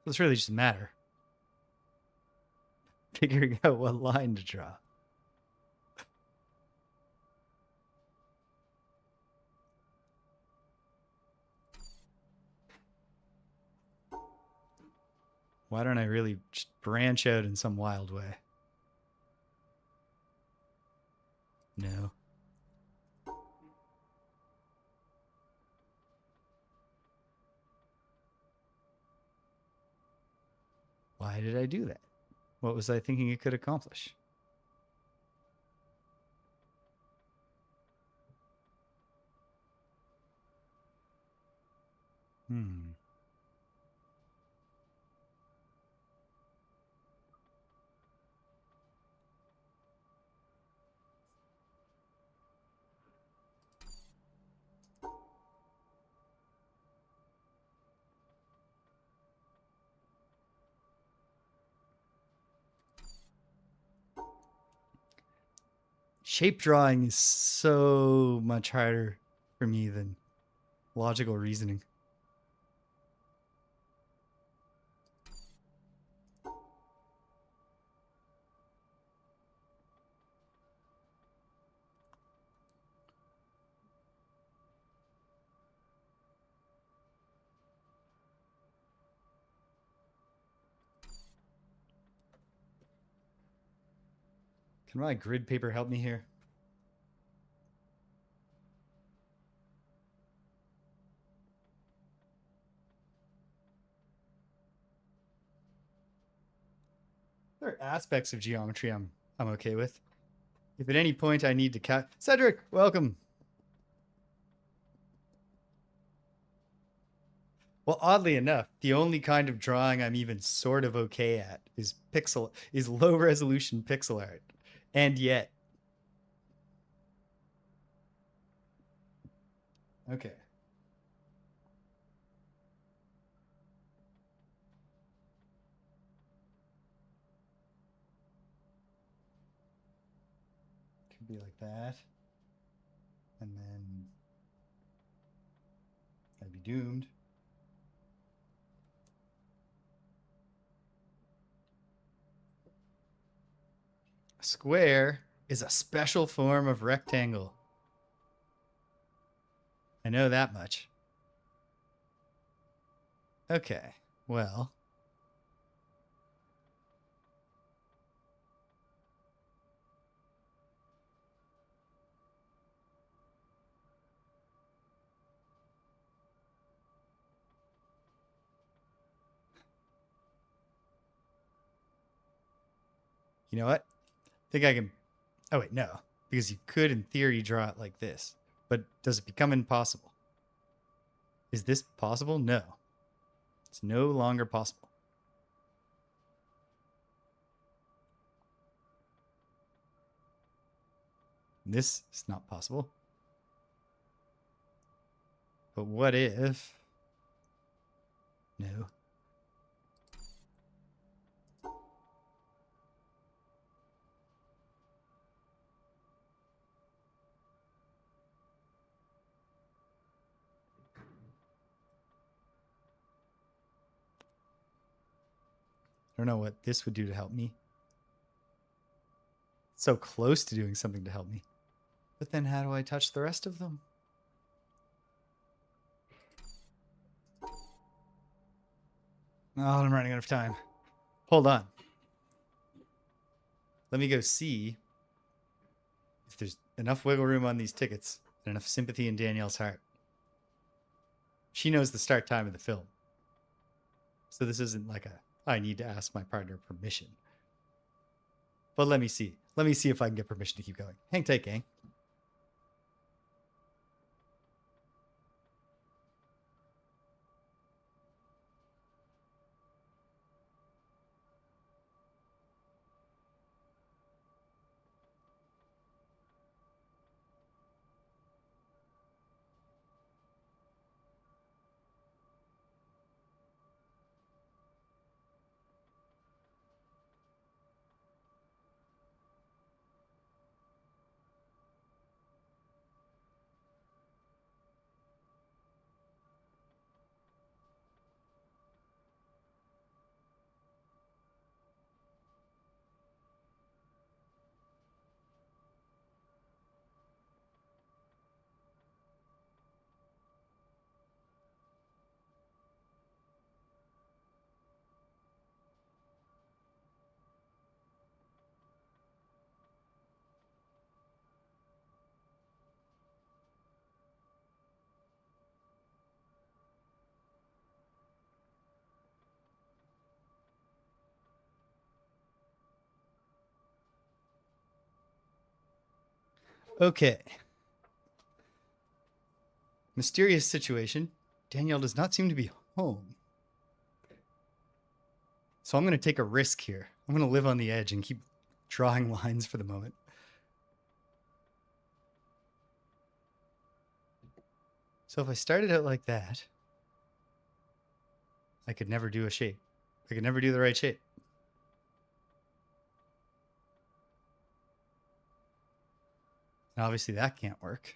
It's really just a matter figuring out what line to draw. Why don't I really just branch out in some wild way? No. Why did I do that? What was I thinking it could accomplish? Shape drawing is so much harder for me than logical reasoning. Can my grid paper help me here? There are aspects of geometry I'm okay with. If at any point I need to cut, Cedric, welcome. Well, oddly enough, the only kind of drawing I'm even sort of okay at is low resolution pixel art. And yet. Okay. Could be like that. And then I'd be doomed. A square is a special form of rectangle. I know that much. Okay, well. You know what? I think I can. Oh, wait, no. Because you could, in theory, draw it like this. But does it become impossible? Is this possible? No. It's no longer possible. This is not possible. But what if? No. I don't know what this would do to help me. It's so close to doing something to help me. But then how do I touch the rest of them? Oh, I'm running out of time. Hold on. Let me go see if there's enough wiggle room on these tickets and enough sympathy in Danielle's heart. She knows the start time of the film. So this isn't like I need to ask my partner permission. But let me see. Let me see if I can get permission to keep going. Hang tight, gang. Okay. Mysterious situation. Danielle does not seem to be home. So I'm going to take a risk here. I'm going to live on the edge and keep drawing lines for the moment. So if I started out like that, I could never do a shape. I could never do the right shape. Obviously, that can't work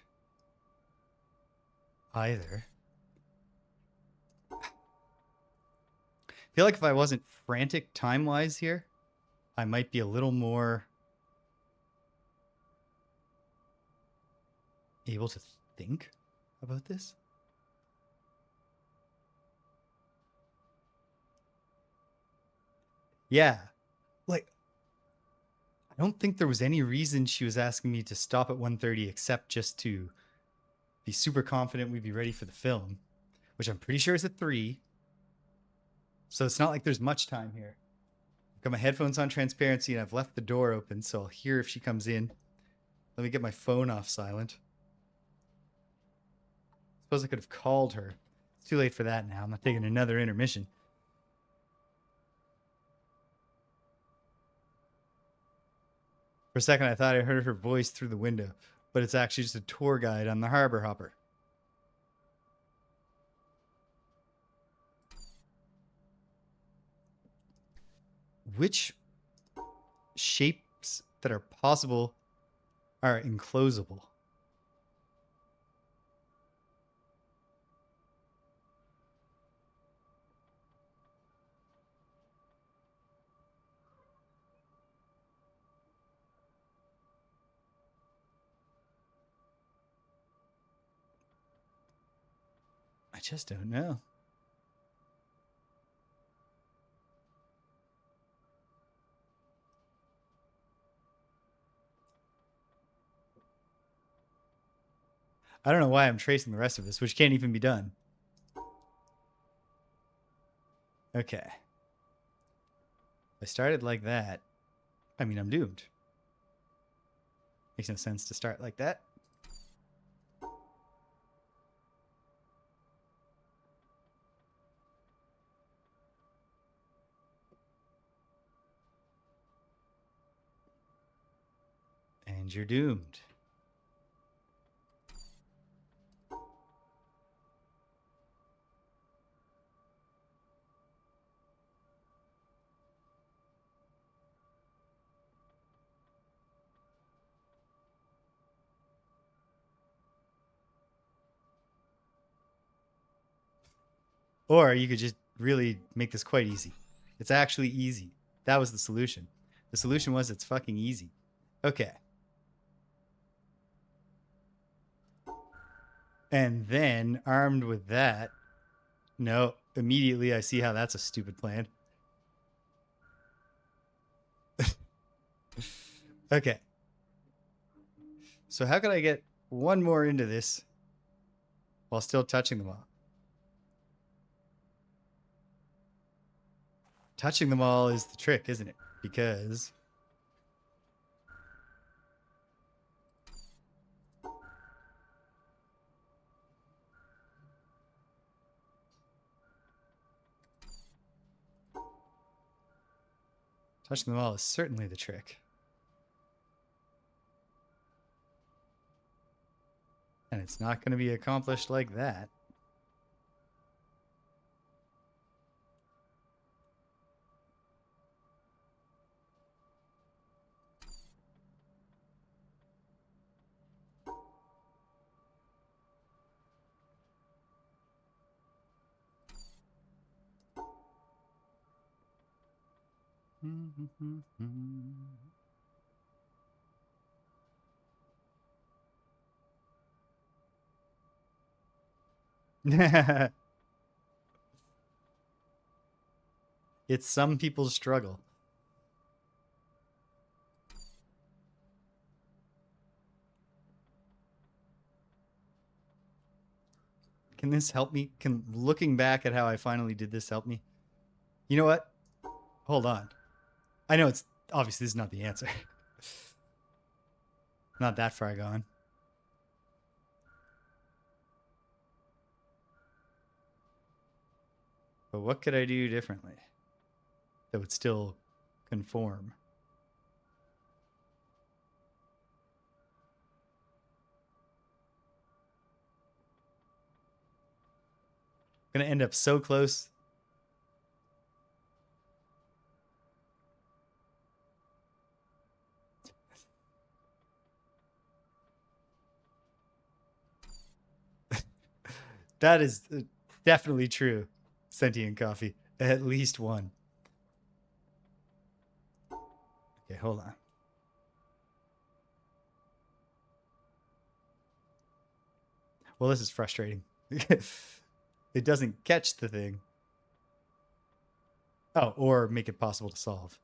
either. I feel like if I wasn't frantic time-wise here, I might be a little more able to think about this. Yeah. Like, I don't think there was any reason she was asking me to stop at 1:30 except just to be super confident we'd be ready for the film, which I'm pretty sure is at 3. So it's not like there's much time here. I've got my headphones on transparency and I've left the door open so I'll hear if she comes in. Let me get my phone off silent. Suppose I could have called her. It's too late for that now. I'm not taking another intermission. For a second, I thought I heard her voice through the window, but it's actually just a tour guide on the Harbor Hopper. Which shapes that are possible are enclosable? I just don't know. I don't know why I'm tracing the rest of this, which can't even be done. Okay. If I started like that, I mean, I'm doomed. Makes no sense to start like that. And you're doomed. Or you could just really make this quite easy. It's actually easy. That was the solution. The solution was it's fucking easy. Okay. And then, armed with that, no, immediately I see how that's a stupid plan. Okay. So how could I get one more into this while still touching them all? Touching them all is the trick, isn't it? Because touching them all is certainly the trick. And it's not going to be accomplished like that. It's some people's struggle. Can this help me? Can looking back at how I finally did this help me? You know what? Hold on. I know it's obviously this is not the answer. Not that far gone. But what could I do differently that would still conform? I'm gonna end up so close. That is definitely true. Sentient coffee. At least one. Okay, hold on. Well, this is frustrating. It doesn't catch the thing. Oh, or make it possible to solve.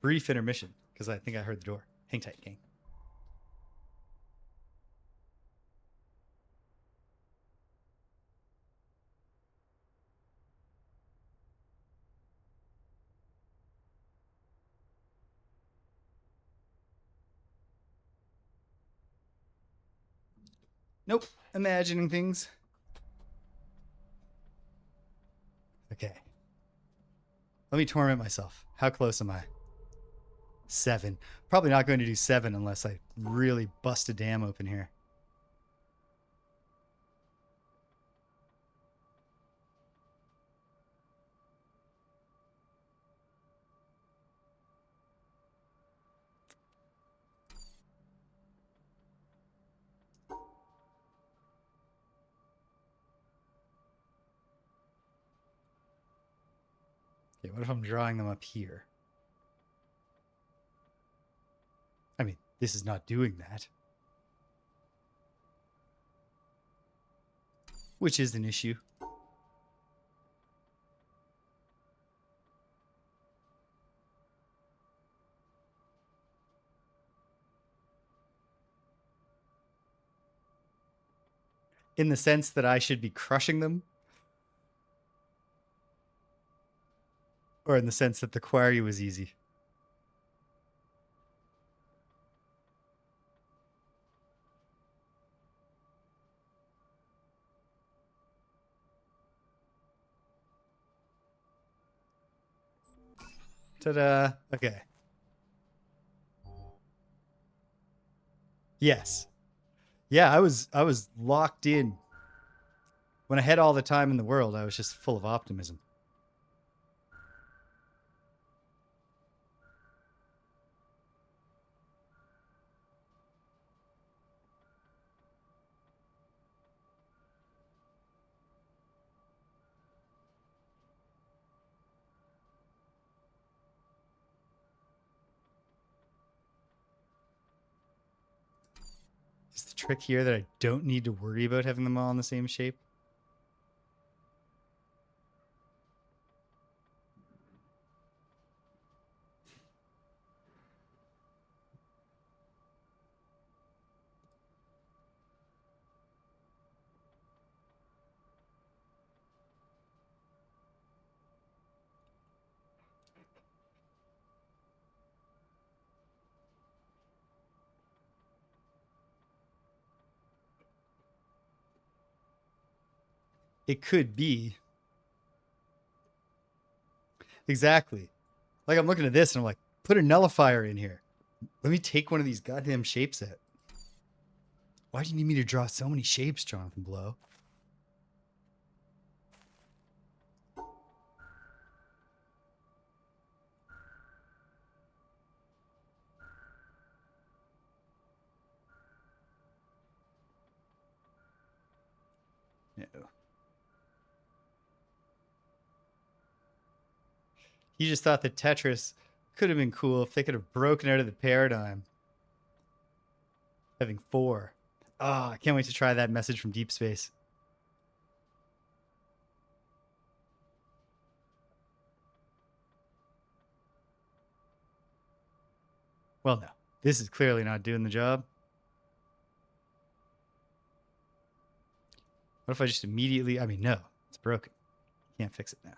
Brief intermission, because I think I heard the door. Hang tight, gang. Nope. Imagining things. Okay. Let me torment myself. How close am I? 7. Probably not going to do 7 unless I really bust a dam open here. Okay, what if I'm drawing them up here? I mean, this is not doing that. Which is an issue. In the sense that I should be crushing them? Or in the sense that the query was easy? Ta-da. Okay. Yes. Yeah, I was locked in. When I had all the time in the world, I was just full of optimism. Is the trick here that I don't need to worry about having them all in the same shape? It could be. Exactly. Like I'm looking at this and I'm like, put a nullifier in here. Let me take one of these goddamn shapes out. Why do you need me to draw so many shapes, Jonathan Blow? No. He just thought that Tetris could have been cool if they could have broken out of the paradigm. Having 4. Ah, I can't wait to try that message from deep space. Well, no. This is clearly not doing the job. What if I just immediately... I mean, no. It's broken. Can't fix it now.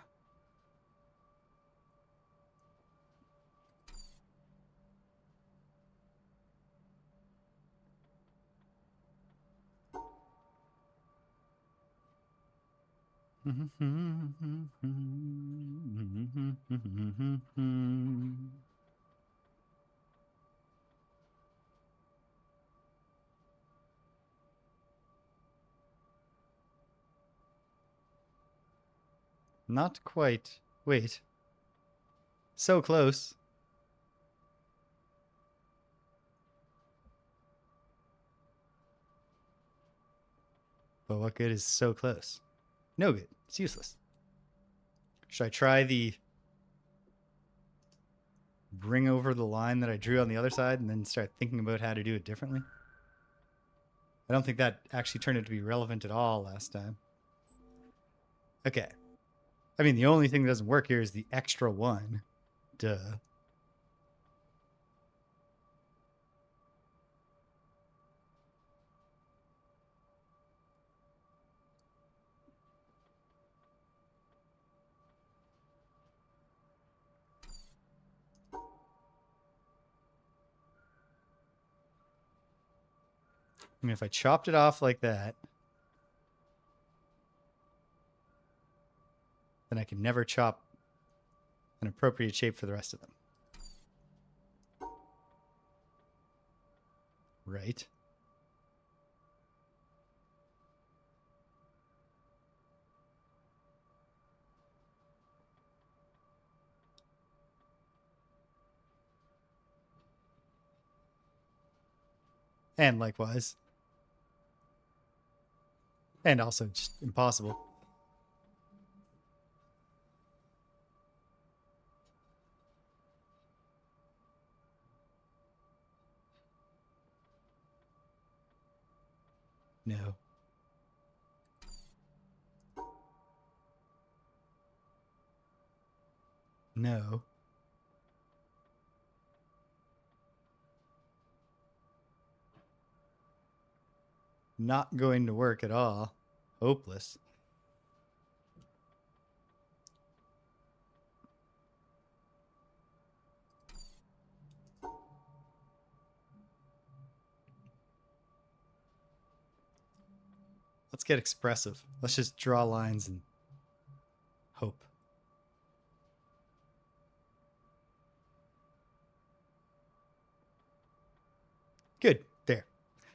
Not quite. Wait. So close. But what good is so close? No good. It's useless. Should I try the bring over the line that I drew on the other side and then start thinking about how to do it differently? I don't think that actually turned out to be relevant at all last time. Okay. I mean, the only thing that doesn't work here is the extra one. Duh. I mean, if I chopped it off like that, then I can never chop an appropriate shape for the rest of them. Right? And likewise. And also just impossible. No. No. Not going to work at all. Hopeless. Let's get expressive. Let's just draw lines and hope. Good. There.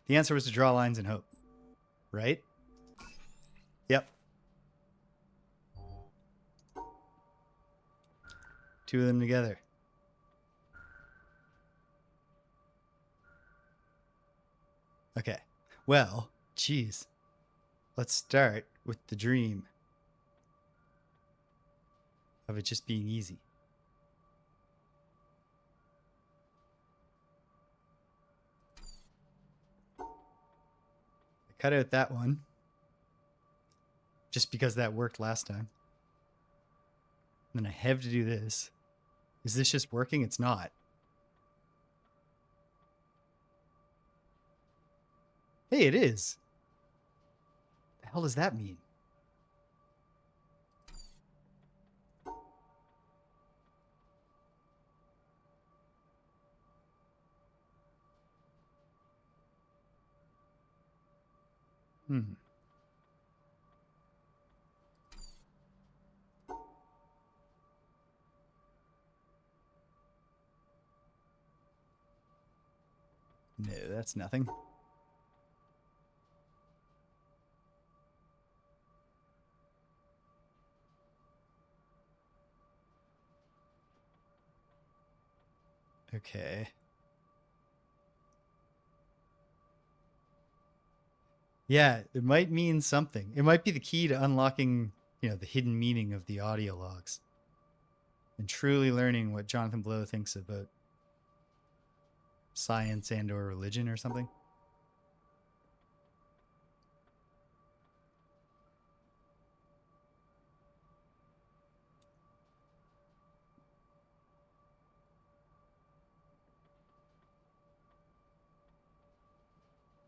The answer was to draw lines and hope. Right? Yep. Two of them together. Okay. Well, geez. Let's start with the dream of it just being easy. I cut out that one just because that worked last time. And then I have to do this. Is this just working? It's not. Hey, it is. The hell does that mean? Hmm. No, that's nothing. Okay. Yeah, it might mean something. It might be the key to unlocking, the hidden meaning of the audio logs and truly learning what Jonathan Blow thinks about science and or religion or something.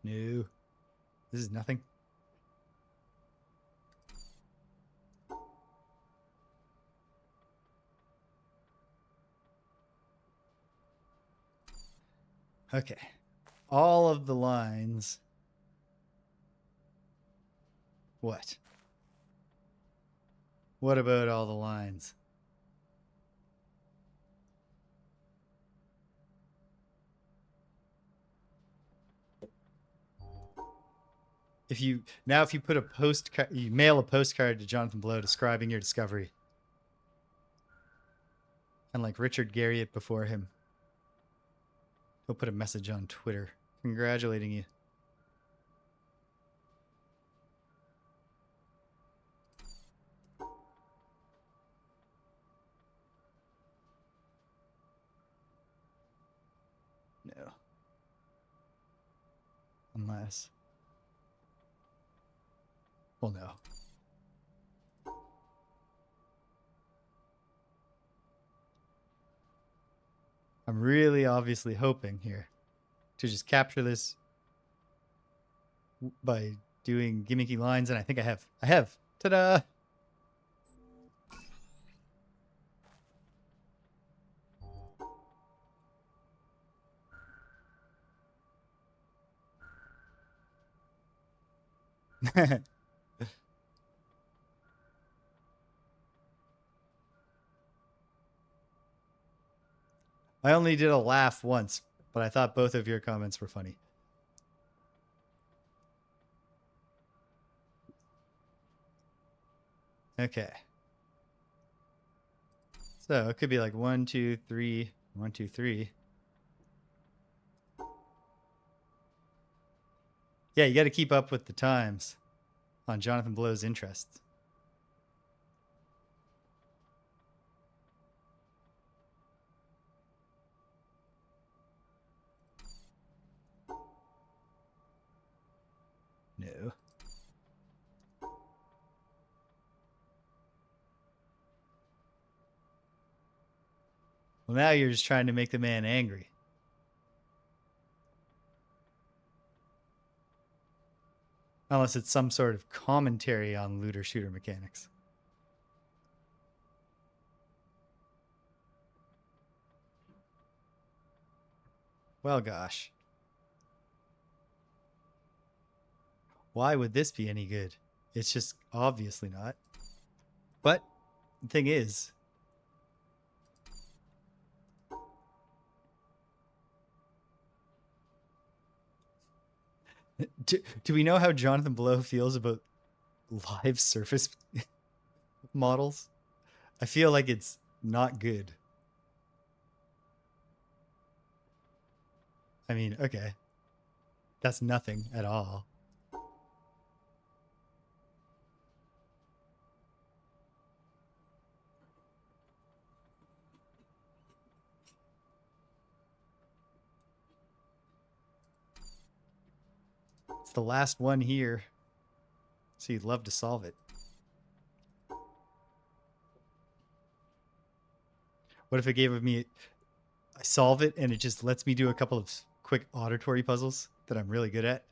No. This is nothing. Okay. All of the lines. What? What about all the lines? If you put a postcard, you mail a postcard to Jonathan Blow describing your discovery, and like Richard Garriott before him, he'll put a message on Twitter congratulating you. No. Unless. Well, no. I'm really obviously hoping here to just capture this by doing gimmicky lines, and I think I have. Ta-da! I only did a laugh once, but I thought both of your comments were funny. Okay. So it could be like 1, 2, 3, 1, 2, 3. Yeah, you got to keep up with the times on Jonathan Blow's interests. No. Well, now you're just trying to make the man angry. Unless it's some sort of commentary on looter shooter mechanics. Well, gosh. Why would this be any good? It's just obviously not. But the thing is, do we know how Jonathan Blow feels about live surface models? I feel like it's not good. I mean, okay. That's nothing at all. It's the last one here. So you'd love to solve it. What if it gave me, I solve it and it just lets me do a couple of quick auditory puzzles that I'm really good at?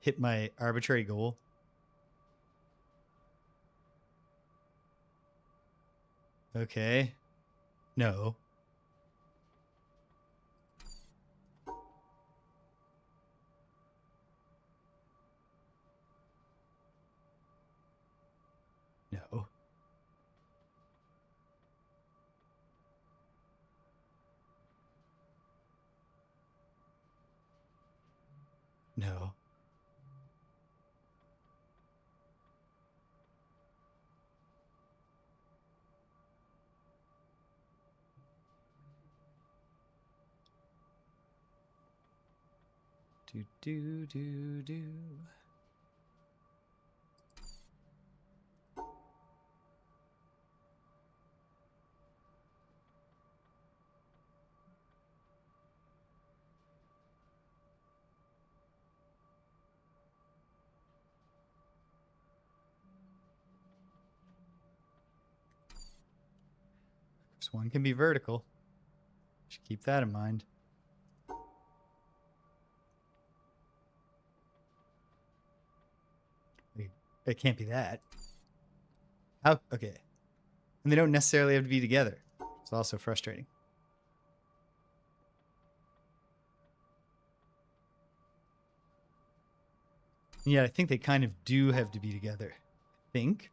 Hit my arbitrary goal? Okay. No. No. No. Do, do, do, do. This one can be vertical. Should keep that in mind. It can't be that. How? Okay. And they don't necessarily have to be together. It's also frustrating. Yeah, I think they kind of do have to be together. I think.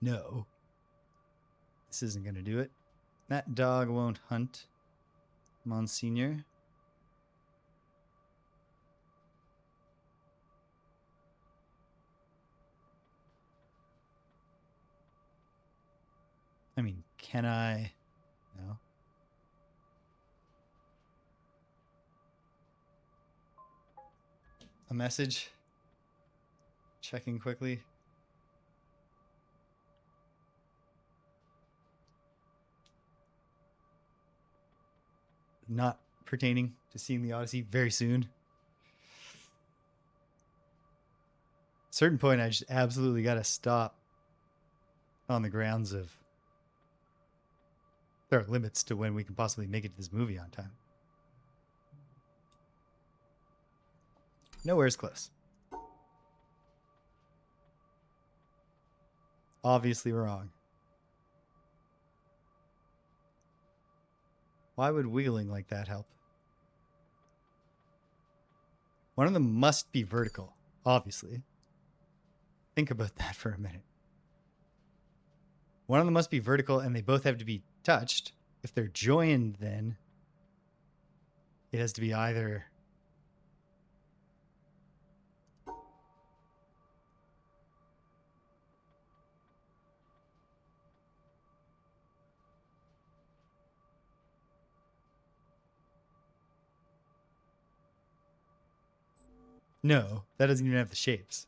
No. This isn't going to do it. That dog won't hunt, Monsignor. I mean, can I? No. A message? Checking quickly. Not pertaining to seeing the Odyssey very soon. At a certain point, I just absolutely got to stop on the grounds of there are limits to when we can possibly make it to this movie on time. Nowhere's close. Obviously wrong. Why would wiggling like that help? One of them must be vertical, obviously. Think about that for a minute. One of them must be vertical and they both have to be touched. If they're joined, then it has to be either no, that doesn't even have the shapes.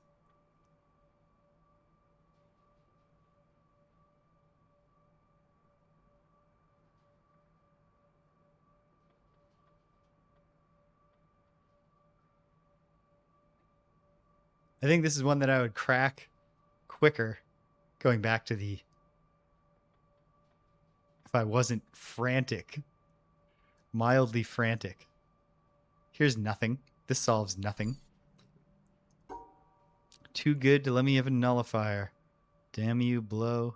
I think this is one that I would crack quicker going back to the if I wasn't frantic, mildly frantic. Here's nothing. This solves nothing. Too good to let me have a nullifier. Damn you, blow.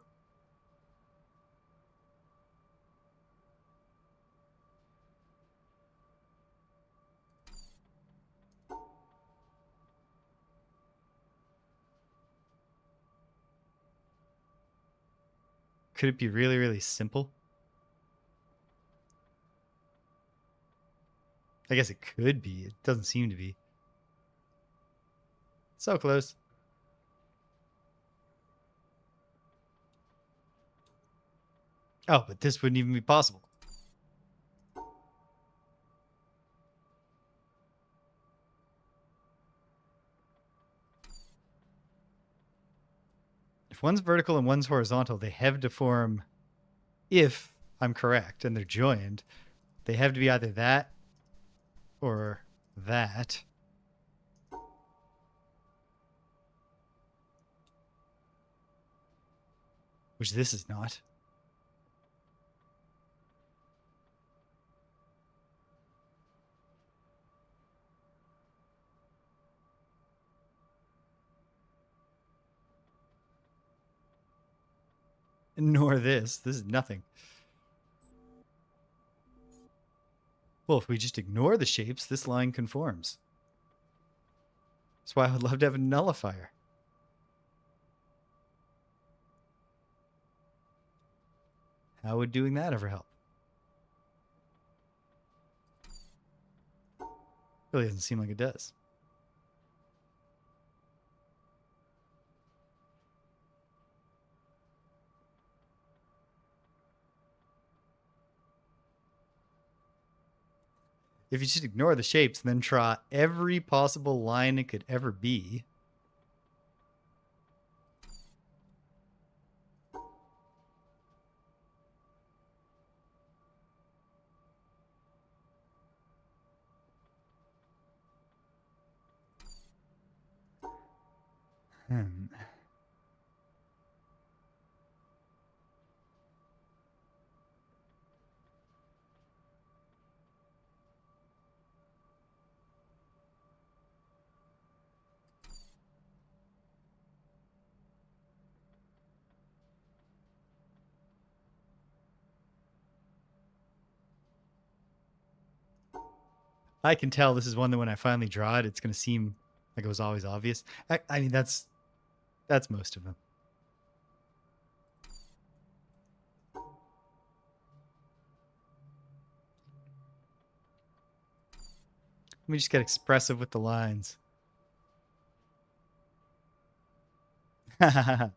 Could it be really, really simple? I guess it could be. It doesn't seem to be. So close. Oh, but this wouldn't even be possible. If one's vertical and one's horizontal, they have to form, if I'm correct, and they're joined, they have to be either that or that. Which this is not. Nor this. This is nothing. Well, if we just ignore the shapes, this line conforms. That's why I would love to have a nullifier. How would doing that ever help? Really doesn't seem like it does. If you just ignore the shapes and then draw every possible line it could ever be, I can tell this is one that when I finally draw it, it's going to seem like it was always obvious. I mean, that's most of them. Let me just get expressive with the lines. I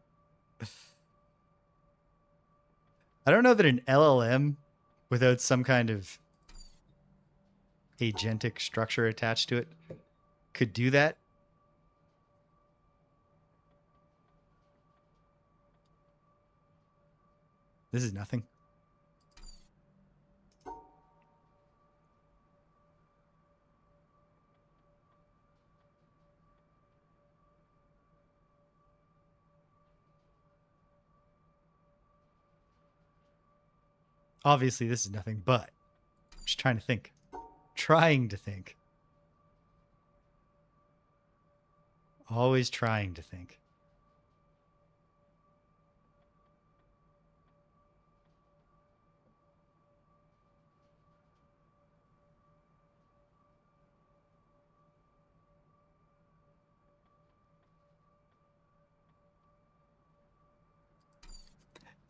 don't know that an LLM without some kind of agentic structure attached to it could do that. This is nothing. Obviously, this is nothing, but I'm just trying to think. Trying to think. Always trying to think.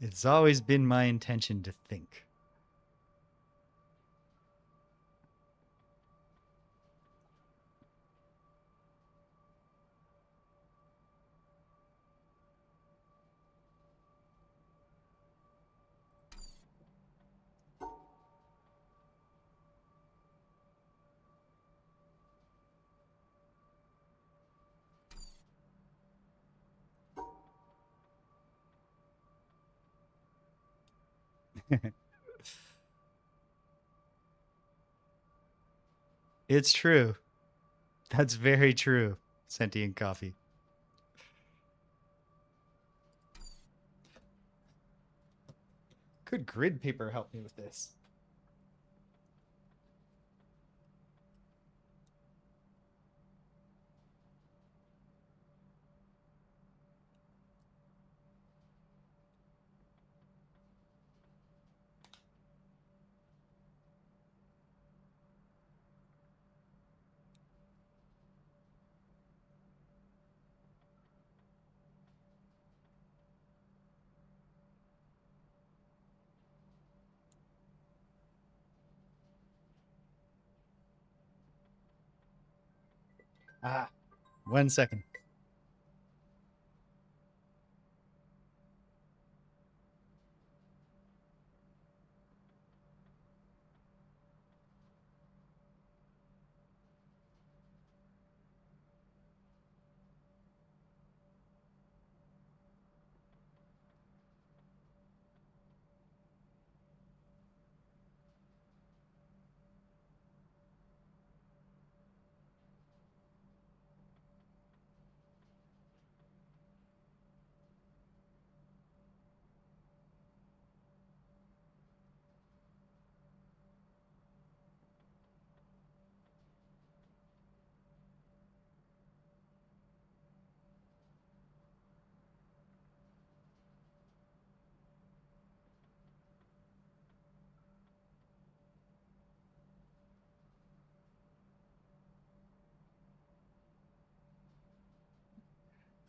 It's always been my intention to think. It's true. That's very true. Sentient coffee. Could grid paper help me with this? Ah, 1 second.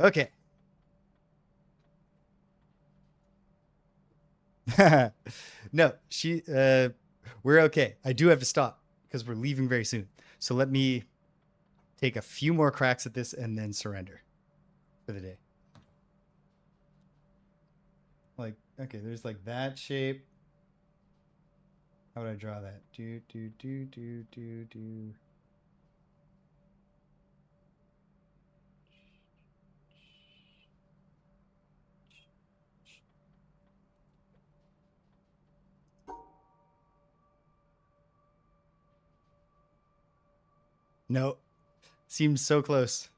Okay. No, we're okay. I do have to stop because we're leaving very soon. So let me take a few more cracks at this and then surrender for the day. Like, okay, there's like that shape. How would I draw that? Do. No, seems so close.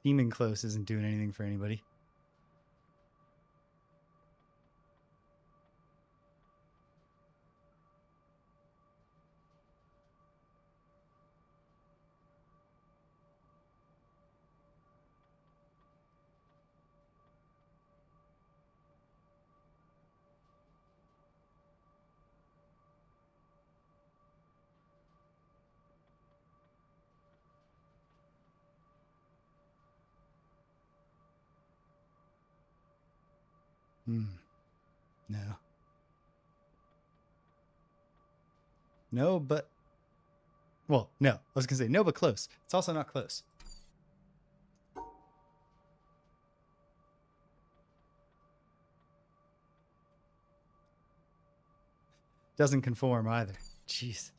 Seeming close isn't doing anything for anybody. Hmm. No. No, but... Well, no. I was going to say no, but close. It's also not close. Doesn't conform either. Jeez.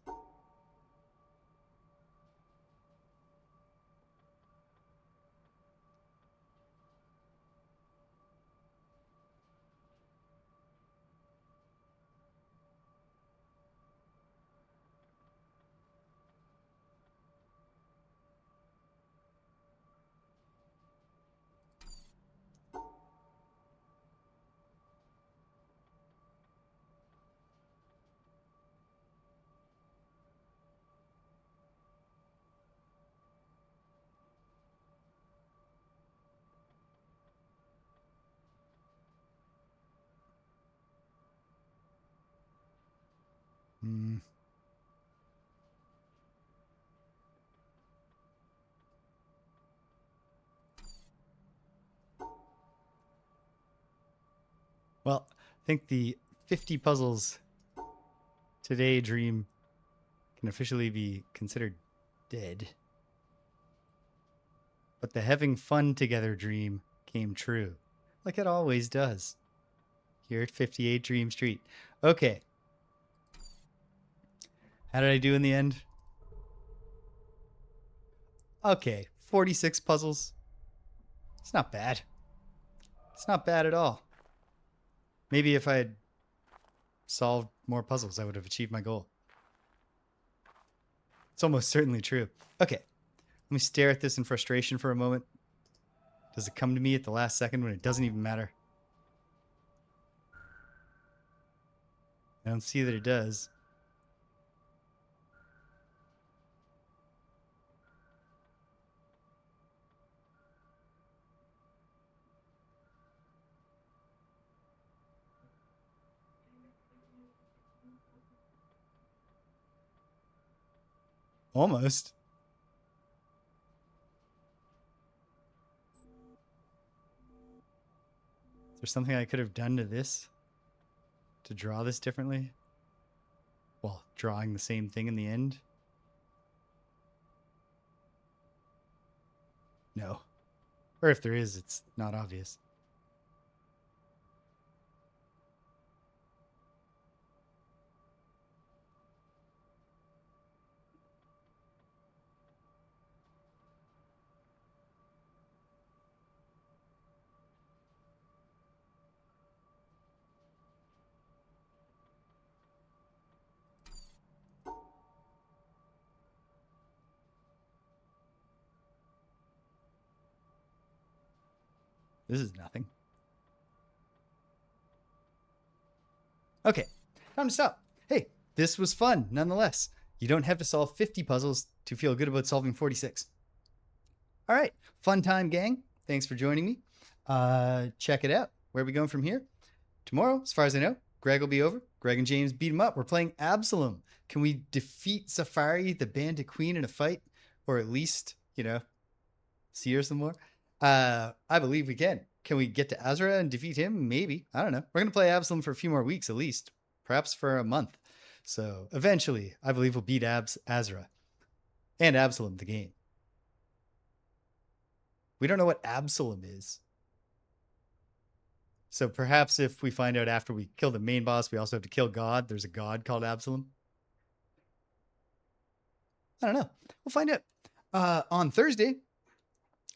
Hmm. Well, I think the 50 puzzles today dream can officially be considered dead. But the having fun together dream came true, like it always does, here at 58 Dream Street. Okay. How did I do in the end? Okay, 46 puzzles. It's not bad. It's not bad at all. Maybe if I had solved more puzzles, I would have achieved my goal. It's almost certainly true. Okay, let me stare at this in frustration for a moment. Does it come to me at the last second when it doesn't even matter? I don't see that it does. Almost. Is there something I could have done to this to draw this differently? Well, drawing the same thing in the end? No. Or if there is, it's not obvious. This is nothing. Okay, time to stop. Hey, this was fun, nonetheless. You don't have to solve 50 puzzles to feel good about solving 46. All right, fun time, gang. Thanks for joining me. Check it out. Where are we going from here? Tomorrow, as far as I know, Greg will be over. Greg and James beat him up. We're playing Absalom. Can we defeat Safari, the bandit queen, in a fight? Or at least, see her some more? I believe we can. Can we get to Azra and defeat him? Maybe. I don't know. We're going to play Absalom for a few more weeks at least. Perhaps for a month. So eventually, I believe we'll beat Azra. And Absalom, the game. We don't know what Absalom is. So perhaps if we find out after we kill the main boss, we also have to kill God. There's a god called Absalom. I don't know. We'll find out. On Thursday,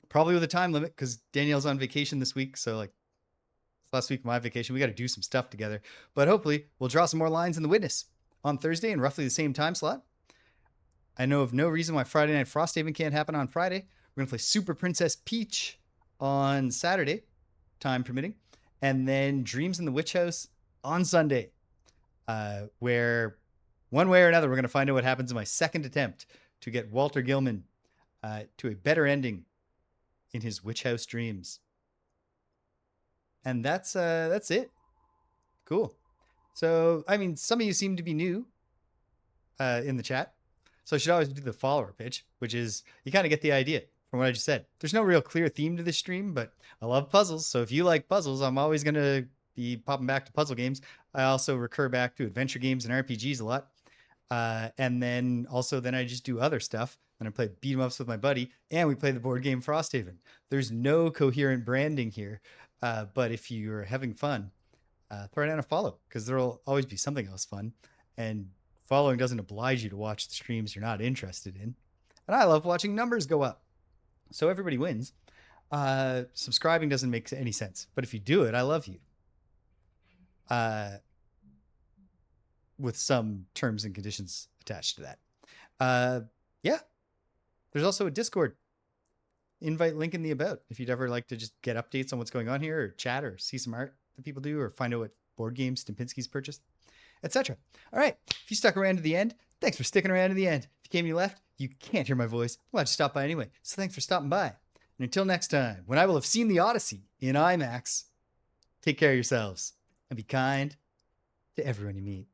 probably with a time limit because Danielle's on vacation this week. So last week of my vacation, we got to do some stuff together. But hopefully we'll draw some more lines in the Witness on Thursday in roughly the same time slot. I know of no reason why Friday Night Frosthaven can't happen on Friday. We're going to play Super Princess Peach on Saturday, time permitting. And then Dreams in the Witch House on Sunday, where one way or another, we're going to find out what happens in my second attempt to get Walter Gilman to a better ending in his Witch House dreams. And that's it. Cool. So, I mean, some of you seem to be new in the chat. So I should always do the follower pitch, which is you kind of get the idea from what I just said. There's no real clear theme to this stream, but I love puzzles. So if you like puzzles, I'm always going to be popping back to puzzle games. I also recur back to adventure games and RPGs a lot. And then I just do other stuff. And I play beat 'em ups with my buddy, and we play the board game Frosthaven. There's no coherent branding here, but if you're having fun, throw down a follow, because there'll always be something else fun. And following doesn't oblige you to watch the streams you're not interested in. And I love watching numbers go up, so everybody wins. Subscribing doesn't make any sense, but if you do it, I love you. With some terms and conditions attached to that. Yeah. There's also a Discord invite link in the about if you'd ever like to just get updates on what's going on here, or chat, or see some art that people do, or find out what board games Stempinski's purchased, etc. All right. If you stuck around to the end, thanks for sticking around to the end. If you came and you left, you can't hear my voice. I'm glad you stopped by anyway. So thanks for stopping by. And until next time, when I will have seen the Odyssey in IMAX, take care of yourselves and be kind to everyone you meet.